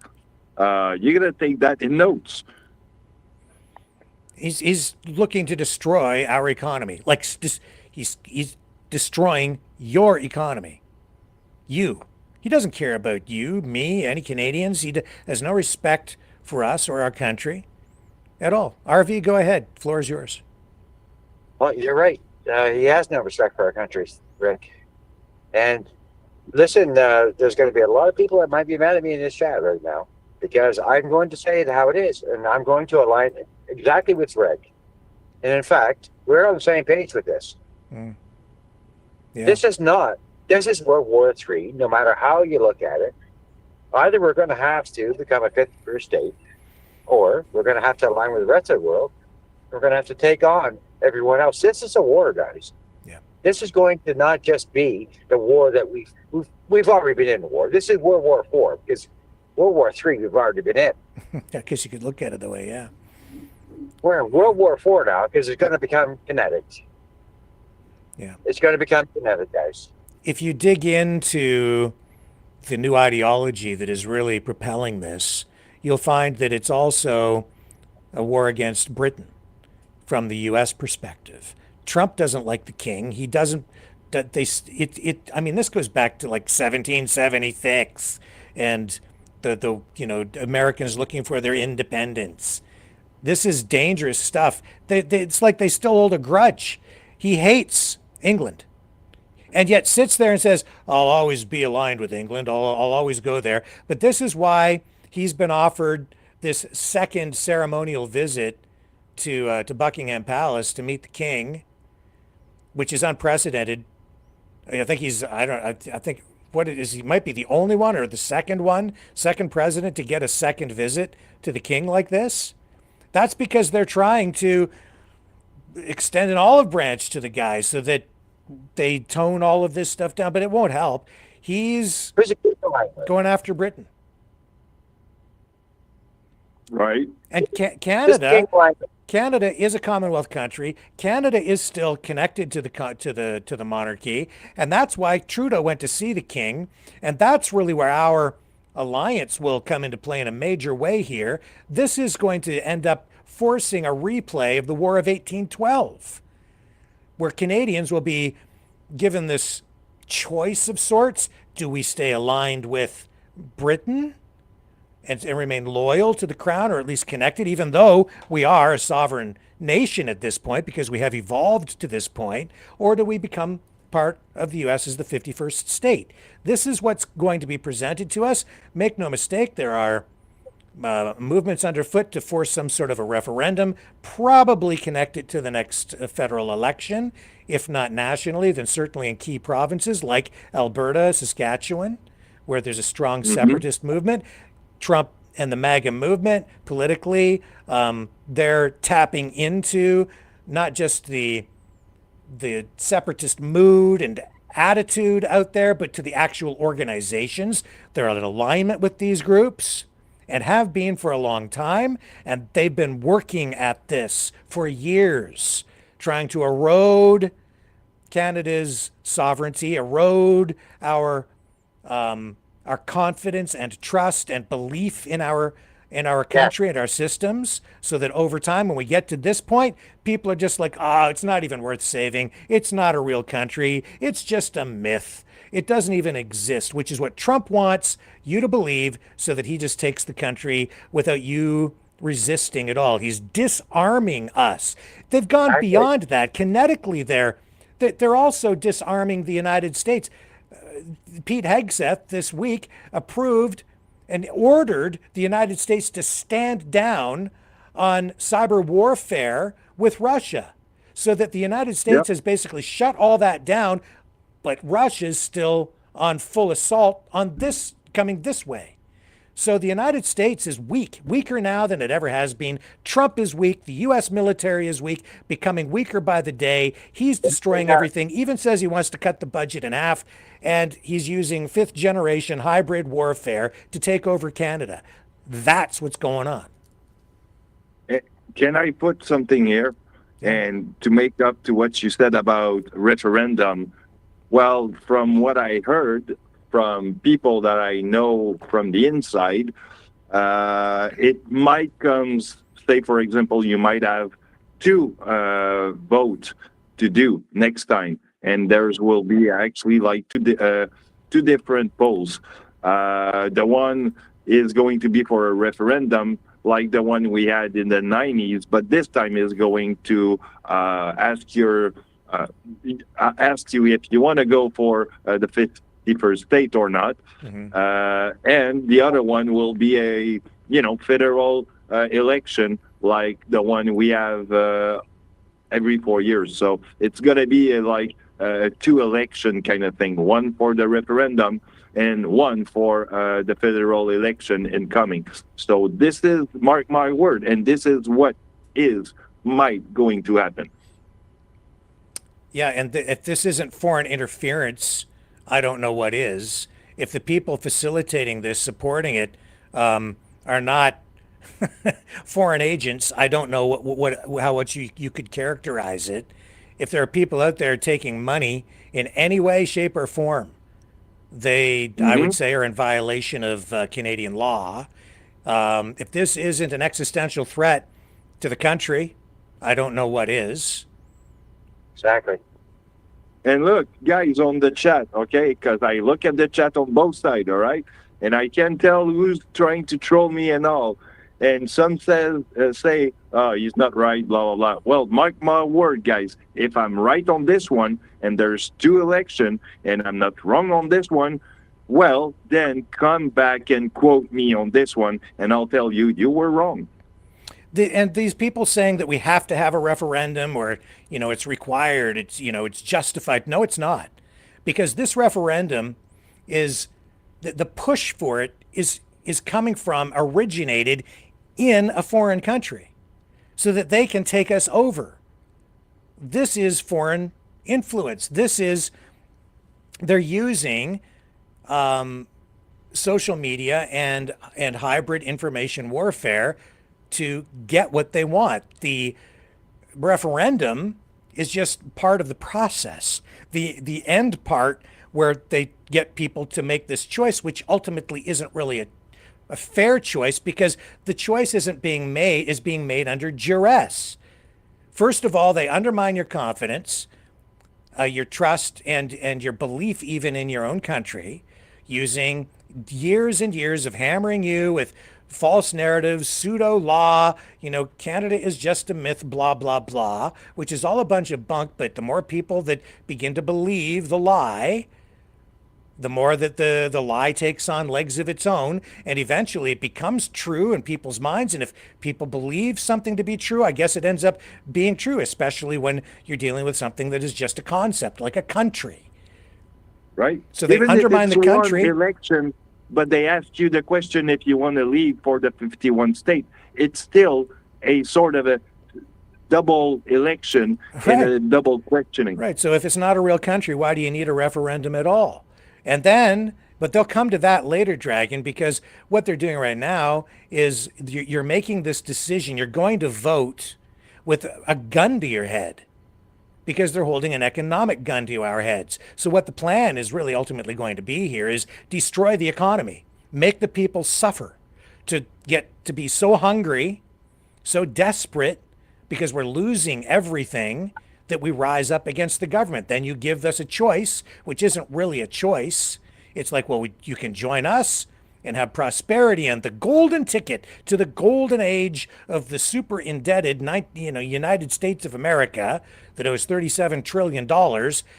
You're going to take that in notes. He's looking to destroy our economy. Like, he's destroying your economy. You. He doesn't care about you, me, any Canadians. He has no respect for us or our country at all. RV, go ahead. Floor is yours. Well, you're right. He has no respect for our country, Rick. And Listen, there's going to be a lot of people that might be mad at me in this chat right now because I'm going to say it how it is, and I'm going to align exactly with Greg. And in fact, we're on the same page with this. Mm. Yeah. This is World War III, no matter how you look at it. Either we're going to have to become a 51st state, or we're going to have to align with the rest of the world. We're going to have to take on everyone else. This is a war, guys. Yeah. This is going to not just be the war that we've already been in the war. This is World War IV, because World War III we've already been in. Yeah, because you could look at it that way, yeah. We're in World War IV now because it's going to become kinetic. Yeah. It's going to become kinetic, guys. If you dig into the new ideology that is really propelling this, you'll find that it's also a war against Britain from the U.S. perspective. Trump doesn't like the king. He doesn't. I mean, this goes back to like 1776, and the Americans looking for their independence. This is dangerous stuff. It's like they still hold a grudge. He hates England, and yet sits there and says, "I'll always be aligned with England. I'll always go there." But this is why he's been offered this second ceremonial visit to Buckingham Palace to meet the king, which is unprecedented. I think he might be the only one or the second president to get a second visit to the king like this. That's because they're trying to extend an olive branch to the guy so that they tone all of this stuff down, but it won't help. He's going after Britain. Right. And Canada is a Commonwealth country. Canada is still connected to the monarchy, and that's why Trudeau went to see the king, and that's really where our alliance will come into play in a major way here. This is going to end up forcing a replay of the War of 1812, where Canadians will be given this choice of sorts. Do we stay aligned with Britain and remain loyal to the crown, or at least connected, even though we are a sovereign nation at this point because we have evolved to this point, or do we become part of the U.S. as the 51st state? This is what's going to be presented to us. Make no mistake, there are movements underfoot to force some sort of a referendum, probably connected to the next federal election. If not nationally, then certainly in key provinces like Alberta, Saskatchewan, where there's a strong separatist movement. Trump and the MAGA movement politically, they're tapping into not just the separatist mood and attitude out there, but to the actual organizations. They're in alignment with these groups and have been for a long time, and they've been working at this for years, trying to erode Canada's sovereignty, erode our confidence and trust and belief in our country and our systems, so that over time, when we get to this point, people are just like, it's not even worth saving. It's not a real country. It's just a myth. It doesn't even exist, which is what Trump wants you to believe, so that he just takes the country without you resisting at all. He's disarming us. They've gone beyond that. Kinetically, they're also disarming the United States. Pete Hegseth this week approved and ordered the United States to stand down on cyber warfare with Russia, so that the United States has basically shut all that down, but Russia's still on full assault on this, coming this way. So the United States is weaker now than it ever has been. Trump is weak. The U.S. military is weak, becoming weaker by the day. He's destroying everything, even says he wants to cut the budget in half, and he's using fifth generation hybrid warfare to take over Canada. That's what's going on. Can I put something here? And to make up to what you said about referendum, well, from what I heard from people that I know from the inside, it might come, say, for example, you might have two votes to do next time, and theirs will be actually like two different polls. The one is going to be for a referendum, like the one we had in the 90s, but this time is going to ask you if you want to go for the 51st state or not. And the other one will be a, federal election like the one we have every 4 years. So it's going to be a two election kind of thing, one for the referendum and one for the federal election incoming. So this is, mark my word, and this is what might going to happen. Yeah, and if this isn't foreign interference, I don't know what is. If the people facilitating this, supporting it, are not foreign agents, I don't know how you could characterize it. If there are people out there taking money in any way, shape, or form, they, I would say, are in violation of Canadian law. If this isn't an existential threat to the country, I don't know what is. Exactly. And look, guys, on the chat, okay, because I look at the chat on both sides, all right? And I can tell who's trying to troll me and all. And some say, oh, he's not right, blah, blah, blah. Well, mark my word, guys. If I'm right on this one, and there's two elections, and I'm not wrong on this one, well, then come back and quote me on this one, and I'll tell you, you were wrong. And these people saying that we have to have a referendum or, it's required, it's justified. No, it's not. Because this referendum is, the push for it is originated in a foreign country so that they can take us over. This is foreign influence. They're using social media and hybrid information warfare to get what they want. The referendum is just part of the process. The end part where they get people to make this choice, which ultimately isn't really a fair choice, because the choice is being made under duress. First of all, they undermine your confidence, your trust, and your belief even in your own country, using years and years of hammering you with false narratives, pseudo law, Canada is just a myth, blah, blah, blah, which is all a bunch of bunk. But the more people that begin to believe the lie, the more that the lie takes on legs of its own, and eventually it becomes true in people's minds. And if people believe something to be true, I guess it ends up being true, especially when you're dealing with something that is just a concept, like a country. Right. So they undermine the country. Election, but they asked you the question if you want to leave for the 51 state. It's still a sort of a double election and a double questioning. Right. So if it's not a real country, why do you need a referendum at all? And then, but they'll come to that later, Dragon, because what they're doing right now is you're making this decision. You're going to vote with a gun to your head, because they're holding an economic gun to our heads. So what the plan is really ultimately going to be here is destroy the economy, make the people suffer, to get to be so hungry, so desperate, because we're losing everything, that we rise up against the government. Then you give us a choice, which isn't really a choice. It's like, well, you can join us and have prosperity and the golden ticket to the golden age of the super indebted United States of America that owes $37 trillion.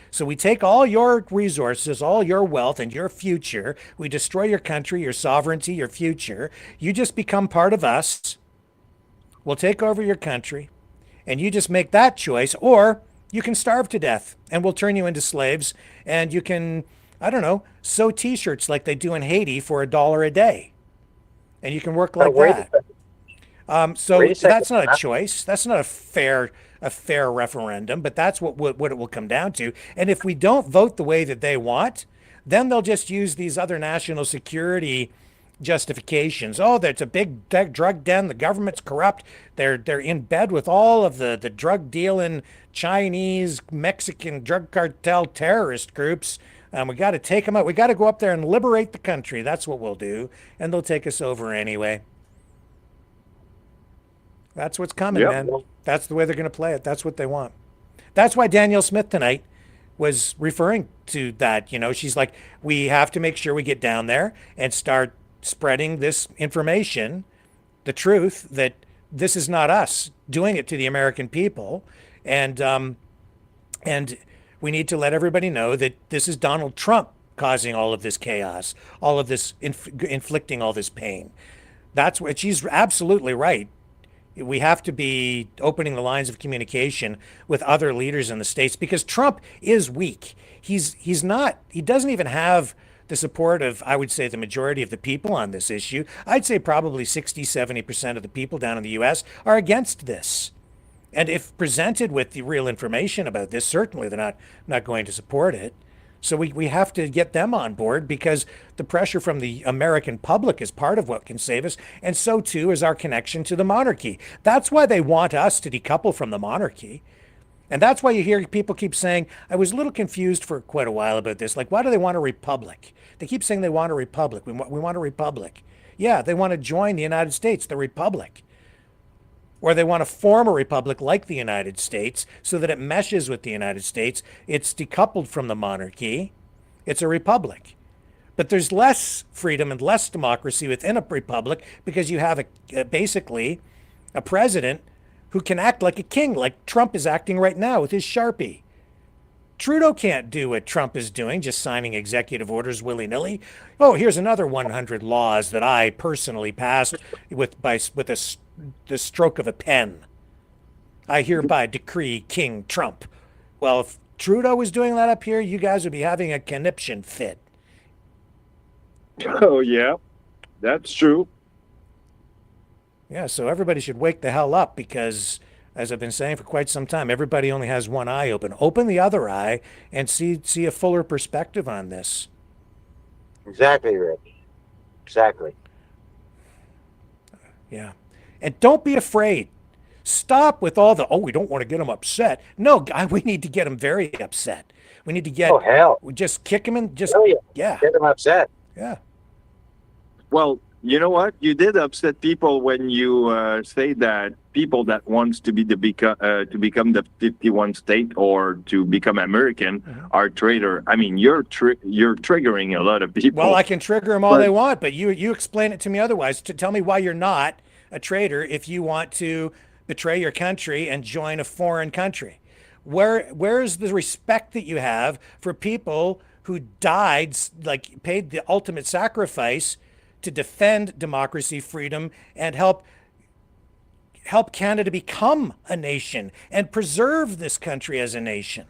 So we take all your resources, all your wealth, and your future. We destroy your country, your sovereignty, your future. You just become part of us. We'll take over your country, and you just make that choice, or you can starve to death and we'll turn you into slaves, and you can, I don't know, sew t-shirts like they do in Haiti for $1 a day. And you can work like that. So that's not a choice. That's not a fair referendum, but that's what it will come down to. And if we don't vote the way that they want, then they'll just use these other national security justifications. Oh, there's a big drug den. The government's corrupt. They're in bed with all of the drug dealing Chinese, Mexican drug cartel terrorist groups. We got to take them out. We got to go up there and liberate the country. That's what we'll do. And they'll take us over anyway. That's what's coming, man. That's the way they're going to play it. That's what they want. That's why Danielle Smith tonight was referring to that. She's like, we have to make sure we get down there and start spreading this information, the truth, that this is not us doing it to the American people. And we need to let everybody know that this is Donald Trump causing all of this chaos, all of this inflicting all this pain. That's what she's absolutely right. We have to be opening the lines of communication with other leaders in the States because Trump is weak. He doesn't even have the support of, I would say, the majority of the people on this issue. I'd say probably 60-70% of the people down in the US are against this. And if presented with the real information about this, certainly they're not going to support it. So we have to get them on board because the pressure from the American public is part of what can save us. And so too is our connection to the monarchy. That's why they want us to decouple from the monarchy. And that's why you hear people keep saying, I was a little confused for quite a while about this. Like, why do they want a republic? They keep saying they want a republic. We want a republic. Yeah, they want to join the United States, the republic. Or they want to form a republic like the United States so that it meshes with the United States. It's decoupled from the monarchy. It's a republic. But there's less freedom and less democracy within a republic because you have basically a president who can act like a king, like Trump is acting right now with his Sharpie. Trudeau can't do what Trump is doing, just signing executive orders willy-nilly. Oh, here's another 100 laws that I personally passed with the stroke of a pen. I hereby decree King Trump. Well, if Trudeau was doing that up here, you guys would be having a conniption fit. Oh, yeah, that's true. Yeah, so everybody should wake the hell up because, as I've been saying for quite some time, everybody only has one eye open. Open the other eye and see a fuller perspective on this. Exactly, Rick. Exactly. Yeah. And don't be afraid. Stop with all the, we don't want to get them upset. No, we need to get them very upset. We need to get, we just kick them and just, yeah. Get them upset. Yeah. Well, you know what? You did upset people when you say that people that wants to become the 51 state or to become American are traitor. I mean, you're triggering a lot of people. Well, I can trigger them all they want, but you explain it to me otherwise. To tell me why you're not a traitor if you want to betray your country and join a foreign country. Where is the respect that you have for people who died, like paid the ultimate sacrifice to defend democracy, freedom, and help Canada become a nation and preserve this country as a nation?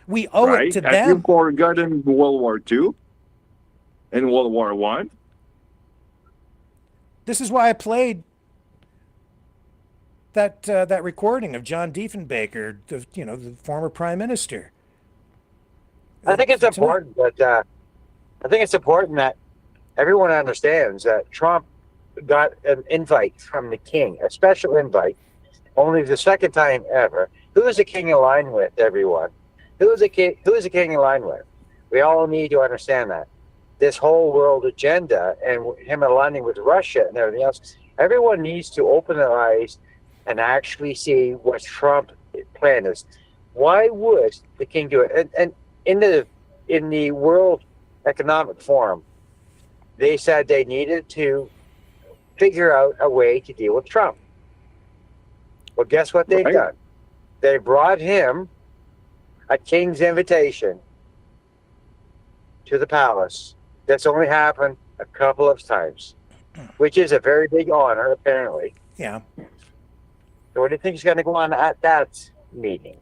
We owe it to them. Have you forgotten World War II and World War I? This is why I played that recording of John Diefenbaker, the former prime minister. I think it's important that everyone understands that Trump got an invite from the king, a special invite, only the second time ever. Who is the king aligned with, everyone? Who is the king aligned with? We all need to understand that. This whole world agenda and him aligning with Russia and everything else, everyone needs to open their eyes and actually see what Trump's plan is. Why would the king do it? And in the World Economic Forum, they said they needed to figure out a way to deal with Trump. Well, guess what they've done? They brought him a king's invitation to the palace. That's only happened a couple of times, which is a very big honor, apparently. Yeah. So what do you think is going to go on at that meeting?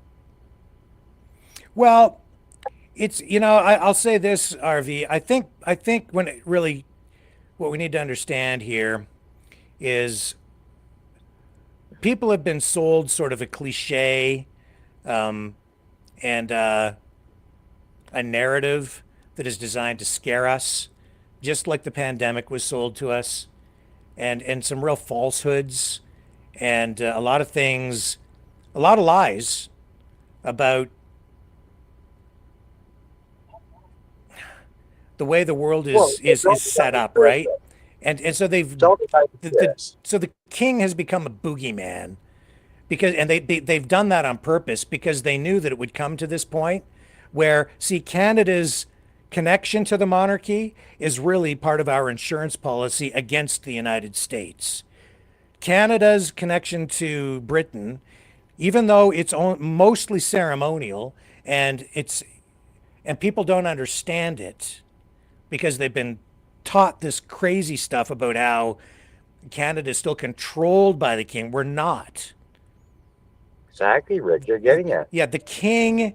Well, it's, I'll say this, RV. I think when it really, what we need to understand here is people have been sold sort of a cliche and a narrative that is designed to scare us, just like the pandemic was sold to us, and some real falsehoods and a lot of things, a lot of lies about the way the world is set up, right? And so so the king has become a boogeyman because they've done that on purpose because they knew that it would come to this point where, see, Canada's connection to the monarchy is really part of our insurance policy against the United States. Canada's connection to Britain, even though it's mostly ceremonial and people don't understand it, because they've been taught this crazy stuff about how Canada is still controlled by the king. We're not. Exactly, Rick. You're getting it. Yeah, the king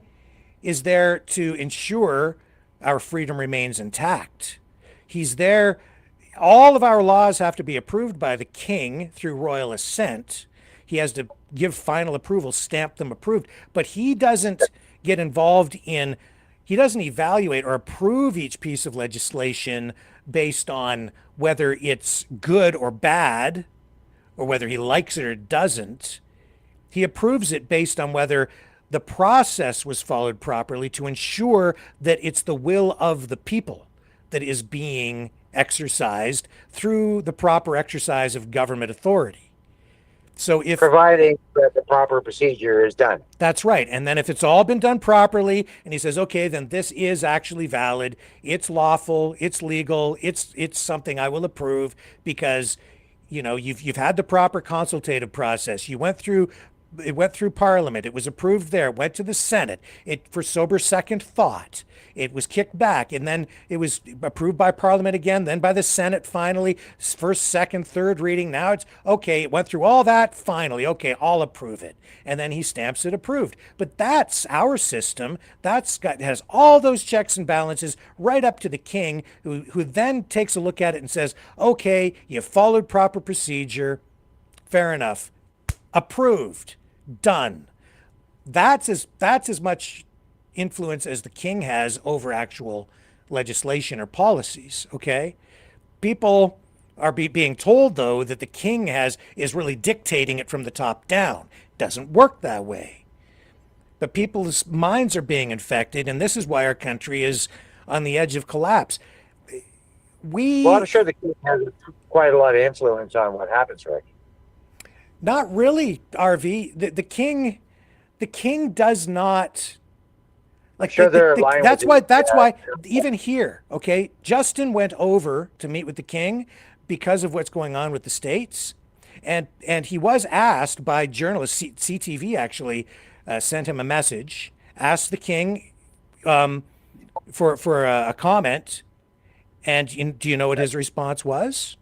is there to ensure our freedom remains intact. He's there. All of our laws have to be approved by the king through royal assent. He has to give final approval, stamp them approved. But he doesn't get involved in, he doesn't evaluate or approve each piece of legislation based on whether it's good or bad, or whether he likes it or doesn't. He approves it based on whether the process was followed properly to ensure that it's the will of the people that is being exercised through the proper exercise of government authority. So if providing that the proper procedure is done. That's right. And then if it's all been done properly and he says, okay, then this is actually valid, it's lawful, it's legal, it's something I will approve because, you know, you've had the proper consultative process. It went through Parliament. It was approved there. It went to the Senate. For sober second thought, it was kicked back, and then it was approved by Parliament again, then by the Senate finally, first, second, third reading. Now it's okay. It went through all that. Finally, okay, I'll approve it, and then he stamps it approved. But that's our system. Has all those checks and balances right up to the king, who then takes a look at it and says, okay, you followed proper procedure. Fair enough. Approved. Done. That's as much influence as the king has over actual legislation or policies. Okay, people are being told though that the king is really dictating it from the top down. Doesn't work that way. But people's minds are being infected, and this is why our country is on the edge of collapse. Well, I'm sure the king has quite a lot of influence on what happens, Rick. Not really, RV. The king does not. Like, sure that's why even here, okay, Justin went over to meet with the king because of what's going on with the states, and he was asked by journalists. CTV actually sent him a message, asked the king for a comment, and do you know what his response was?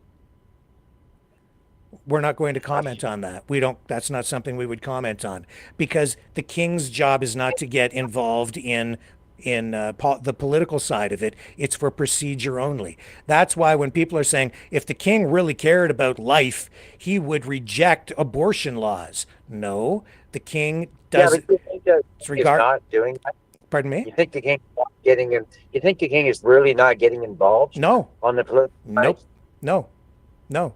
We're not going to comment on that. That's not something we would comment on, because the king's job is not to get involved in the political side of it. It's for procedure only. That's why when people are saying if the king really cared about life, he would reject abortion laws. No, the king doesn't. Yeah, but you think that he's not doing that? Pardon me? You think the king is not getting in? You think the king is really not getting involved? No. On the political side? Nope. No.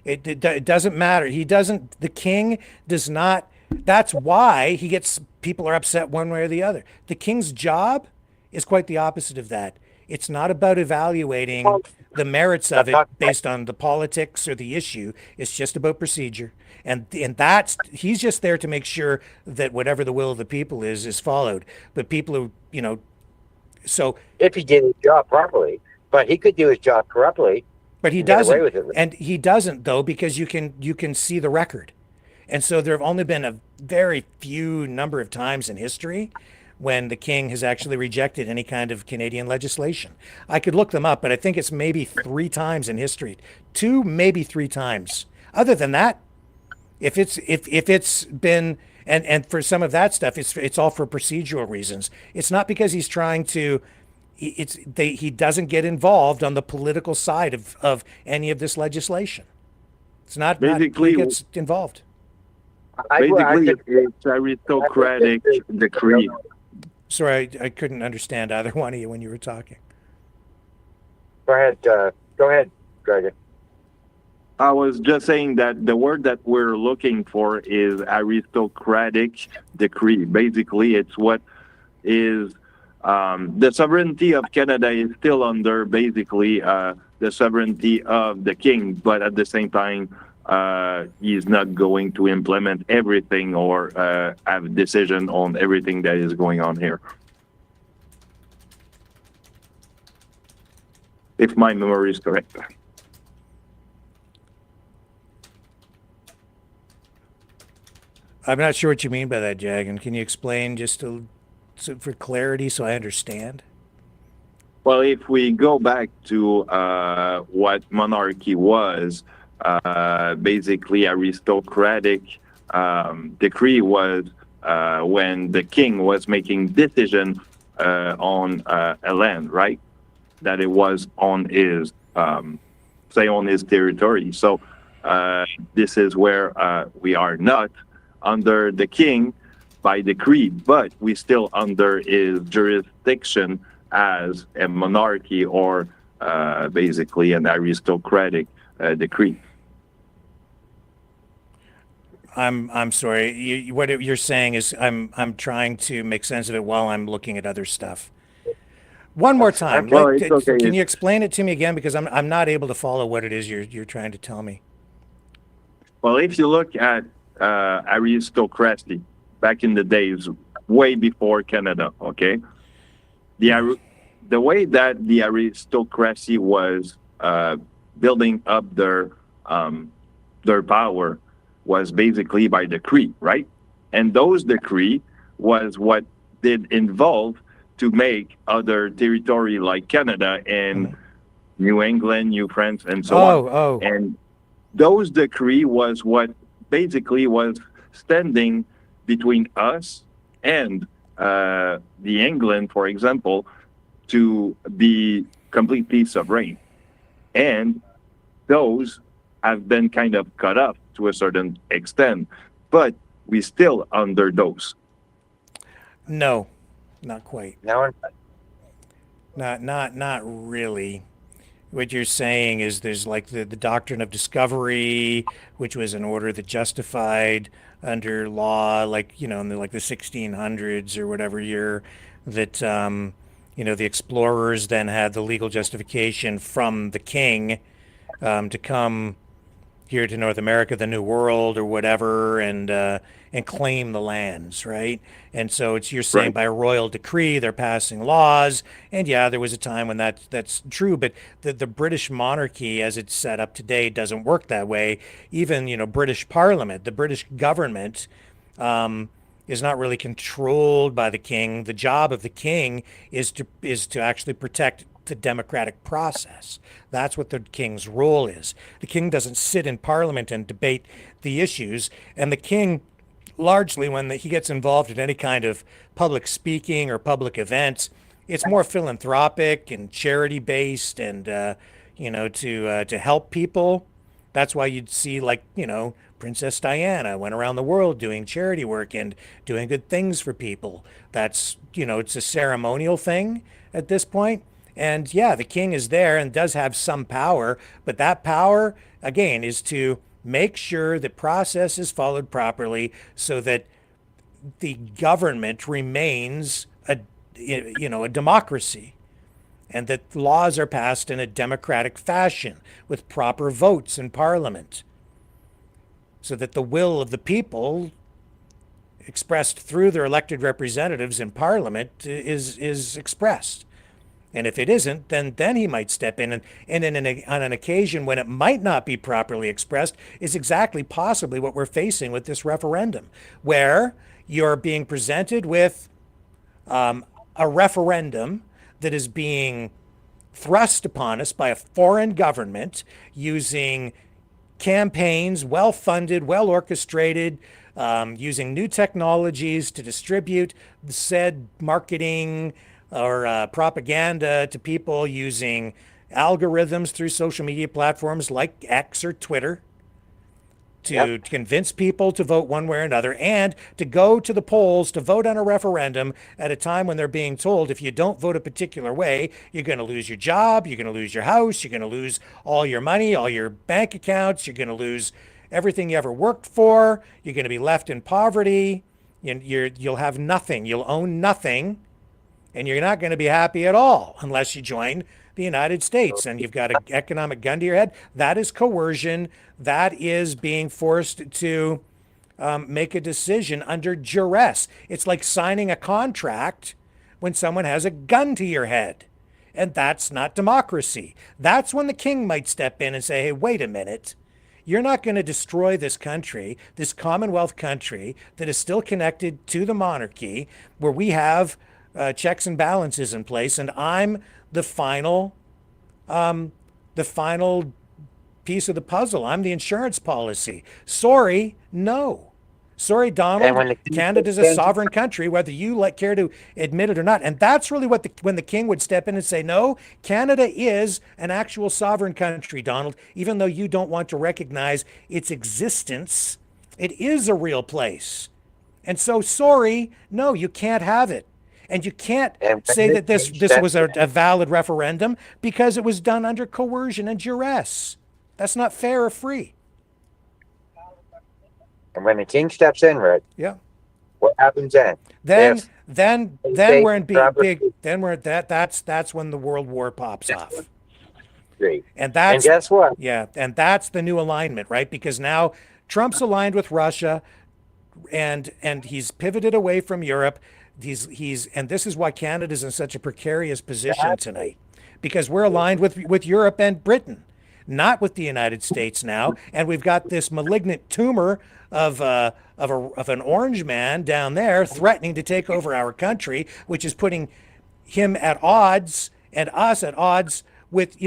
It doesn't matter. The king does not, that's why people are upset one way or the other. The king's job is quite the opposite of that. It's not about evaluating the merits of it based on the politics or the issue. It's just about procedure. And he's just there to make sure that whatever the will of the people is followed. But people who, so. If he did his job properly, but he could do his job corruptly. But he doesn't, and he doesn't though, because you can see the record, and so there have only been a very few number of times in history when the king has actually rejected any kind of Canadian legislation. I could look them up, but I think it's maybe 3 times in history, 2, maybe 3 times. Other than that, if it's been and for some of that stuff, it's all for procedural reasons. It's not because he's trying to. He doesn't get involved on the political side of any of this legislation. It's not basically he gets involved. Basically, it's a aristocratic decree. Sorry, I couldn't understand either one of you when you were talking. Go ahead, Gregor. I was just saying that the word that we're looking for is aristocratic decree. Basically, it's what is the sovereignty of Canada is still under basically the sovereignty of the king, but at the same time, he's not going to implement everything or have a decision on everything that is going on here. If my memory is correct. I'm not sure what you mean by that, Jagan. Can you explain just for clarity so I understand? Well, if we go back to what monarchy was, basically aristocratic decree was when the king was making decision on a land, right? That it was on his, say, on his territory. So this is where we are not under the king by decree, but we still under his jurisdiction as a monarchy or basically an aristocratic decree. I'm sorry. What you're saying is I'm trying to make sense of it while I'm looking at other stuff. One more time. Well, it's okay. Can you explain it to me again, because I'm not able to follow what it is you're trying to tell me. Well, if you look at aristocracy back in the days, way before Canada, okay, the way that the aristocracy was building up their power was basically by decree, right? And those decree was what did involve to make other territory like Canada and New England, New France, and so on. And those decree was what basically was standing between us and the England, for example, to be completely sovereign. And those have been kind of cut off to a certain extent, but we still under those. No, not quite. No, Not really. What you're saying is there's like the doctrine of discovery, which was an order that justified under law, like, you know, in the 1600s or whatever year, that the explorers then had the legal justification from the king to come here to North America, the New World or whatever, and claim the lands, right? And so you're saying by royal decree they're passing laws, and yeah, there was a time when that's true, but the British monarchy as it's set up today doesn't work that way. Even British Parliament, the British government, is not really controlled by the king. The job of the king is to actually protect the democratic process. That's what the king's role is. The king doesn't sit in parliament and debate the issues, and the king largely, when he gets involved in any kind of public speaking or public events, it's more philanthropic and charity based, and to help people. That's why you'd see Princess Diana went around the world doing charity work and doing good things for people. That's it's a ceremonial thing at this point. And yeah, the king is there and does have some power, but that power, again, is to make sure the process is followed properly so that the government remains a democracy, and that laws are passed in a democratic fashion with proper votes in parliament, so that the will of the people expressed through their elected representatives in parliament is expressed. And if it isn't, then he might step in. And on an occasion when it might not be properly expressed is exactly possibly what we're facing with this referendum, where you're being presented with a referendum that is being thrust upon us by a foreign government using campaigns, well-funded, well-orchestrated, using new technologies to distribute said marketing or propaganda to people, using algorithms through social media platforms like X or Twitter to convince people to vote one way or another, and to go to the polls to vote on a referendum at a time when they're being told if you don't vote a particular way, you're going to lose your job, you're going to lose your house, you're going to lose all your money, all your bank accounts, you're going to lose everything you ever worked for, you're going to be left in poverty, you'll have nothing, you'll own nothing, and you're not going to be happy at all unless you join the United States and you've got an economic gun to your head. That is coercion. That is being forced to make a decision under duress. It's like signing a contract when someone has a gun to your head. And that's not democracy. That's when the king might step in and say, hey, wait a minute. You're not going to destroy this country, this Commonwealth country that is still connected to the monarchy, where we have checks and balances in place, and I'm the final piece of the puzzle. I'm the insurance policy. Sorry, no. Sorry, Donald. Canada's a sovereign country, whether you care to admit it or not. And that's really what when the king would step in and say, no, Canada is an actual sovereign country, Donald, even though you don't want to recognize its existence. It is a real place. And so, sorry, no, you can't have it. And you can't say that this was a valid referendum because it was done under coercion and duress. That's not fair or free. And when the king steps in, Rick, yeah, what happens then? Then we're in big. Then we're at that. That's when the World War pops off. Great. And guess what? Yeah, and that's the new alignment, right? Because now Trump's aligned with Russia, and he's pivoted away from Europe. And this is why Canada's in such a precarious position tonight, because we're aligned with Europe and Britain, not with the United States now. And we've got this malignant tumor of an orange man down there threatening to take over our country, which is putting him at odds and us at odds with,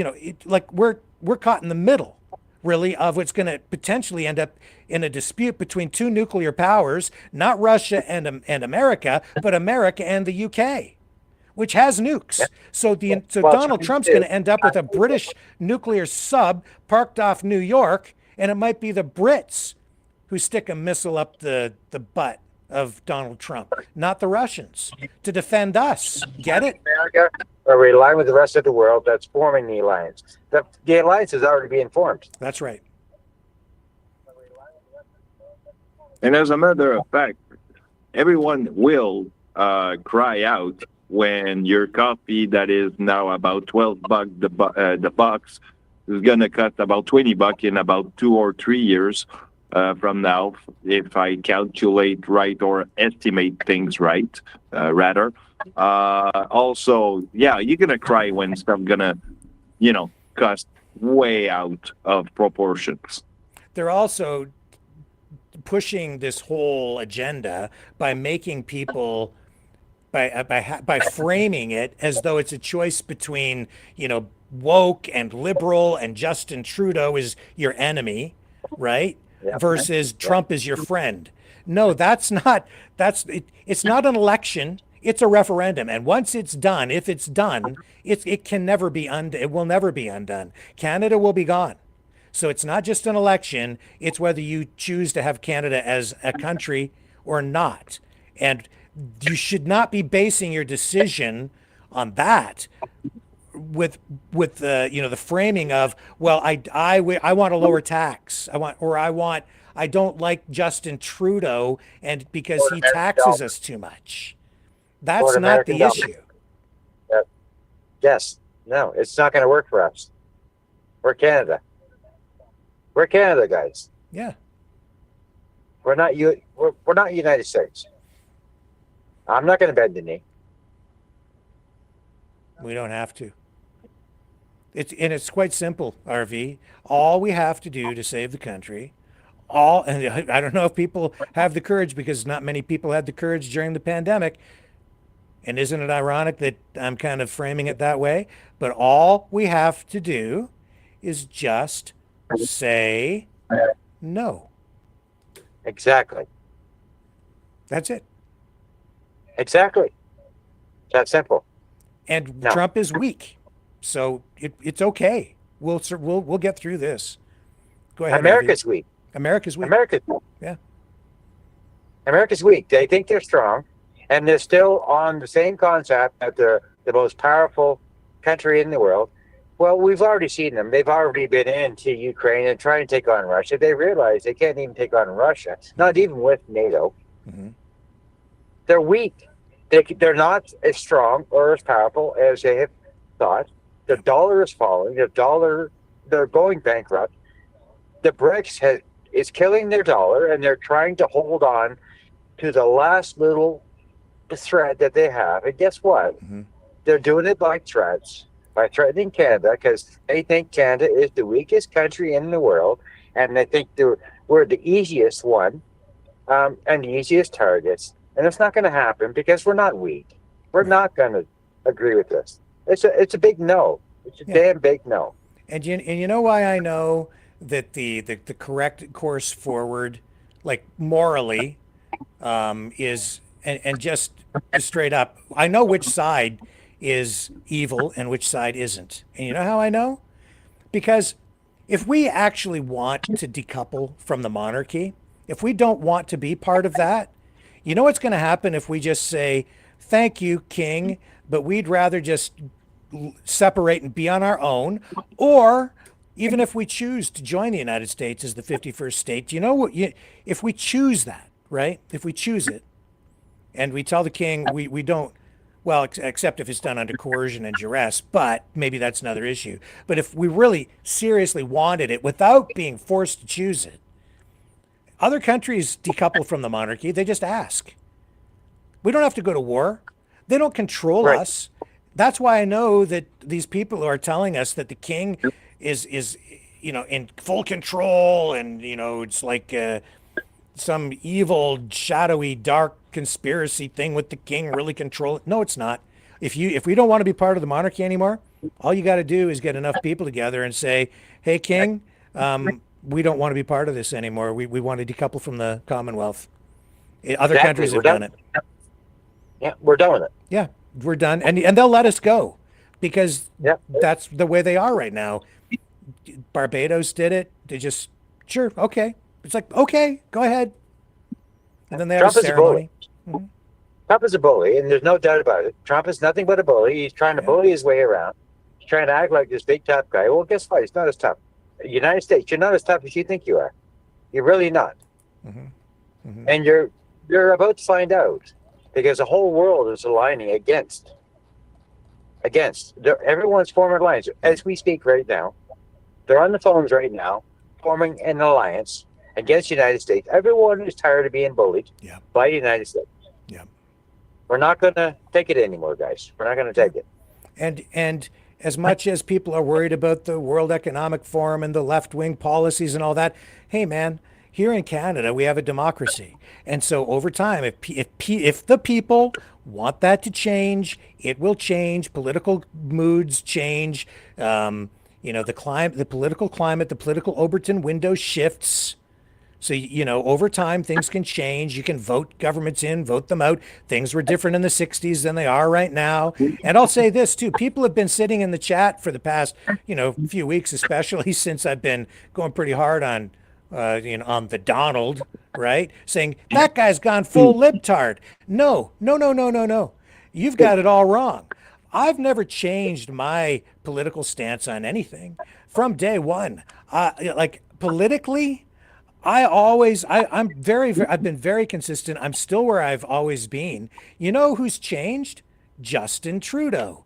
we're caught in the middle, really, of what's going to potentially end up in a dispute between two nuclear powers, not Russia and America, but America and the UK, which has nukes. So Donald Trump's going to end up with a British nuclear sub parked off New York, and it might be the Brits who stick a missile up the butt of Donald Trump, not the Russians, to defend us. Get it? America, are we aligned with the rest of the world that's forming the alliance? The alliance is already being formed. That's right. And as a matter of fact, everyone will cry out when your coffee that is now about $12 the box is going to cost about $20 in about 2 or 3 years from now, if I calculate right or estimate things right, rather. Also, yeah, you're going to cry when stuff going to, cost way out of proportions. They're also pushing this whole agenda by making people by framing it as though it's a choice between woke and liberal and Justin Trudeau is your enemy, right? Yeah. Versus Trump is your friend. No, it's not an election. It's a referendum, and once it's done, if it's done, it can never be undone. It will never be undone. Canada will be gone. So it's not just an election, it's whether you choose to have Canada as a country or not. And you should not be basing your decision on that with the framing of, well, I want a lower tax. I don't like Justin Trudeau and because he taxes us too much. That's not the issue. Yes. No, it's not going to work for us. We're Canada. We're Canada, guys. Yeah. We're not United States. I'm not going to bend the knee. We don't have to. It's quite simple, RV. All we have to do to save the country, and I don't know if people have the courage because not many people had the courage during the pandemic. And isn't it ironic that I'm kind of framing it that way? But all we have to do is just say no. Exactly. That's it. Exactly. That's simple. And no. Trump is weak, so it's okay. We'll get through this. Go ahead. America's weak. America's weak. Yeah. America's weak. They think they're strong, and they're still on the same concept that they're the most powerful country in the world. Well, we've already seen them. They've already been into Ukraine and trying to take on Russia. They realize they can't even take on Russia, not even with NATO. Mm-hmm. They're weak. They're not as strong or as powerful as they have thought. The dollar is falling. They're going bankrupt. The BRICS is killing their dollar, and they're trying to hold on to the last little thread that they have. And guess what? Mm-hmm. They're doing it by threats, by threatening Canada, because they think Canada is the weakest country in the world, and they think we're the easiest one and the easiest targets. And it's not going to happen because we're not weak. We're not going to agree with this. It's a big no. It's a damn big no. And you know why I know that the correct course forward, like morally, is and just straight up, I know which side is evil and which side isn't. And you know how I know? Because if we actually want to decouple from the monarchy, if we don't want to be part of that, you know what's going to happen if we just say, thank you, King, but we'd rather just separate and be on our own, or even if we choose to join the United States as the 51st state, you know what? If we choose that, right? If we choose it, and we tell the King we don't, well, except if it's done under coercion and duress, but maybe that's another issue. But if we really seriously wanted it without being forced to choose it, other countries decouple from the monarchy. They just ask. We don't have to go to war. They don't control us. That's why I know that these people who are telling us that the King is in full control, and it's like some evil, shadowy, dark conspiracy thing with the King really control it. No, it's not. If we don't want to be part of the monarchy anymore, all you got to do is get enough people together and say, "Hey, King, we don't want to be part of this anymore. We want to decouple from the Commonwealth." Other countries have done it. Yeah, we're done with it. Yeah, we're done, and they'll let us go because that's the way they are right now. Barbados did it. They just, sure, okay. It's like, okay, go ahead. And then they have a ceremony. Trump is a bully, and there's no doubt about it. Trump is nothing but a bully. He's trying to bully his way around. He's trying to act like this big tough guy. Well, guess what? He's not as tough. United States, you're not as tough as you think you are. You're really not. And you're about to find out, because the whole world is aligning against. Everyone's forming alliance as we speak right now. They're on the phones right now, forming an alliance against the United States. Everyone is tired of being bullied by the United States. We're not going to take it anymore, guys. We're not going to take it. And as much as people are worried about the World Economic Forum and the left-wing policies and all that, hey, man, here in Canada, we have a democracy. And so over time, if the people want that to change, it will change. Political moods change. The political climate, the political Overton window shifts. So, over time, things can change. You can vote governments in, vote them out. Things were different in the 60s than they are right now. And I'll say this, too. People have been sitting in the chat for the past, few weeks, especially since I've been going pretty hard on the Donald, right? Saying, that guy's gone full libtard. No. You've got it all wrong. I've never changed my political stance on anything from day one. Politically, I've been very consistent. I'm still where I've always been. You know who's changed? Justin Trudeau.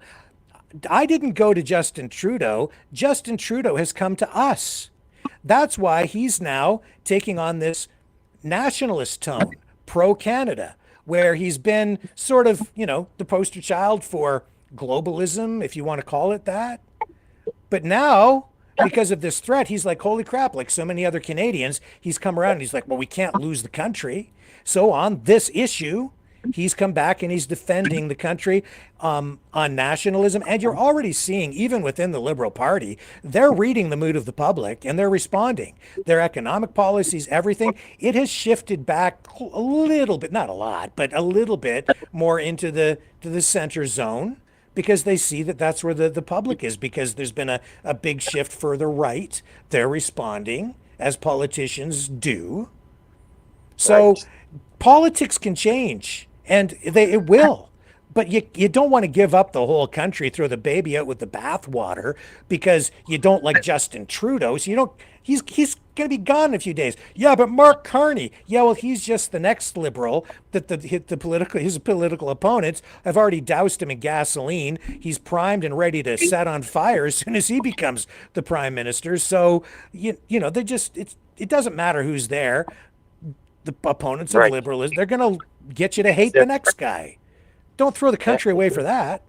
I didn't go to Justin Trudeau. Justin Trudeau has come to us. That's why he's now taking on this nationalist tone, pro-Canada, where he's been sort of, the poster child for globalism, if you want to call it that. But now, because of this threat, he's like, holy crap, like so many other Canadians, he's come around and he's like, well, we can't lose the country. So on this issue, he's come back and he's defending the country on nationalism. And you're already seeing, even within the Liberal Party, they're reading the mood of the public and they're responding. Their economic policies, everything, it has shifted back a little bit, not a lot, but a little bit more into the center zone, because they see that that's where the public is, because there's been a big shift further right. They're responding, as politicians do. So politics can change, and it will. But you don't want to give up the whole country, throw the baby out with the bathwater, because you don't like Justin Trudeau. So he's going to be gone in a few days. Yeah, but Mark Carney, well, he's just the next liberal that his political opponents have already doused him in gasoline. He's primed and ready to set on fire as soon as he becomes the prime minister. So it doesn't matter who's there. The opponents of liberalism, they're going to get you to hate the next guy. Don't throw the country away for that.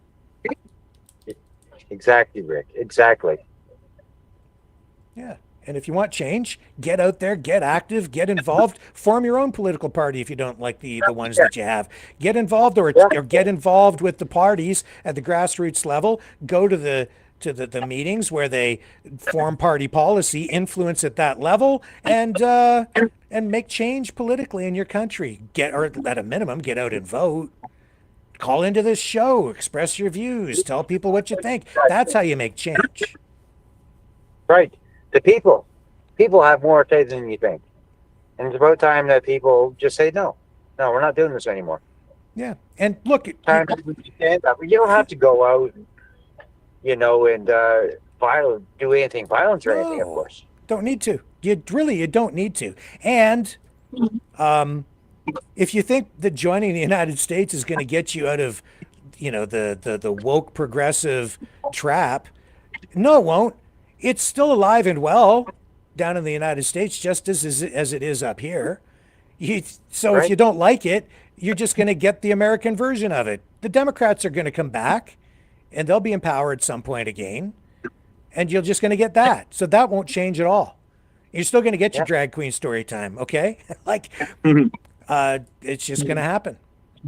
Exactly, Rick. Exactly. Yeah. And if you want change, get out there, get active, get involved, form your own political party if you don't like the ones that you have. Get involved or get involved with the parties at the grassroots level. Go to the meetings where they form party policy, influence at that level, and make change politically in your country. Or at a minimum, get out and vote. Call into this show, express your views, tell people what you think. That's how you make change. Right. The people have more say than you think. And it's about time that people just say, no, we're not doing this anymore. Yeah. And look, time to stand up. You don't have to go out, and do anything violent or anything, of course. Don't need to. You don't need to. And if you think that joining the United States is going to get you out of, the woke progressive trap, no, it won't. It's still alive and well down in the United States, just as it is up here. If you don't like it, you're just going to get the American version of it. The Democrats are going to come back, and they'll be in power at some point again, and you're just going to get that. So that won't change at all. You're still going to get your drag queen story time, okay? It's just going to happen.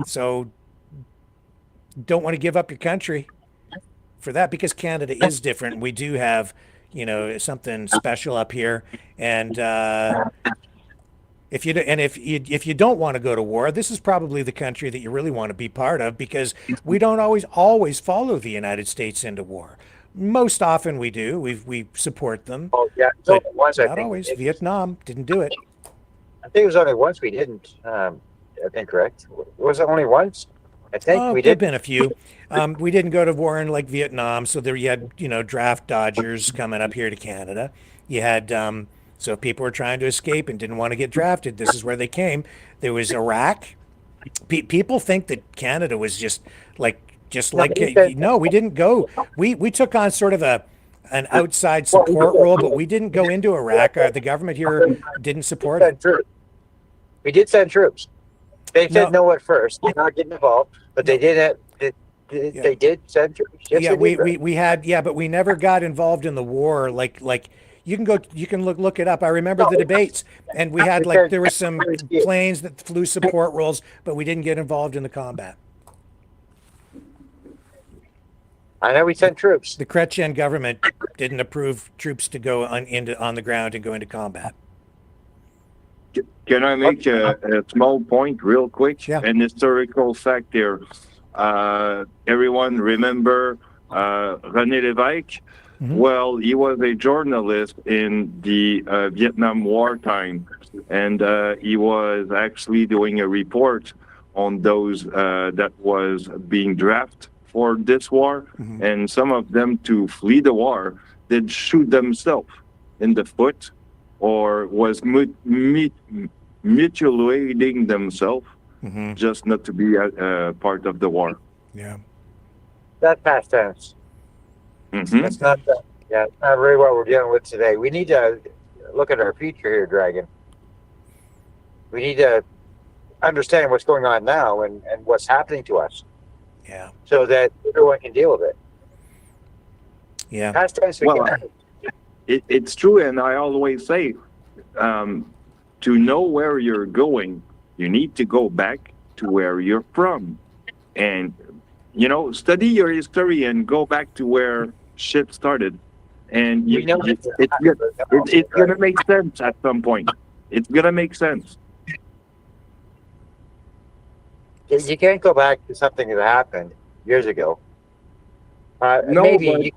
So don't want to give up your country for that, because Canada is different. We do have something special up here, and if you don't want to go to war, this is probably the country that you really want to be part of, because we don't always follow the United States into war. Most often we do. We support them. Oh yeah, but not always. Vietnam didn't do it. I think it was only once we didn't. I think correct. Was it only once? I think we did. There've been a few. We didn't go to war in Vietnam, so you had draft dodgers coming up here to Canada. You had so if people were trying to escape and didn't want to get drafted, this is where they came. There was Iraq. People think that Canada was no, we didn't go. We took on sort of an outside support role, but we didn't go into Iraq. The government here didn't support it. We did send troops. They said no at first. They're not getting involved, but they did. They did send troops. Yes, we had, but we never got involved in the war. Like you can look it up. I remember the debates, and we had there were some planes that flew support roles, but we didn't get involved in the combat. I know we sent troops. The Chrétien government didn't approve troops to go on the ground and go into combat. Can I make a small point real quick? Yeah. An historical fact there. Everyone remember René Lévesque? Mm-hmm. Well, he was a journalist in the Vietnam War time, and he was actually doing a report on those that was being drafted for this war, and some of them, to flee the war, did shoot themselves in the foot, or was mutilating themselves just not to be a part of the war. Yeah. That's past tense. That's not it's not really what we're dealing with today. We need to look at our future here, Dragon. We need to understand what's going on now and what's happening to us. Yeah. So that everyone can deal with it. Yeah. Past tense. It's true, and I always say, to know where you're going, you need to go back to where you're from, and study your history and go back to where shit started, and it's gonna make sense at some point. It's gonna make sense. You can't go back to something that happened years ago. No, maybe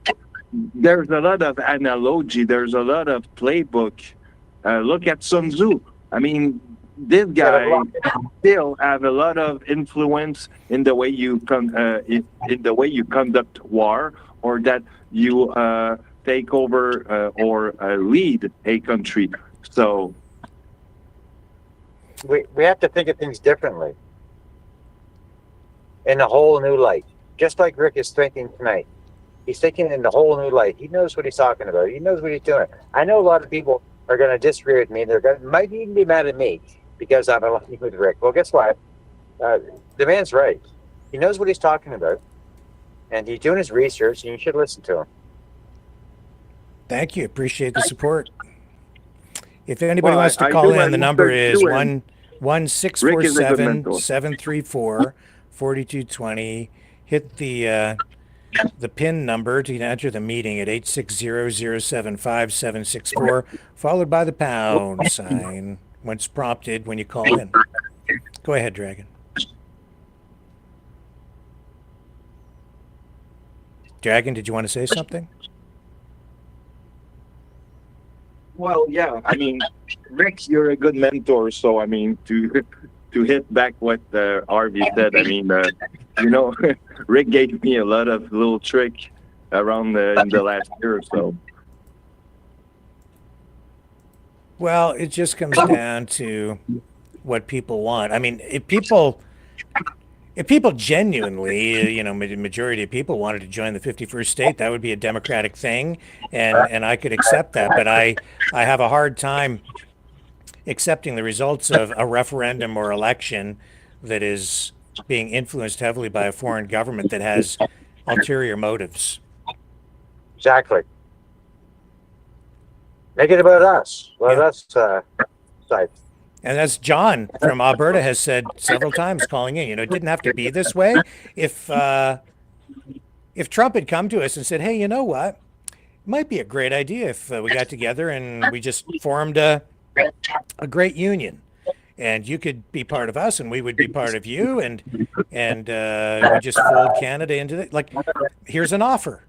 there's a lot of analogy. There's a lot of playbook. Look at Sun Tzu. I mean, this guy still have a lot of influence in the way you in the way you conduct war, or that you take over or lead a country. So we have to think of things differently, in a whole new light. Just like Rick is thinking tonight. He's thinking in a whole new light. He knows what he's talking about. He knows what he's doing. I know a lot of people are going to disagree with me. Might even be mad at me because I'm aligning with Rick. Well, guess what? The man's right. He knows what he's talking about, and he's doing his research, and you should listen to him. Thank you. Appreciate the support. If anybody Well, wants to I call do in, the number research is too, and Rick is a good mentor. 1-647-734-4220. Hit the PIN number to enter the meeting at 860-075-764, followed by the pound sign once prompted when you call in. Go ahead, Dragon. Dragon, did you want to say something? Well, yeah. I mean, Rick, you're a good mentor. So, I mean, to hit back what RV said, I mean, Rick gave me a lot of little trick around in the last year or so. Well, it just comes down to what people want. I mean, if people genuinely, majority of people wanted to join the 51st state, that would be a democratic thing, and I could accept that. But I have a hard time accepting the results of a referendum or election that is being influenced heavily by a foreign government that has ulterior motives. Exactly. Make it about us. Let us decide. And as John from Alberta has said several times calling in, it didn't have to be this way. If Trump had come to us and said, hey, you know what? It might be a great idea if we got together and we just formed a great union. And you could be part of us and we would be part of you. And we just fold Canada into it. Like, here's an offer.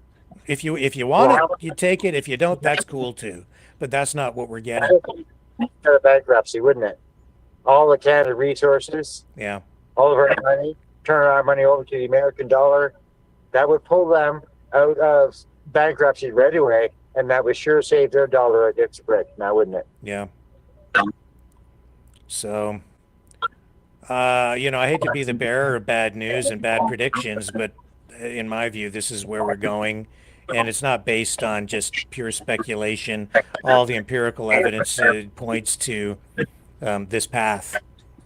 If you want it, you take it. If you don't, that's cool too. But that's not what we're getting. Bankruptcy, wouldn't it? All the Canada resources, yeah, all of our money, turn our money over to the American dollar, that would pull them out of bankruptcy right away, and that would sure save their dollar against BRIC, now wouldn't it? Yeah. So, I hate to be the bearer of bad news and bad predictions, but in my view, this is where we're going. And it's not based on just pure speculation. All the empirical evidence points to this path.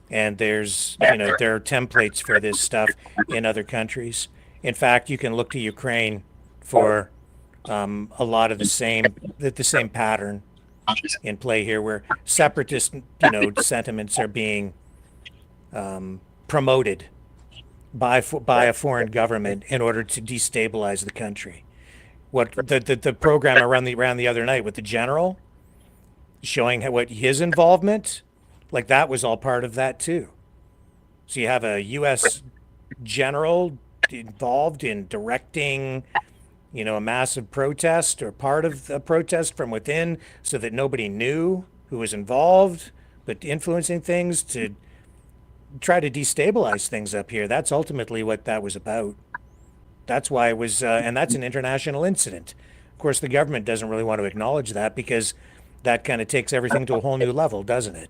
And there are templates for this stuff in other countries. In fact, you can look to Ukraine for a lot of the same pattern in play here, where separatist, sentiments are being promoted by a foreign government in order to destabilize the country. What the program around the other night with the general showing what his involvement, like that was all part of that too. So you have a U.S. general involved in directing, a massive protest or part of a protest from within so that nobody knew who was involved, but influencing things to try to destabilize things up here. That's ultimately what that was about. That's why it was, and that's an international incident. Of course, the government doesn't really want to acknowledge that because that kind of takes everything to a whole new level, doesn't it?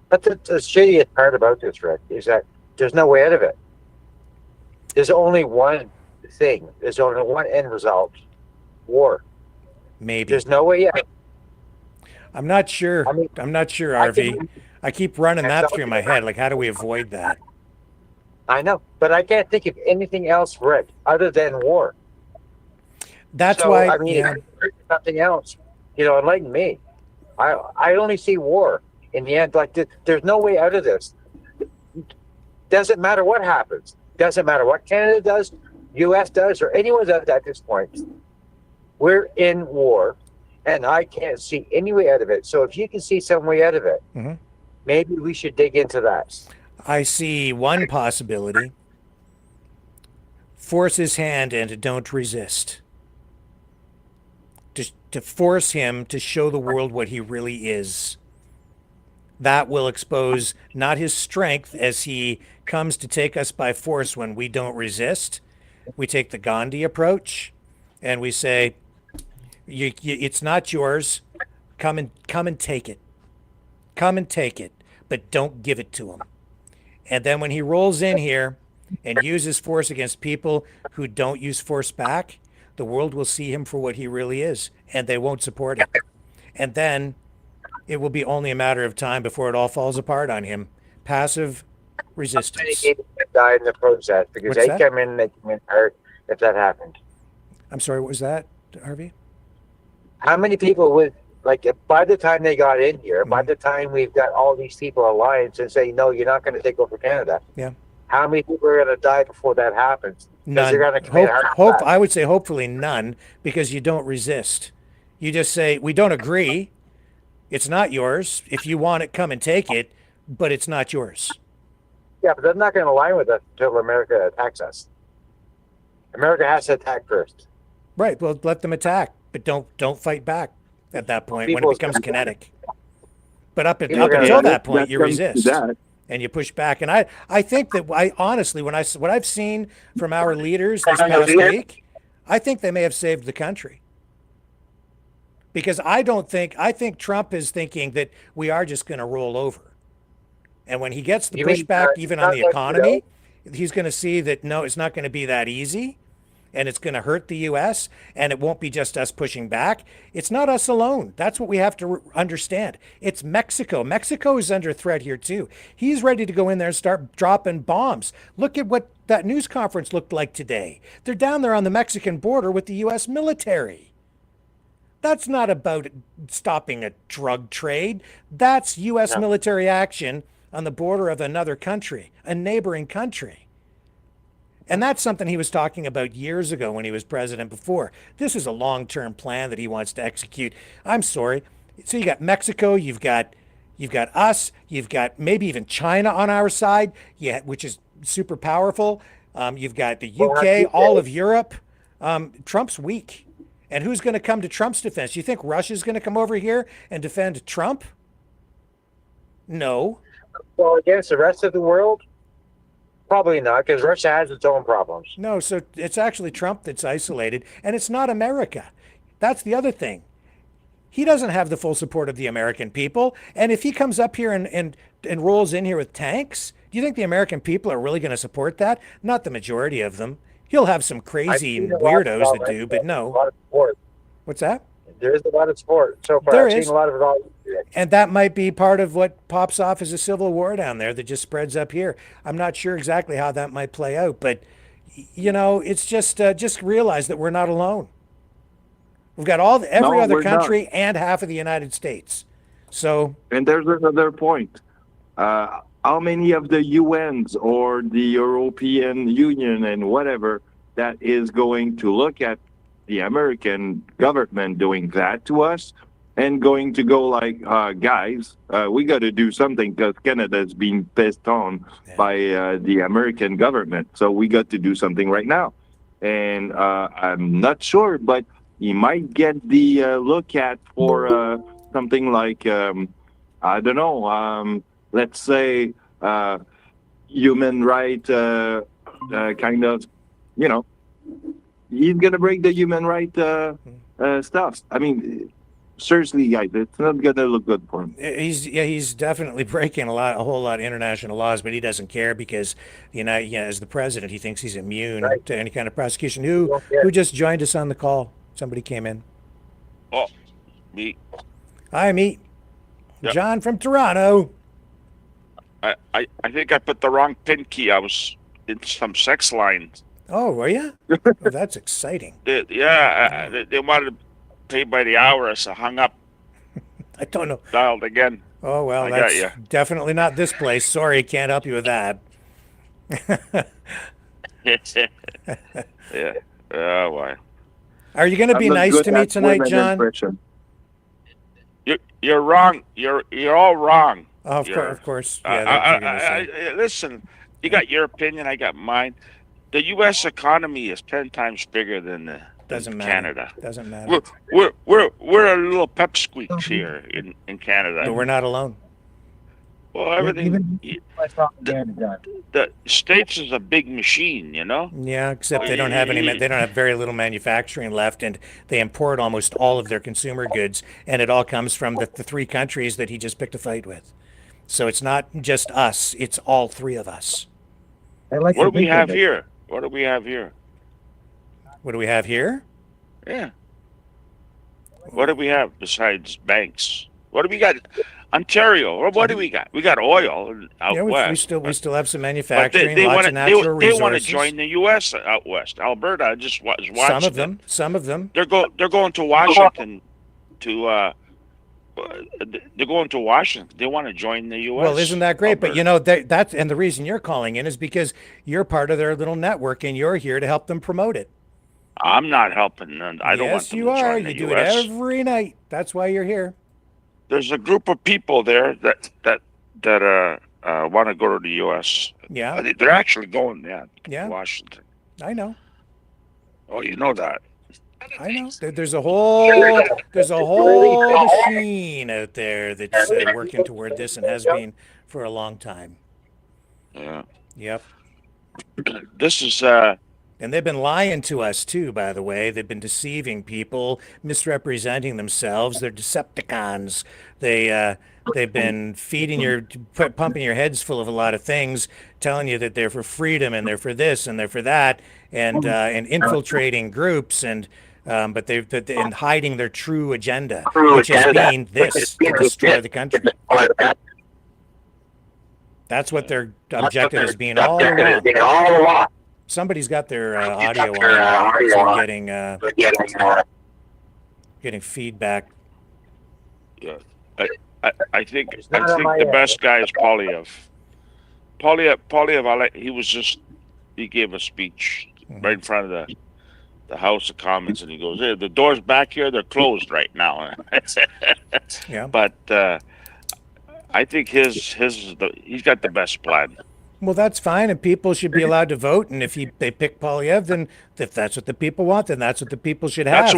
But the shittiest part about this, Rick, is that there's no way out of it. There's only one thing. There's only one end result. War. Maybe. There's no way out. I'm not sure. I'm not sure, RV. I keep running that through my head. Like, how do we avoid that? I know, but I can't think of anything else, Rick, other than war. That's why. I mean, if there's nothing else, enlighten me. I only see war in the end. Like, there's no way out of this. Doesn't matter what happens. Doesn't matter what Canada does, U.S. does, or anyone does at this point. We're in war, and I can't see any way out of it. So if you can see some way out of it, maybe we should dig into that. I see one possibility. Force his hand and don't resist. To force him to show the world what he really is. That will expose not his strength as he comes to take us by force when we don't resist. We take the Gandhi approach and we say, it's not yours. Come and take it. Come and take it, but don't give it to him. And then when he rolls in here and uses force against people who don't use force back, the world will see him for what he really is, and they won't support it. And then it will be only a matter of time before it all falls apart on him. Passive resistance. Many people would die in the process because they come in hurt if that happened. I'm sorry, what was that, Harvey? How many people would Like by the time they got in here, by the time we've got all these people alliance and say, no, you're not going to take over Canada. Yeah. How many people are going to die before that happens? Because None. they're going to commit I would say hopefully none, because you don't resist. You just say, we don't agree. It's not yours. If you want it, come and take it, but it's not yours. Yeah, but they're not going to align with us until America attacks us. America has to attack first. Right. Well, let them attack, but don't fight back at that point when it becomes kinetic. But up until that point, you resist and you push back. And I think that honestly, what I've seen from our leaders this past week, I think they may have saved the country. Because I think Trump is thinking that we are just going to roll over. And when he gets the pushback, even on the economy, he's going to see that, no, it's not going to be that easy. And it's going to hurt the U.S. And it won't be just us pushing back. It's not us alone. That's what we have to understand. It's Mexico. Mexico is under threat here too. He's ready to go in there and start dropping bombs. Look at what that news conference looked like today. They're down there on the Mexican border with the U.S. military. That's not about stopping a drug trade. That's U.S. military action on the border of another country, a neighboring country. And that's something he was talking about years ago when he was president before. This is a long-term plan that he wants to execute. I'm sorry. So you got Mexico, you've got us, you've got maybe even China on our side, which is super powerful. You've got the UK, all of Europe. Trump's weak. And who's going to come to Trump's defense? You think Russia's going to come over here and defend Trump? No. Well, against the rest of the world? Probably not, because Russia has its own problems. No, so it's actually Trump that's isolated, and it's not America. That's the other thing. He doesn't have the full support of the American people, and if he comes up here and rolls in here with tanks, do you think the American people are really going to support that? Not the majority of them. He'll have some crazy weirdos that do, but no. A lot of support. What's that? There is a lot of support so far. There I've is. seen a lot of it all. And that might be part of what pops off as a civil war down there that just spreads up here. I'm not sure exactly how that might play out, but it's just realize that we're not alone. We've got every other country and half of the United States. So, and there's another point. How many of the UNs or the European Union and whatever that is going to look at the American government doing that to us and going to go like, guys, we got to do something because Canada's being pissed on by the American government. So we got to do something right now. And I'm not sure, but you might get the look at for something like, I don't know, let's say human right kind of, he's going to break the human right stuff. I mean, seriously, guys, it's not going to look good for him. He's definitely breaking a whole lot of international laws, but he doesn't care because, as the president, he thinks he's immune to any kind of prosecution. Who just joined us on the call? Somebody came in. Oh, me. Hi, me. Yep. John from Toronto. I think I put the wrong PIN key. I was in some sex lines. Oh, were you? Oh, that's exciting. They wanted to pay by the hour, so I hung up. I don't know. Dialed again. Oh, well, that's definitely not this place. Sorry, can't help you with that. Yeah. Oh, why? Are you going to be nice to me tonight, John? You're wrong. You're all wrong. Oh, of course. Yeah, listen, you got your opinion. I got mine. The U.S. economy is 10 times bigger than Canada. Doesn't matter. We're a little pipsqueaks here in Canada. But we're not alone. Well, everything. The States is a big machine, Yeah, except they don't have They don't have very little manufacturing left, and they import almost all of their consumer goods, and it all comes from the three countries that he just picked a fight with. So it's not just us; it's all three of us. What do we have here? What do we have here? What do we have here? Yeah. What do we have besides banks? What do we got? Ontario. What do we got? We got oil out west. We still have some manufacturing, lots of natural resources. They want to join the U.S. out west. Alberta just was watching. Some of them. They're going to Washington to They're going to Washington. They want to join the U.S. Well, isn't that great? But Alberta. you know that's and the reason you're calling in is because you're part of their little network and you're here to help them promote it. I'm not helping them. I don't want Yes, them you to are. join the You do U.S. it every night. That's why you're here. There's a group of people there that want to go to the U.S. Yeah. They're actually going, Yeah. to Washington. I know. Oh, you know that. I know. There's a whole machine out there that's working toward this and has been for a long time. Yeah. Yep. This is And they've been lying to us too, by the way. They've been deceiving people, misrepresenting themselves. They're Decepticons. They've been pumping your heads full of a lot of things, telling you that they're for freedom and they're for this and they're for that, and infiltrating groups but and hiding their true agenda, which has been this, to destroy the country. That's what their objective has been all along. Somebody's got their audio on, so I'm getting feedback. Yeah, I think the best guy is Polyev. Polyev, he gave a speech right in front of the House of Commons, and he goes, "Hey, the doors back here, they're closed right now." Yeah. But I think he's got the best plan. Well, that's fine, and people should be allowed to vote. And if they pick Polyev, then if that's what the people want, then that's what the people should have. That's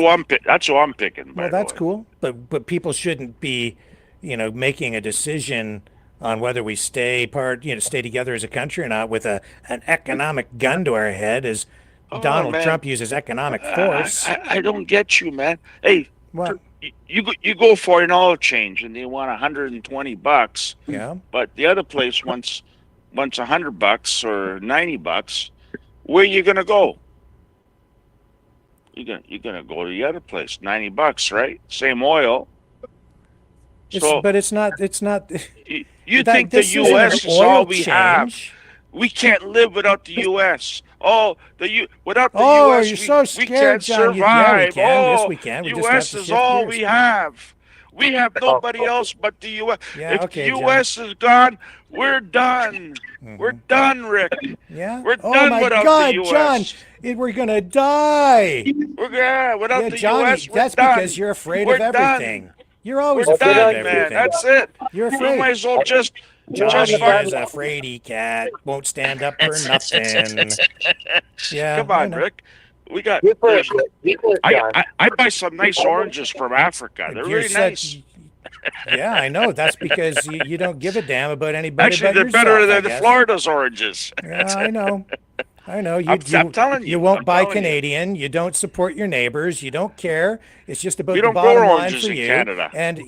who I'm picking. Well, that's cool, but people shouldn't be, making a decision on whether we stay together as a country or not with an economic gun to our head, as Donald Trump uses economic force. I don't get you, man. Hey, what? You go for an oil change and they want $120. Yeah. But the other place wants $100 or $90. Where are you gonna go? You're gonna go to the other place, $90, right? Same oil. But it's not. You think the U.S. is all we have? We can't live without the U.S. Without the U.S. You're so scared, we can't John. survive. Yes, we can. We the just have U.S. to is shift all gears. we have. We have nobody else but the U.S. Yeah, If okay, the U.S. is gone, we're done. We're done, Rick. Yeah. We're Oh done my without God, the U.S. John, we're gonna die. Without the Johnny, U.S., we're that's done. because you're afraid We're of everything. done. You're always We're afraid done, of man. everything. That's it. You're We afraid. might as well just Johnny fight. is a fraidy cat. Won't stand up for nothing. Yeah. Come I on, know. Rick. We got. John. I buy some nice oranges from Africa. They're You're really such- nice. Yeah, I know. That's because you don't give a damn about anybody Actually, but they're yourself, better I than guess. Florida's oranges. Yeah, I know. I'm telling you. You won't I'm buy telling you. Canadian. You don't support your neighbors. You don't care. It's just about We the don't grow bottom line oranges for in you. Canada. And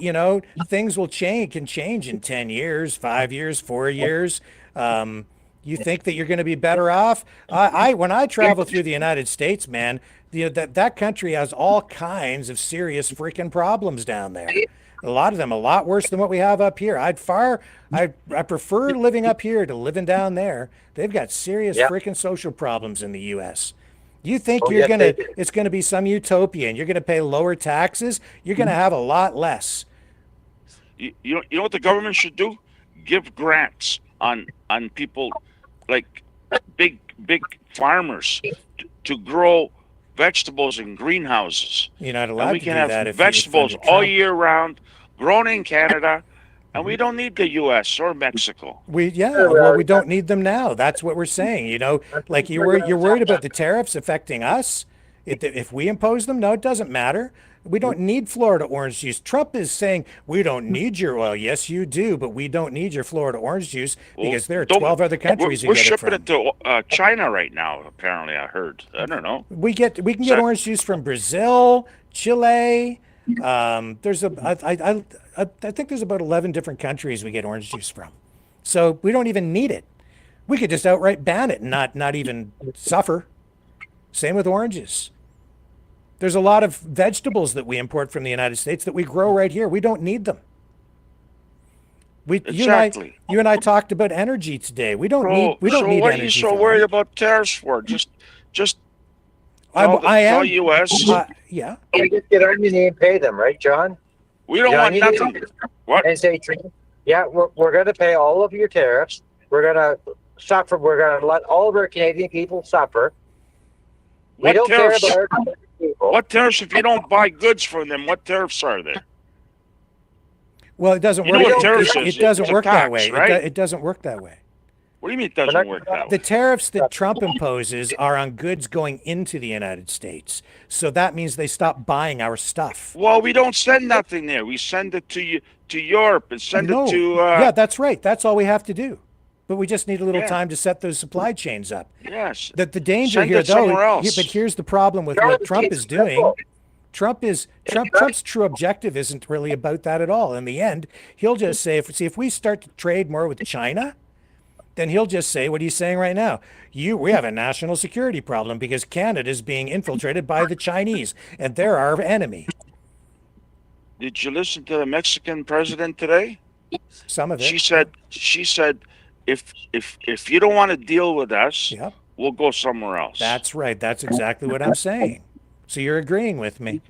things will can change in 10 years, 5 years, 4 years. You think that you're going to be better off? When I travel through the United States, man, that country has all kinds of serious freaking problems down there. A lot of them a lot worse than what we have up here. I prefer living up here to living down there. They've got serious freaking social problems in the U.S. You think it's gonna be some utopia and you're gonna pay lower taxes? You're gonna have a lot less. You know what the government should do? Give grants on people like big farmers to grow vegetables in greenhouses. You're not And allowed we to can do have that if vegetables you're all Trump. year round, grown in Canada, and we don't need the U.S. or Mexico. We don't need them now. That's what we're saying. Like you're worried about the tariffs affecting us. If we impose them, no, it doesn't matter. We don't need Florida orange juice. Trump is saying we don't need your oil. Yes, you do, but we don't need your Florida orange juice because there are 12 other countries We're who get it shipping from. it to China right now. Apparently, I heard. I don't know. We can get orange juice from Brazil, Chile. I think there's about 11 different countries we get orange juice from. So we don't even need it. We could just outright ban it and not even suffer. Same with oranges. There's a lot of vegetables that we import from the United States that we grow right here. We don't need them. Exactly. You and I talked about energy today. We don't need So energy. what are you so worried about tariffs for? Just I am. tell U.S. Yeah. You just get on your knee and pay them, right, John? We don't want nothing. What? And say, yeah, we're going to pay all of your tariffs. We're going to suffer. We're going to let all of our Canadian people suffer. We don't care about our people. What tariffs if you don't buy goods from them? What tariffs are there? Well, it doesn't work. It doesn't work that way. It doesn't work that way. What do you mean it doesn't work that way? The tariffs that Trump imposes are on goods going into the United States. So that means they stop buying our stuff. Well, we don't send nothing there. We send it to Europe and send it to. Yeah, that's right. That's all we have to do. But we just need a little time to set those supply chains up. Yes. The danger Send here, it somewhere though. else. But here's the problem with what Trump is doing. Trump's true objective isn't really about that at all. In the end, he'll just say, if we start to trade more with China, then he'll just say what he's saying right now. We have a national security problem because Canada is being infiltrated by the Chinese, and they're our enemy. Did you listen to the Mexican president today? Some of it. She said, if you don't want to deal with us, we'll go somewhere else. That's right. That's exactly what I'm saying. So you're agreeing with me.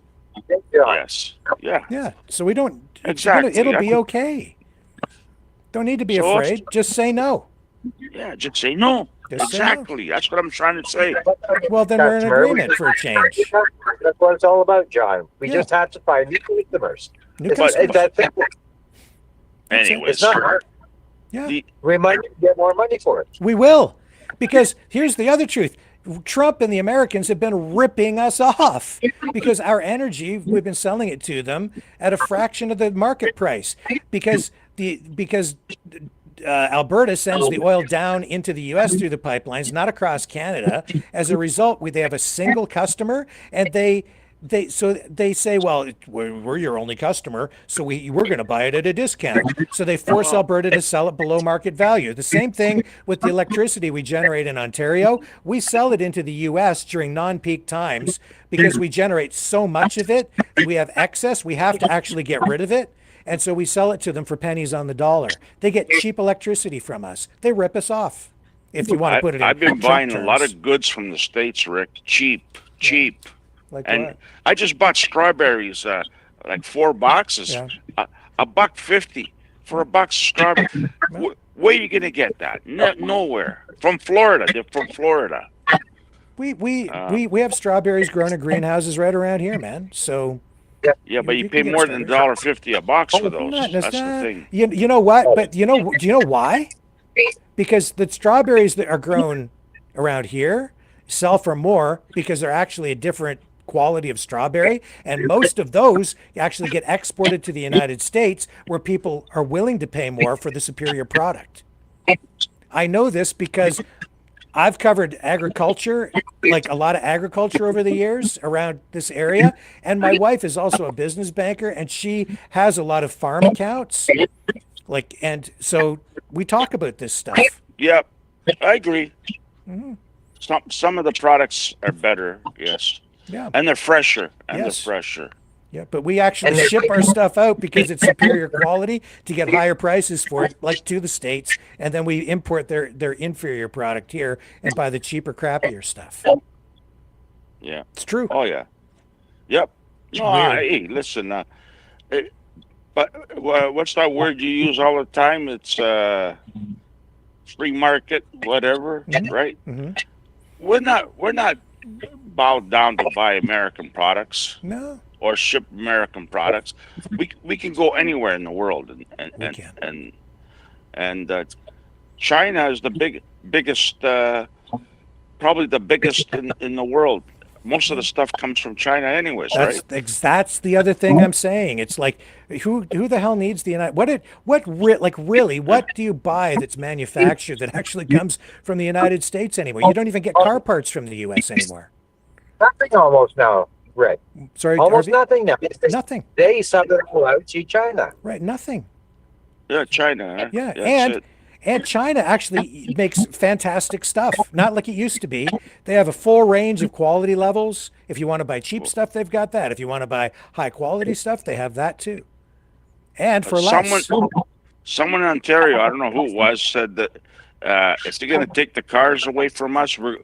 Yes. Yeah. Yeah. So we don't. Exactly. It'll be okay. Don't need to be afraid. Just say no. Yeah, just say no. Exactly. That's what I'm trying to say. Well, then we're in agreement for a change. That's what it's all about, John. We just have to find new customers. Anyways. It's not hard. Yeah. We might get more money for it. We will. Because here's the other truth. Trump and the Americans have been ripping us off because our energy, we've been selling it to them at a fraction of the market price because Alberta sends the oil down into the U.S. through the pipelines, not across Canada. As a result, they have a single customer, and they say, well, we're your only customer, so we're going to buy it at a discount. So they force Alberta to sell it below market value. The same thing with the electricity we generate in Ontario. We sell it into the U.S. during non-peak times because we generate so much of it. We have excess. We have to actually get rid of it. And so we sell it to them for pennies on the dollar. They get cheap electricity from us. They rip us off. If you want to put it in I've been buying terms. a lot of goods from the States, Rick. Cheap. Like and what? I just bought strawberries, like 4 boxes, $1.50 for a box of strawberries. Where are you gonna get that? Nowhere. From Florida. They're from Florida. We have strawberries grown in greenhouses right around here, man. So. Yeah, but you pay more than $1.50 a box for those. That's the thing. You know what? But do you know why? Because the strawberries that are grown around here sell for more because they're actually a different quality of strawberry, and most of those actually get exported to the United States where people are willing to pay more for the superior product. I know this because I've covered agriculture, like a lot of agriculture over the years around this area. And my wife is also a business banker, and she has a lot of farm accounts. And so we talk about this stuff. Yep, I agree. Mm-hmm. Some of the products are better, yes. Yeah. And they're fresher. Yeah, but we actually ship our stuff out because it's superior quality to get higher prices for it, like to the States, and then we import their inferior product here and buy the cheaper, crappier stuff. Yeah. It's true. Oh, yeah. Yep. No, hey, listen, but what's that word you use all the time? It's free market, whatever, right? Mm-hmm. We're not bowed down to buy American products. No. Or ship American products. We can go anywhere in the world, and China is the biggest, probably the biggest in the world. Most of the stuff comes from China, anyways, right? That's the other thing I'm saying. It's like, who the hell needs the United? What do you buy that's manufactured that actually comes from the United States anymore? You don't even get car parts from the U.S. anymore. Nothing almost now. Right. Sorry, almost nothing now. Nothing. They sub it all out to China. Right, nothing. Yeah, China. Huh? Yeah, and China actually makes fantastic stuff. Not like it used to be. They have a full range of quality levels. If you want to buy cheap stuff, they've got that. If you want to buy high quality stuff, they have that too. And for less. Someone in Ontario, I don't know who it was, said that if they're going to take the cars away from us, we're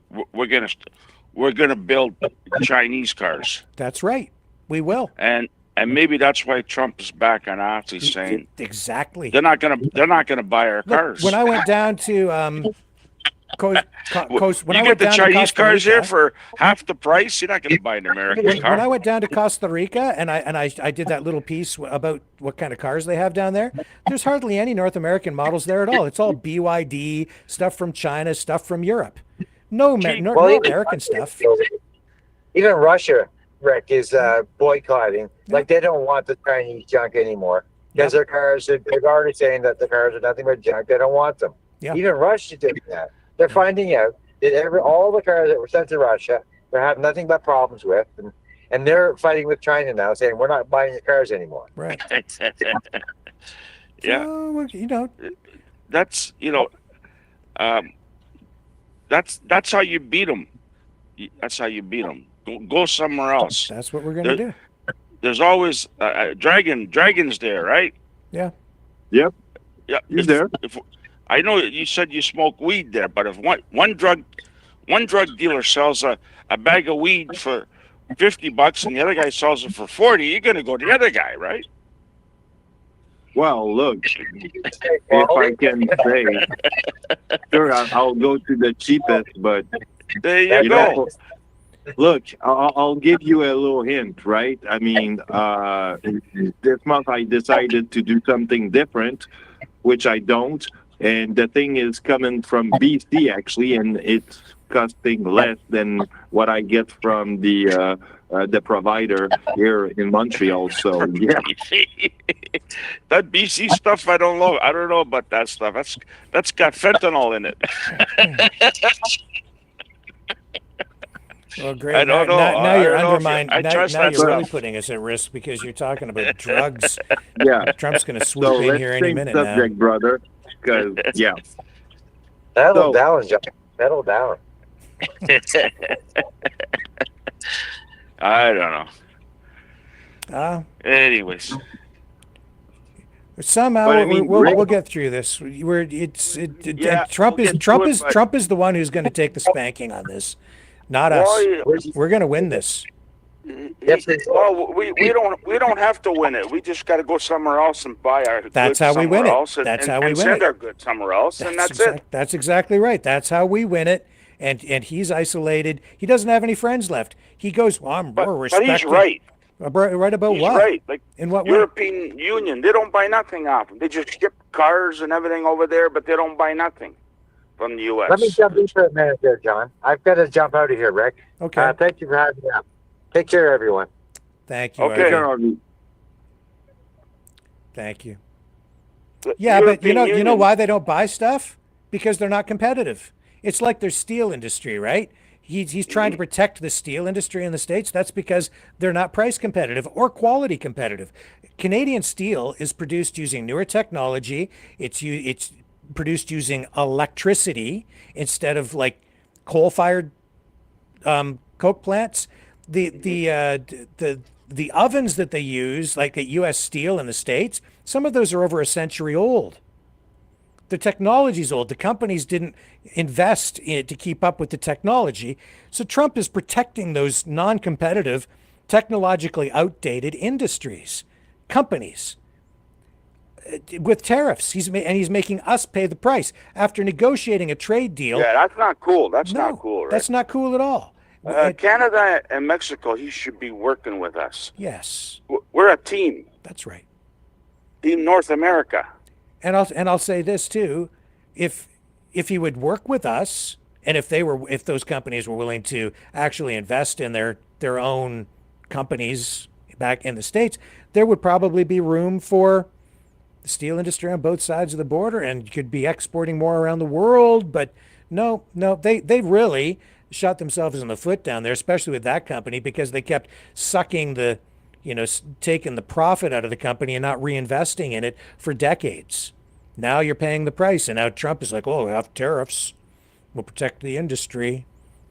going to build Chinese cars. That's right. We will. And And maybe that's why Trump is backing off. He's saying exactly they're not gonna buy our cars. Look, when I went down to when you I get went the down to Chinese Costa cars Rica, here for half the price. You're not going to buy an American car. when I went down to Costa Rica and I did that little piece about what kind of cars they have down there, there's hardly any North American models there at all. It's all BYD, stuff from China, stuff from Europe. No American stuff. Even Russia, Rick, is boycotting. Like, they don't want the Chinese junk anymore because their cars, they're already saying that the cars are nothing but junk. They don't want them. Even Russia did that. They're finding out that all the cars that were sent to Russia, they have nothing but problems with, and they're fighting with China now, saying we're not buying your cars anymore. Right. Yeah. So, you know, that's that's how you beat them. That's how you beat them. Go somewhere else. That's what we're gonna do. There's always Dragon's there, right? Yeah. Yep. Yeah. He's there. If, I know you said you smoke weed there, but if one drug dealer sells a bag of weed for $50 and the other guy sells it for 40, you're going to go to the other guy, right? Well, look, if I can say, sure, I'll go to the cheapest, but there you go. Look, I'll give you a little hint, right? I mean, this month I decided to do something different, which I don't. And the thing is coming from BC, actually, and it's costing less than what I get from the provider here in Montreal. So, yeah. That BC stuff, I don't know. I don't know about that stuff. That's got fentanyl in it. Well, great. I don't know. Now you're undermining. now you're really putting us at risk because you're talking about drugs. Yeah. Trump's going to swoop in here any minute subject, now. brother. Because, yeah. Settle down, John. Settle down. I don't know. Anyways. Somehow But I mean, we'll get through this. Trump is the one who's going to take the spanking on this, not us. We're going to win this. Well, we don't have to win it. We just got to go somewhere else and buy our goods. That's how we win it. That's how we win send our goods somewhere else, and that's it. That's exactly right. That's how we win it. And he's isolated. He doesn't have any friends left. He goes, well, I'm more respected. But he's right. Right about He's what? right. Like in what European Union, they don't buy nothing off them. They just ship cars and everything over there, but they don't buy nothing from the U.S. Let me jump in for a minute there, John. I've got to jump out of here, Rick. Okay. Thank you for having me up. Take care, everyone. Thank you. Okay. Artie. Thank you. Yeah, but you know why they don't buy stuff? Because they're not competitive. It's like their steel industry, right? He's trying to protect the steel industry in the States. That's because they're not price competitive or quality competitive. Canadian steel is produced using newer technology. It's produced using electricity instead of like coal-fired coke plants. The ovens that they use, like at U.S. Steel in the States, some of those are over a century old. The technology's old. The companies didn't invest in it to keep up with the technology. So Trump is protecting those non-competitive, technologically outdated industries, companies. With tariffs, he's making us pay the price after negotiating a trade deal. Yeah, that's not cool. That's not cool, right? That's not cool at all. Canada and Mexico, he should be working with us. Yes. We're a team. That's right. Team North America. And I'll say this too, if he would work with us, and if those companies were willing to actually invest in their own companies back in the States, there would probably be room for the steel industry on both sides of the border, and could be exporting more around the world. But no, they really shot themselves in the foot down there, especially with that company, because they kept sucking taking the profit out of the company and not reinvesting in it for decades. Now you're paying the price, and now Trump is like, oh, we have tariffs. We'll protect the industry,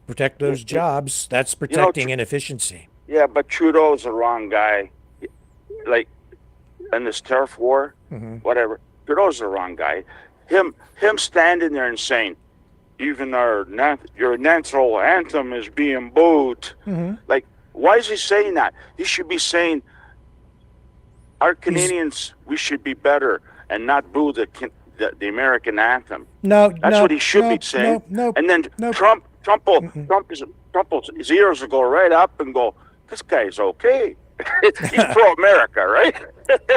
protect those jobs. That's protecting inefficiency. Yeah, but Trudeau's the wrong guy. Like, in this tariff war, whatever, Trudeau's the wrong guy. Him standing there and saying, even your national anthem is being booed. Like, why is he saying that? He should be saying, our Canadians, we should be better and not boo the American anthem. That's what he should be saying. And then Trump his ears will go right up and go, this guy's okay. He's pro-America, right?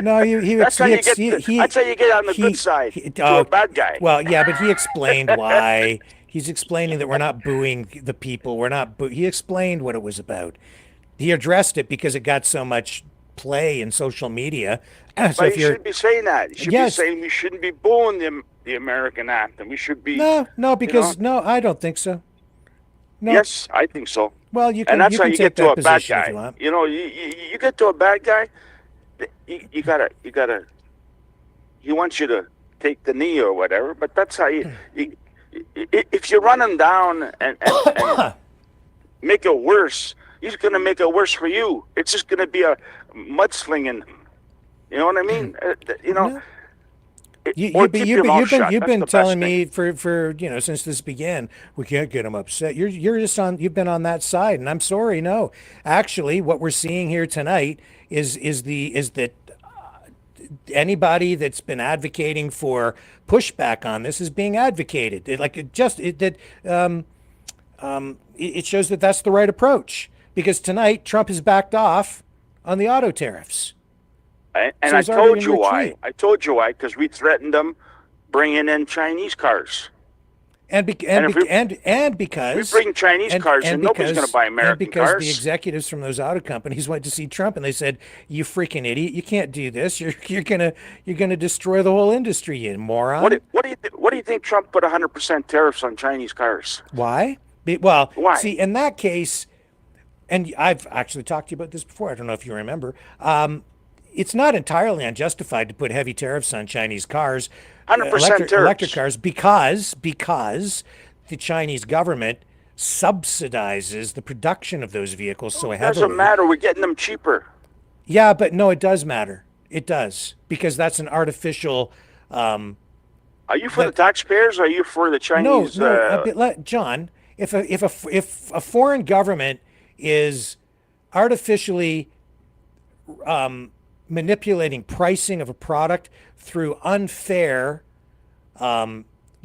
No, that's how you get on the good side to a bad guy. Well, yeah, but he explained why. He's explaining that we're not booing the people. He explained what it was about. He addressed it because it got so much play in social media. But he shouldn't be saying that. He should be saying we shouldn't be booing the American anthem. We should be. No, because no, I don't think so. No. Yes, I think so. Well, you can. And that's you how can you take get to that a bad position if guy. you want. You know, you get to a bad guy. You gotta. He wants you to take the knee or whatever. But that's how you if you run him down and make it worse, he's going to make it worse for you. It's just going to be a mudslinging. You know what I mean? You've been telling me for since this began, we can't get him upset. You've been on that side, and I'm sorry. No, actually, what we're seeing here tonight is that anybody that's been advocating for pushback on this is being advocated. It shows that that's the right approach, because tonight Trump has backed off on the auto tariffs. And I told you why. I told you why, because we threatened them bringing in Chinese cars. And because we bring Chinese cars in, nobody's going to buy American cars. And because the executives from those auto companies went to see Trump and they said, "You freaking idiot! You can't do this. You're gonna destroy the whole industry, you moron." What do you think Trump put 100% tariffs on Chinese cars? Why? Why? See, in that case, and I've actually talked to you about this before. I don't know if you remember. It's not entirely unjustified to put heavy tariffs on Chinese cars, 100% electric cars, because the Chinese government subsidizes the production of those vehicles so heavily. It doesn't matter. We're getting them cheaper. Yeah, but no, it does matter. It does, because that's an artificial. Are you for the taxpayers? Or are you for the Chinese? John, if a foreign government is artificially manipulating pricing of a product through unfair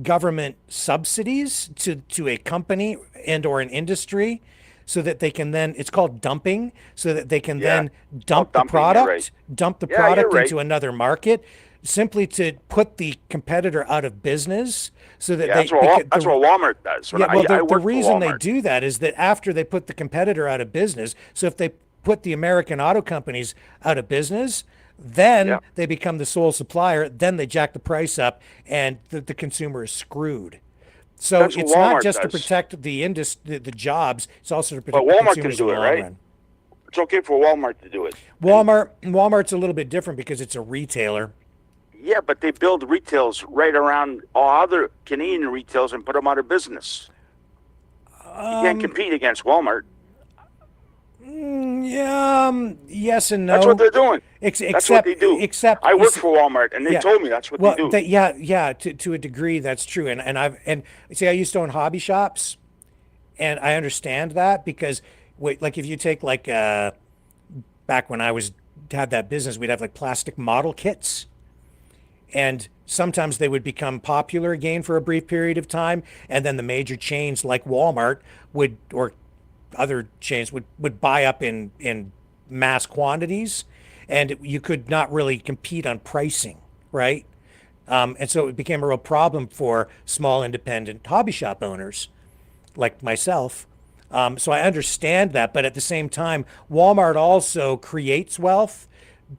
government subsidies to a company and or an industry, so that they can then, it's called dumping, so that they can then dump the product into another market, simply to put the competitor out of business, so that that's what Walmart does. The reason they do that is that after they put the competitor out of business, so if they put the American auto companies out of business, then they become the sole supplier, then they jack the price up, and the consumer is screwed. So it's not just to protect the jobs, it's also to protect the consumers. But Walmart can do it, right? It's okay for Walmart to do it. Walmart's a little bit different because it's a retailer. Yeah, but they build retails right around all other Canadian retails and put them out of business. You can't compete against Walmart. Yes and no. That's what they're doing. That's what they do. Except I work for Walmart, and they told me that's what they do. To a degree, that's true. And see, I used to own hobby shops, and I understand that, because like if you take back when I had that business, we'd have like plastic model kits, and sometimes they would become popular again for a brief period of time, and then the major chains like Walmart or other chains would buy up in mass quantities, and you could not really compete on pricing, right? And so it became a real problem for small independent hobby shop owners like myself. So I understand that, but at the same time, Walmart also creates wealth,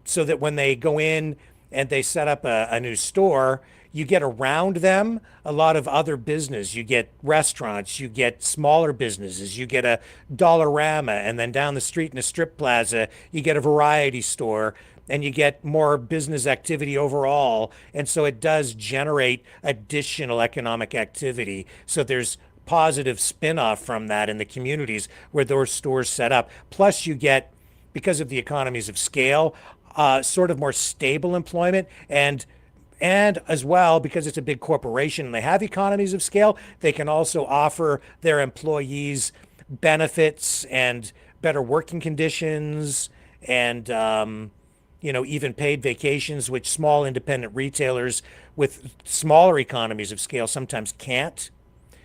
so that when they go in and they set up a new store, you get around them a lot of other business. You get restaurants, you get smaller businesses, you get a Dollarama, and then down the street in a strip plaza, you get a variety store, and you get more business activity overall. And so it does generate additional economic activity. So there's positive spin-off from that in the communities where those stores set up. Plus you get, because of the economies of scale, sort of more stable employment, and as well, because it's a big corporation and they have economies of scale, they can also offer their employees benefits and better working conditions, and even paid vacations, which small independent retailers with smaller economies of scale sometimes can't.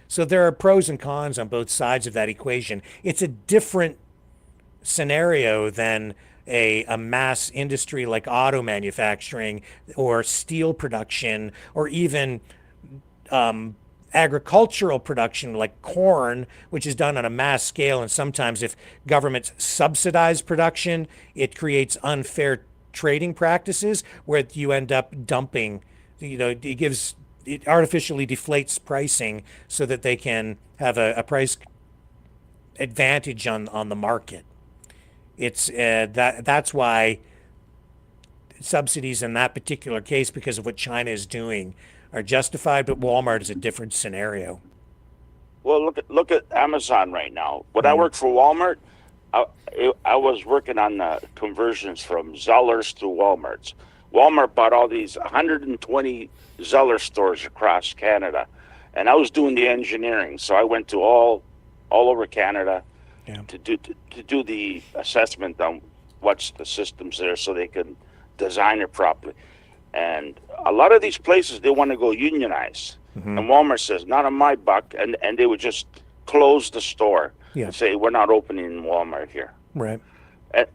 So there are pros and cons on both sides of that equation. It's a different scenario than a mass industry like auto manufacturing or steel production or even agricultural production like corn, which is done on a mass scale. And sometimes if governments subsidize production, it creates unfair trading practices where you end up dumping, it artificially deflates pricing so that they can have a price advantage on the market. It's that's why subsidies in that particular case, because of what China is doing, are justified, but Walmart is a different scenario. Well, look at Amazon right now. When I worked for Walmart, I was working on the conversions from Zellers to Walmarts. Walmart bought all these 120 Zeller stores across Canada, and I was doing the engineering. So I went to all over Canada to do the assessment on what's the systems there, so they can design it properly. And a lot of these places, they want to go unionize. And Walmart says, not on my buck. And they would just close the store and say, we're not opening in Walmart here. Right.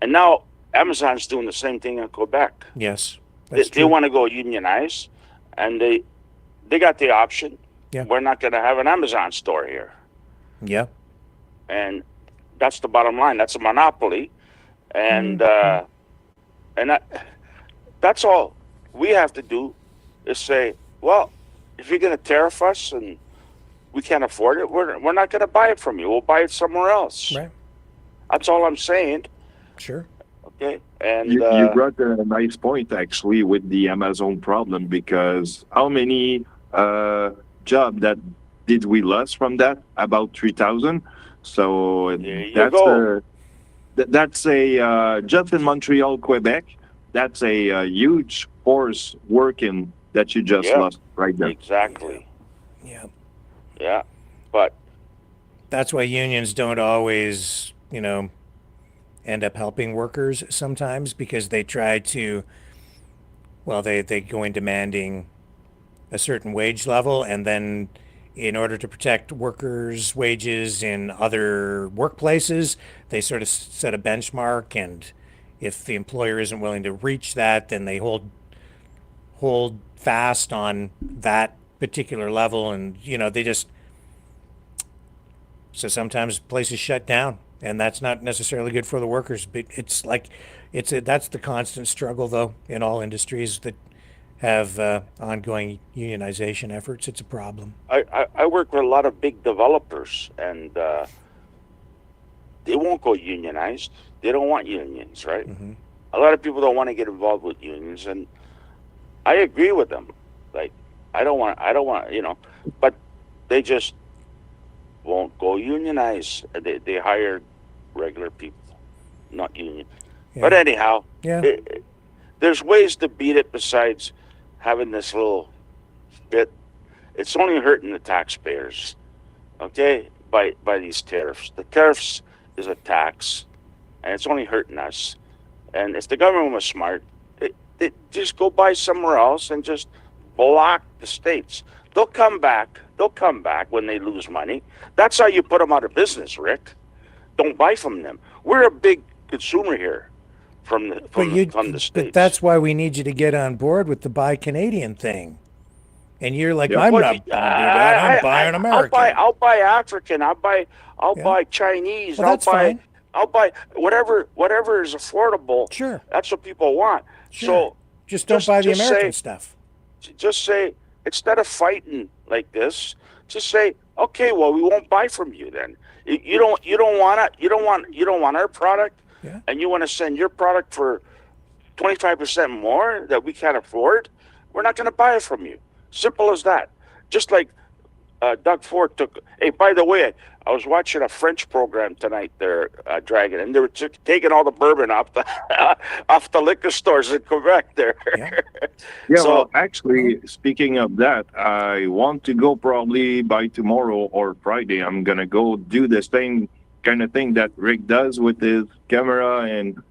And now Amazon's doing the same thing in Quebec. Yes. They want to go unionize, and they got the option. Yeah. We're not going to have an Amazon store here. Yeah. And that's the bottom line. That's a monopoly. And that's all we have to do is say, well, if you're going to tariff us and we can't afford it, we're not going to buy it from you. We'll buy it somewhere else. Right. That's all I'm saying. Sure. Okay. And you brought a nice point, actually, with the Amazon problem, because how many jobs that did we lose from that? About 3,000. So that's a just in Montreal, Quebec. That's a huge force working that you just lost right there. Exactly. Yeah. Yeah. But that's why unions don't always, end up helping workers sometimes, because they try to, they go in demanding a certain wage level, and then in order to protect workers' wages in other workplaces, they sort of set a benchmark, and if the employer isn't willing to reach that, then they hold fast on that particular level, and so sometimes places shut down, and that's not necessarily good for the workers. But that's the constant struggle, though, in all industries that have ongoing unionization efforts. It's a problem. I work with a lot of big developers, and they won't go unionized. They don't want unions, right? Mm-hmm. A lot of people don't want to get involved with unions, and I agree with them. Like, I don't want, but they just won't go unionize. They hire regular people, not union. Yeah. But anyhow, there's ways to beat it besides having this little bit. It's only hurting the taxpayers, okay, by these tariffs. The tariffs is a tax, and it's only hurting us. And if the government was smart, they just go buy somewhere else and just block the states. They'll come back when they lose money. That's how you put them out of business, Rick. Don't buy from them. We're a big consumer here from the states. But that's why we need you to get on board with the Buy Canadian thing. And you're like, I'm not buying that. I'm buying American. I'll buy African. I'll buy Chinese. Well, that's fine. I'll buy whatever is affordable. Sure. That's what people want. Sure. So just don't buy the American stuff. Just say, instead of fighting like this, just say, okay, well, we won't buy from you then. You don't want our product, and you want to send your product for 25% more that we can't afford. We're not going to buy it from you. Simple as that. Just like Doug Ford took. Hey, by the way, I was watching a French program tonight there, Dragon, and they were taking all the bourbon off the liquor stores in Quebec there. Well, actually, speaking of that, I want to go probably by tomorrow or Friday. I'm going to go do the same kind of thing that Rick does with his camera and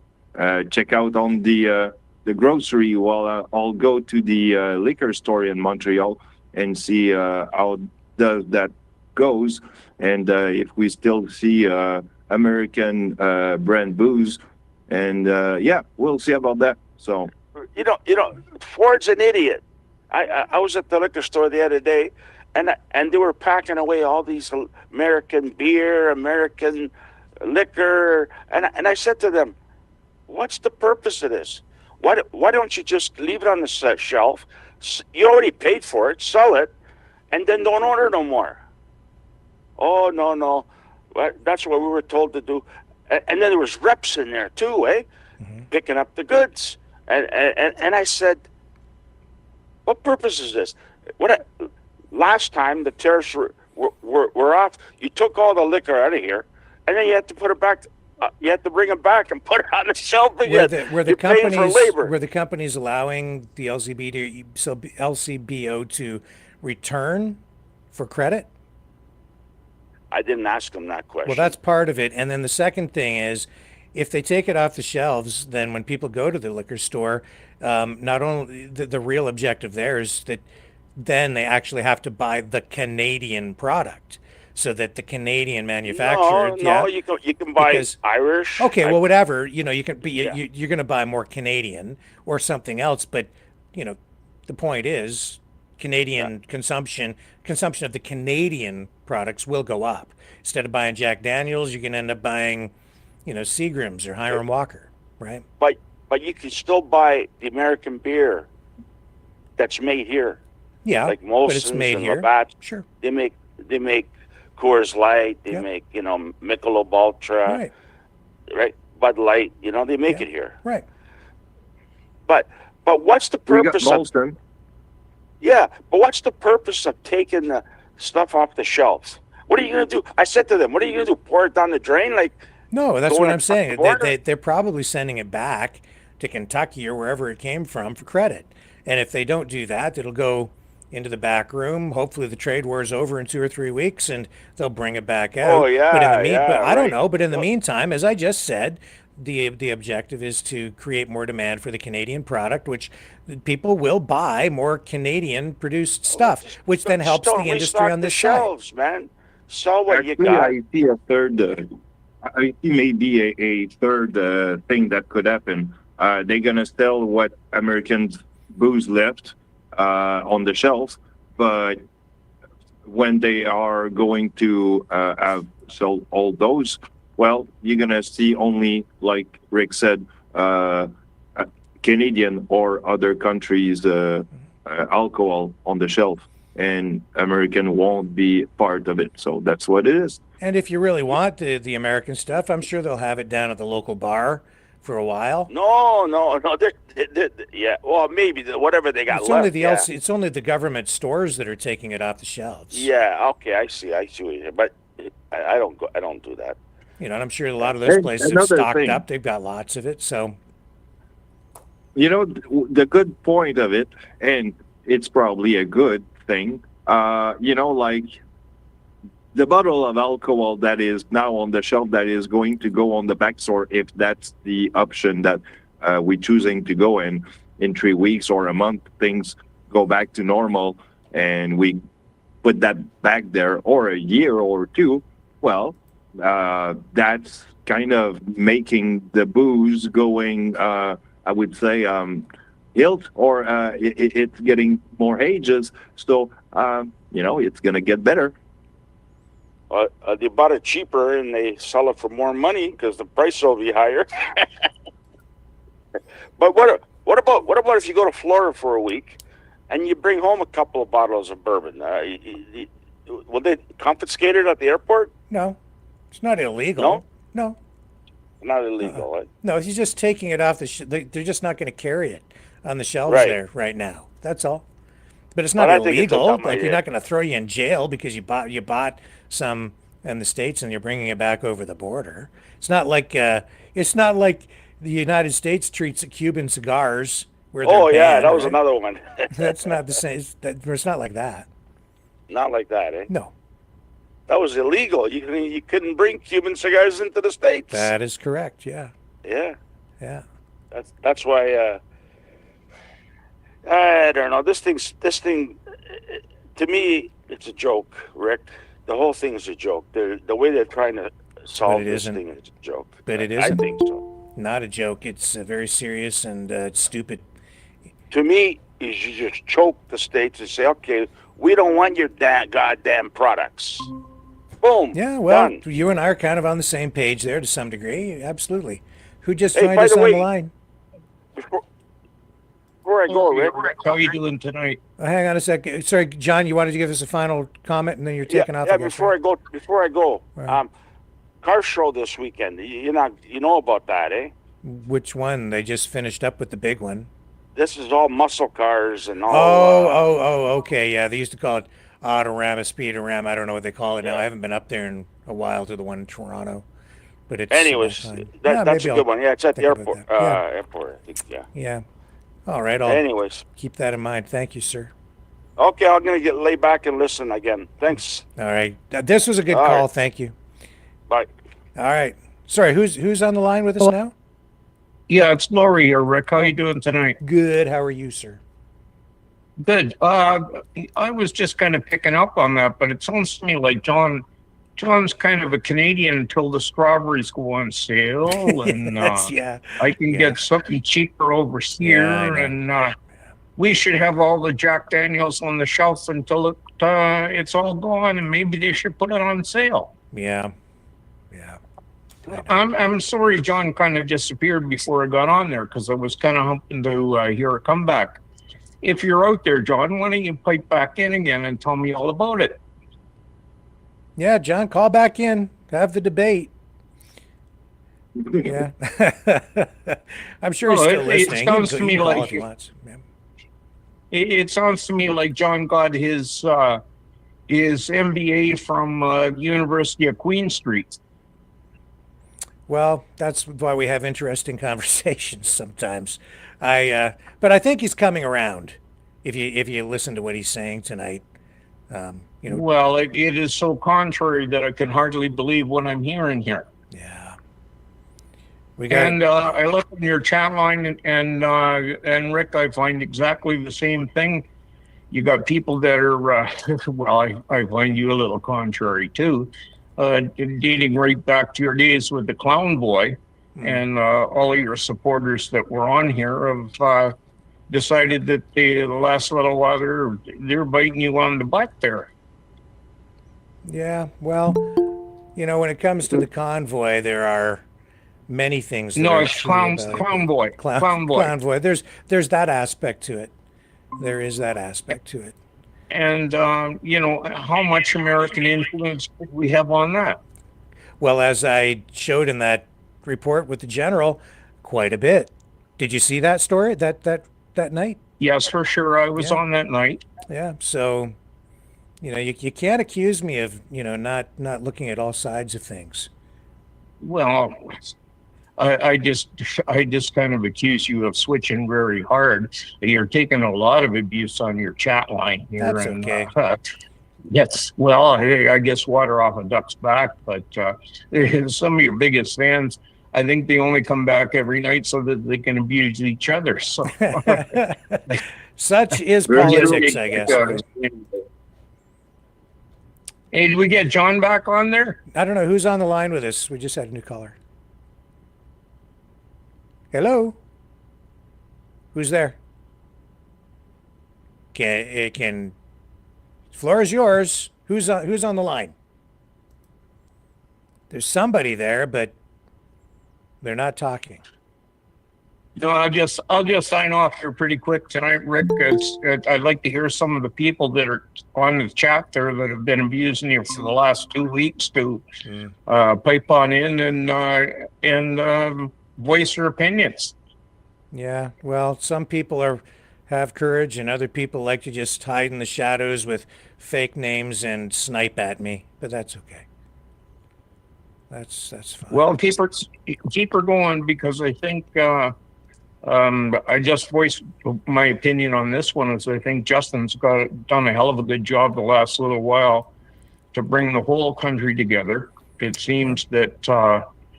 check out on the the grocery, well, I'll go to the liquor store in Montreal and see how that goes, and if we still see American brand booze, and yeah, we'll see about that. So Ford's an idiot. I was at the liquor store the other day, and they were packing away all these American beer, American liquor, and I said to them, "What's the purpose of this? Why don't you just leave it on the shelf? You already paid for it, sell it, and then don't order no more." Oh, no. That's what we were told to do. And then there was reps in there too, picking up the goods. And I said, what purpose is this? Last time the tariffs were off, you took all the liquor out of here, and then you had to put it back. You had to bring it back and put it on the shelf again. Were the companies allowing the LCBO to return for credit? I didn't ask them that question. Well, that's part of it. And then the second thing is, if they take it off the shelves, then when people go to the liquor store, not only the real objective there is that then they actually have to buy the Canadian product, so that the Canadian manufacturer. You can buy Irish. Okay, well, whatever, you can be. You're going to buy more Canadian or something else, but the point is, Canadian consumption of the Canadian products will go up. Instead of buying Jack Daniels, you can end up buying, Seagram's or Hiram Walker, right? But you can still buy the American beer that's made here. Yeah, like Molson's but it's made and here. Labatt. Sure. They make Coors Light. They make Michelob Ultra. Right. Bud Light. They make it here. Right. But what's the purpose we got of? Molson. Yeah, but what's the purpose of taking the stuff off the shelves? What are you going to do? I said to them, what are you going to do? Pour it down the drain? No, that's what I'm saying. They're probably sending it back to Kentucky or wherever it came from for credit. And if they don't do that, it'll go into the back room. Hopefully the trade war is over in 2 or 3 weeks and they'll bring it back out. Oh, yeah. But I don't right. know. But in the meantime, as I just said, the objective is to create more demand for the Canadian product, which people will buy more Canadian produced stuff, which then helps the industry on this shelves, man. Sell what you got. I see a third. I see maybe a third thing that could happen. They're gonna sell what Americans booze left on the shelves, but when they are going to have sold all those, well, you're gonna see only, like Rick said, Canadian or other countries' alcohol on the shelf, and American won't be part of it. So that's what it is. And if you really want the American stuff, I'm sure they'll have it down at the local bar for a while. No. Yeah, well, maybe whatever they got left. It's only the government stores that are taking it off the shelves. Yeah. Okay. I see what you're saying, but I don't do that. And I'm sure a lot of those places have stocked up. They've got lots of it. So, the good point of it, and it's probably a good thing, like the bottle of alcohol that is now on the shelf that is going to go on the back store, if that's the option that we're choosing to go in 3 weeks or a month, things go back to normal and we put that back there, or a year or two, well, that's kind of making the booze going, I would say, hilt, or it's getting more ages. So, it's going to get better. They bought it cheaper and they sell it for more money because the price will be higher. But what about if you go to Florida for a week and you bring home a couple of bottles of bourbon? Will they confiscate it at the airport? No, it's not illegal. No. Not illegal. Right? No, he's just taking it off they're just not going to carry it on the shelves there right now. That's all. But it's not illegal. You're not going to throw you in jail because you bought some in the States and you're bringing it back over the border. It's not like the United States treats Cuban cigars where they're banned, that was another one. That's not the same. It's not like that. Not like that, eh? No. That was illegal. You couldn't bring Cuban cigars into the States. That is correct. Yeah. Yeah. Yeah. That's why I don't know. This thing, to me, it's a joke, Rick. The whole thing is a joke. The way they're trying to solve this thing is a joke. But it isn't. I think so. Not a joke. It's very serious and it's stupid. To me, is you just choke the states and say, okay, we don't want your goddamn products. Boom. Yeah, well, done. you and I are kind of on the same page there to some degree. Absolutely. Who just Hey, joined by us the on way, the line? Before I go, Rick. How are you doing tonight? Hang on a second. Sorry, John, you wanted to give us a final comment and then you're taking off. Yeah, I guess, before I go, Right. car show this weekend. You know about that, eh? Which one? They just finished up with the big one. This is all muscle cars and all. Okay. Yeah, they used to call it Autorama, Speedorama. I don't know what they call it now. I haven't been up there in a while to the one in Toronto. But it's Anyways, yeah, that's a maybe good one. Yeah, it's at the think about airport. that. Airport, I think. Yeah. Yeah. All right. I'll Anyways, keep that in mind. Thank you, sir. okay, I'm gonna get lay back and listen again. Thanks. All right. This was a good All call. right. Thank you. Bye. All right. Sorry, who's on the line with us now? Yeah, it's Laurie here, Rick. How are you doing tonight? Good. How are you, sir? Good. I was just kind of picking up on that, but it sounds to me like John's kind of a Canadian until the strawberries go on sale, and yeah. I can get something cheaper over here, and we should have all the Jack Daniels on the shelf until it's all gone, and maybe they should put it on sale. Yeah. I'm sorry John kind of disappeared before I got on there because I was kind of hoping to hear a comeback. If you're out there, John, why don't you pipe back in again and tell me all about it? Yeah, John, call back in. Have the debate. Yeah. I'm sure he's still listening. It sounds to me call like if he wants. Yeah. it sounds to me like John got his MBA from University of Queen Street. Well, that's why we have interesting conversations sometimes. But I think he's coming around. If you listen to what he's saying tonight, Well, it is so contrary that I can hardly believe what I'm hearing here. Yeah. I look in your chat line and Rick, I find exactly the same thing. You got people that are well, I find you a little contrary too. Dating right back to your days with the clown boy, and all of your supporters that were on here have decided that the last little while they're biting you on the butt there. Yeah, well, when it comes to the convoy, there are many things. No, it's clown boy. Clown boy. There's that aspect to it. There is that aspect to it. And, how much American influence did we have on that? Well, as I showed in that report with the general, quite a bit. Did you see that story that night? Yes, for sure. I was on that night. Yeah. So, you can't accuse me of, not looking at all sides of things. Well, I just kind of accuse you of switching very hard. You're taking a lot of abuse on your chat line here. That's and, okay. Yes. Well, I guess water off a duck's back, but some of your biggest fans, I think they only come back every night so that they can abuse each other. So such is politics, I guess. Hey, did we get John back on there? I don't know who's on the line with us. We just had a new caller. Hello? Who's there? Floor is yours. Who's on the line? There's somebody there, but they're not talking. No, I'll just sign off here pretty quick tonight, Rick. I'd like to hear some of the people that are on the chat there that have been abusing you for the last 2 weeks to pipe on in and voice their opinions. Yeah, well, some people have courage, and other people like to just hide in the shadows with fake names and snipe at me. But that's okay. That's fine. Well, keep her going, because I think I just voiced my opinion on this one. Is I think Justin's done a hell of a good job the last little while to bring the whole country together. It seems that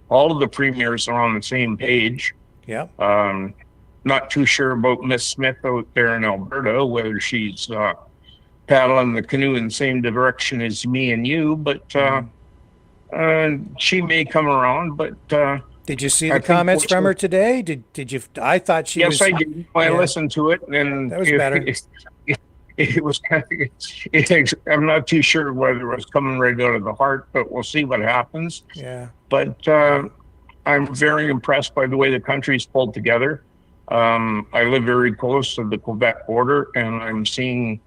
all of the premiers are on the same page. Yeah. not too sure about Miss Smith out there in Alberta, whether she's paddling the canoe in the same direction as me and you, but she may come around. But did you see the comments from her today? Did you? I thought she was. Yes, I did. I listened to it, and that was better. It was kind of. I'm not too sure whether it was coming right out of the heart, but we'll see what happens. Yeah. But I'm very impressed by the way the country's pulled together. I live very close to the Quebec border, and I'm seeing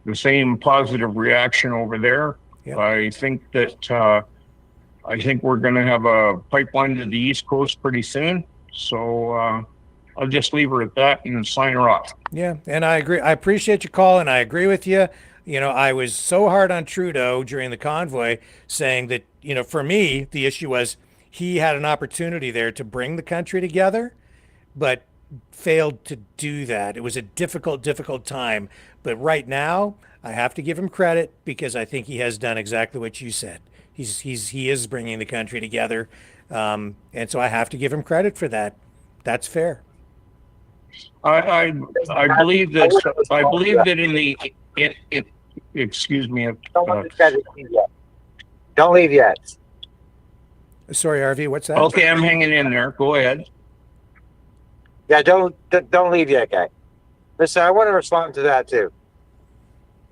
the same positive reaction over there. Yep. I think we're going to have a pipeline to the East Coast pretty soon. So I'll just leave her at that and sign her off. Yeah, and I agree. I appreciate your call, and I agree with you. You know, I was so hard on Trudeau during the convoy, saying that, you know, for me, the issue was he had an opportunity there to bring the country together, but failed to do that. It was a difficult time. But right now, I have to give him credit because I think he has done exactly what you said. He is bringing the country together, and so I have to give him credit for that. That's fair. I believe that in the excuse me. Don't leave yet. Sorry, RV. What's that? Okay, I'm hanging in there. Go ahead. Yeah, don't leave yet, guy. Listen, I want to respond to that too.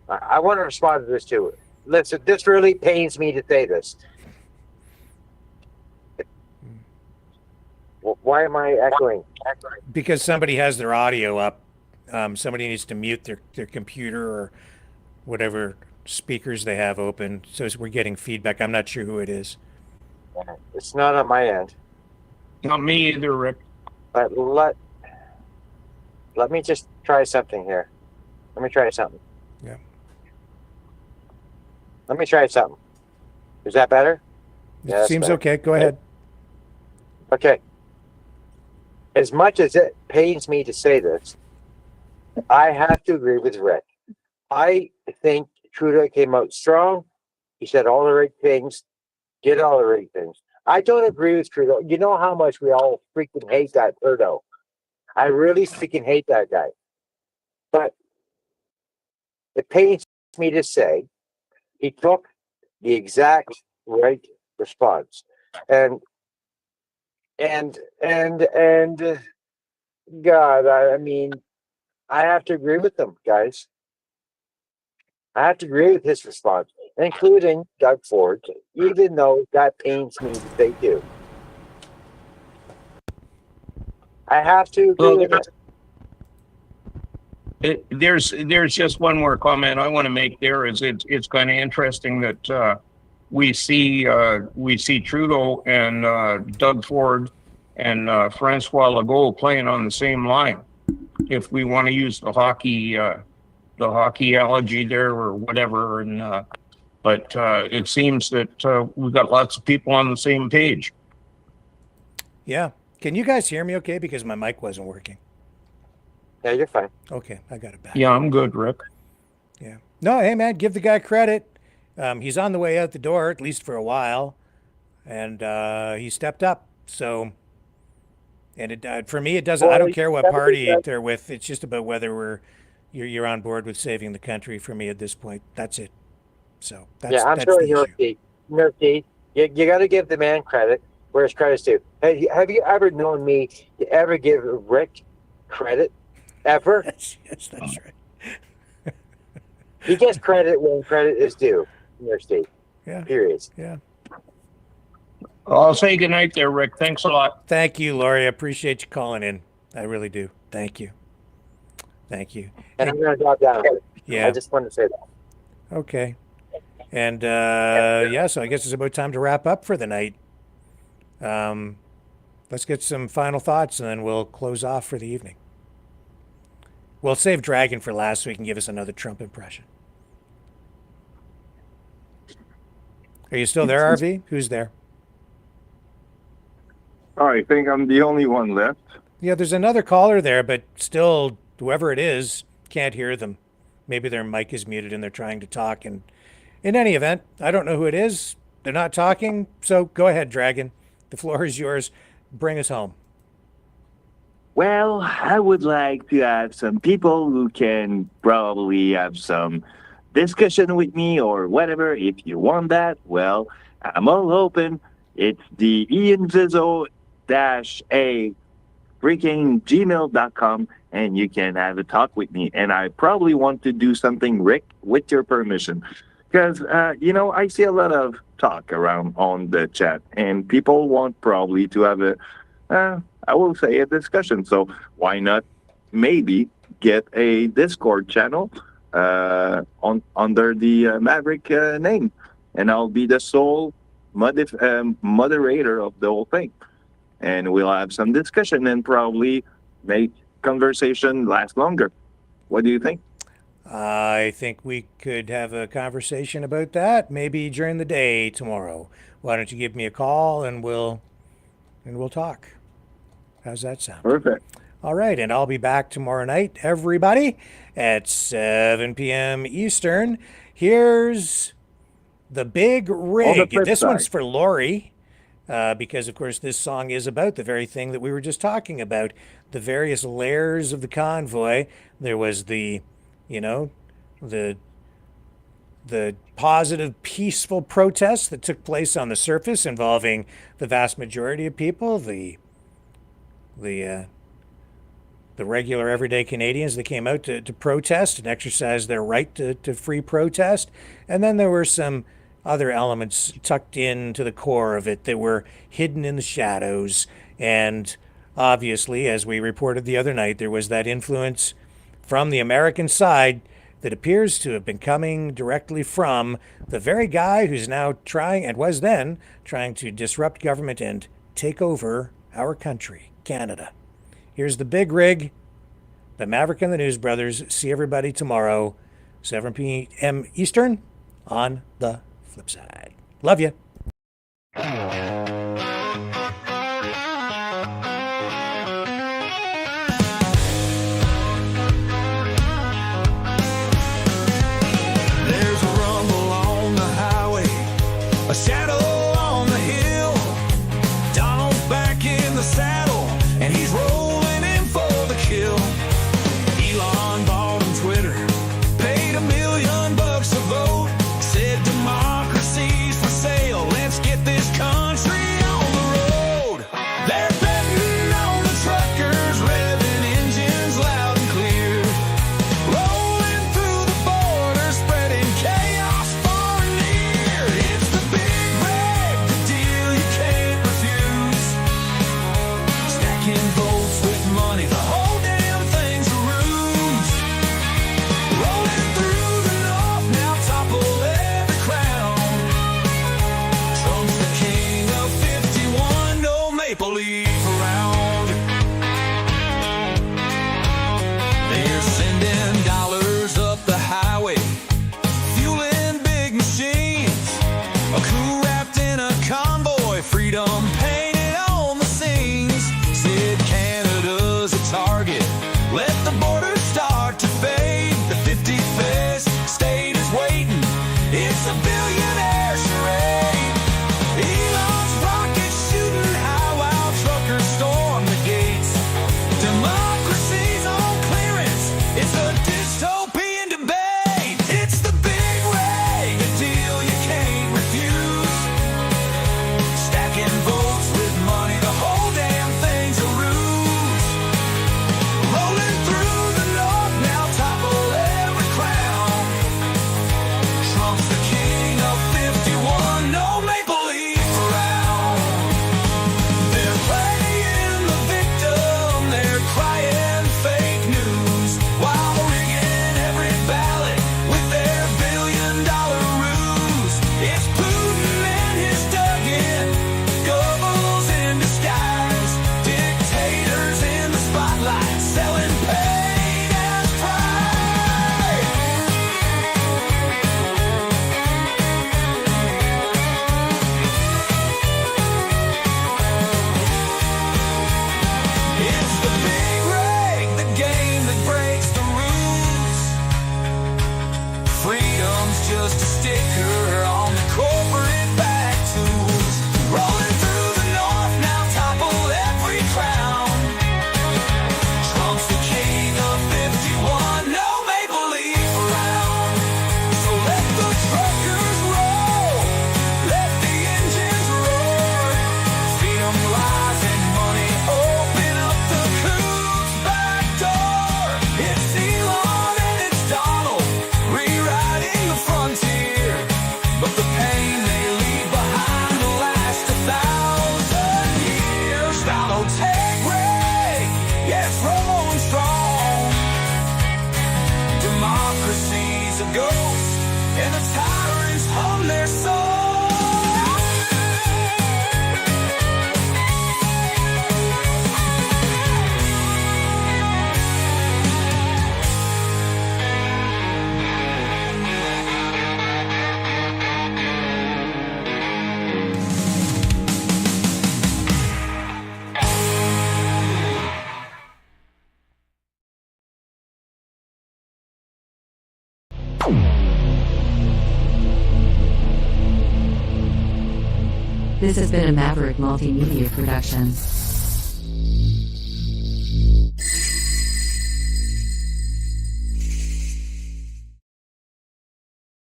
I want to respond to this too. Listen, this really pains me to say this. Why am I echoing? Because somebody has their audio up. Somebody needs to mute their computer or whatever speakers they have open. So we're getting feedback. I'm not sure who it is. It's not on my end. Not me either, Rick. But let me just try something here. Let me try something. Yeah. Let me try something. Is that better? Yeah, seems better. Okay. Go ahead. Okay. As much as it pains me to say this, I have to agree with Rick. I think Trudeau came out strong. He said all the right things, did all the right things. I don't agree with Trudeau. You know how much we all freaking hate that Trudeau. I really freaking hate that guy. But it pains me to say he took the exact right response. And God, I mean, I have to agree with them, guys. I have to agree with his response, including Doug Ford, even though that pains me to say too. I have to agree with it. There's just one more comment I want to make there. Is it's kind of interesting that we see Trudeau and Doug Ford and Francois Legault playing on the same line. If we want to use the hockey analogy there or whatever, and but it seems that we've got lots of people on the same page. Yeah. Can you guys hear me okay? Because my mic wasn't working. Yeah, you're fine. Okay, I got it back. Yeah, I'm good, Rick. Yeah. No, hey, man, give the guy credit. He's on the way out the door, at least for a while, and he stepped up. So, and for me, it doesn't. I don't care what party they're with. It's just about whether you're on board with saving the country. For me, at this point, that's it. So that's I'm sure you're you got to give the man credit where his credit's due. Have you ever known me to ever give Rick credit? Ever? Yes, that's right. He gets credit when credit is due in your state. Yeah. Period. Yeah. I'll say goodnight there, Rick. Thanks a lot. Thank you, Laurie. I appreciate you calling in. I really do. Thank you. Thank you. And I'm going to drop down. Yeah. I just wanted to say that. Okay. And yeah, so I guess it's about time to wrap up for the night. Let's get some final thoughts and then we'll close off for the evening. We'll save Dragon for last so he can give us another Trump impression. Are you still there, RV? Who's there? I think I'm the only one left. Yeah, there's another caller there, but still, whoever it is can't hear them. Maybe their mic is muted and they're trying to talk. And in any event, I don't know who it is. They're not talking. So go ahead, Dragon. The floor is yours. Bring us home. well, I would like to have some people who can probably have some discussion with me or whatever. If you want that, well, I'm all open. It's the ianvizo-a freaking gmail.com, and you can have a talk with me. And I probably want to do something, Rick, with your permission. Because, I see a lot of talk around on the chat, and people want probably to have I will say a discussion. So why not maybe get a Discord channel under the Maverick name, and I'll be the sole moderator of the whole thing, and we'll have some discussion and probably make conversation last longer. What do you think? I think we could have a conversation about that maybe during the day tomorrow. Why don't you give me a call and we'll talk. How's that sound? Perfect. All right, and I'll be back tomorrow night, everybody, at 7 p.m. Eastern. Here's the big rig. This one's for Lori, because, of course, this song is about the very thing that we were just talking about, the various layers of the convoy. There was the positive, peaceful protests that took place on the surface involving the vast majority of people, the regular everyday Canadians that came out to protest and exercise their right to free protest. And then there were some other elements tucked into the core of it that were hidden in the shadows. And obviously, as we reported the other night, there was that influence from the American side that appears to have been coming directly from the very guy who's now trying, and was then, trying to disrupt government and take over our country, Canada. Here's the big rig, the Maverick and the News Brothers. See everybody tomorrow, 7 p.m. Eastern, on the flip side. Love you. A shadow on the hill. Donald's back in the saddle, and he's rolling in for the kill. Elon bought him Twitter, paid $1 million a vote. Said democracy's for sale. Let's get this country on the road. They're betting on the truckers, revving engines loud and clear. Rolling through the border, spreading chaos far and near. It's the big rig, the deal you can't refuse. Stacking votes with money, the whole damn thing's a ruse. Rolling through the north, now topple every crown. Trump's the king of 51, no maple leaf around. They're sending dollars up the highway, fueling big machines. A coup wrapped in a convoy, freedom painted on the scenes. Said Canada's a target, let the border start to fade. The 55th state is waiting, it's a billionaire charade. Elon's rocket shooting high while truckers storm the gates. Democracy's on clearance, it's a dystopian debate. It's the big rig, a deal you can't refuse. Stacking votes with money, the whole damn thing's a ruse. Rolling through the north, now topple every crown. Trump's the king of 51, no maple leaf around. This has been a Maverick Multimedia production.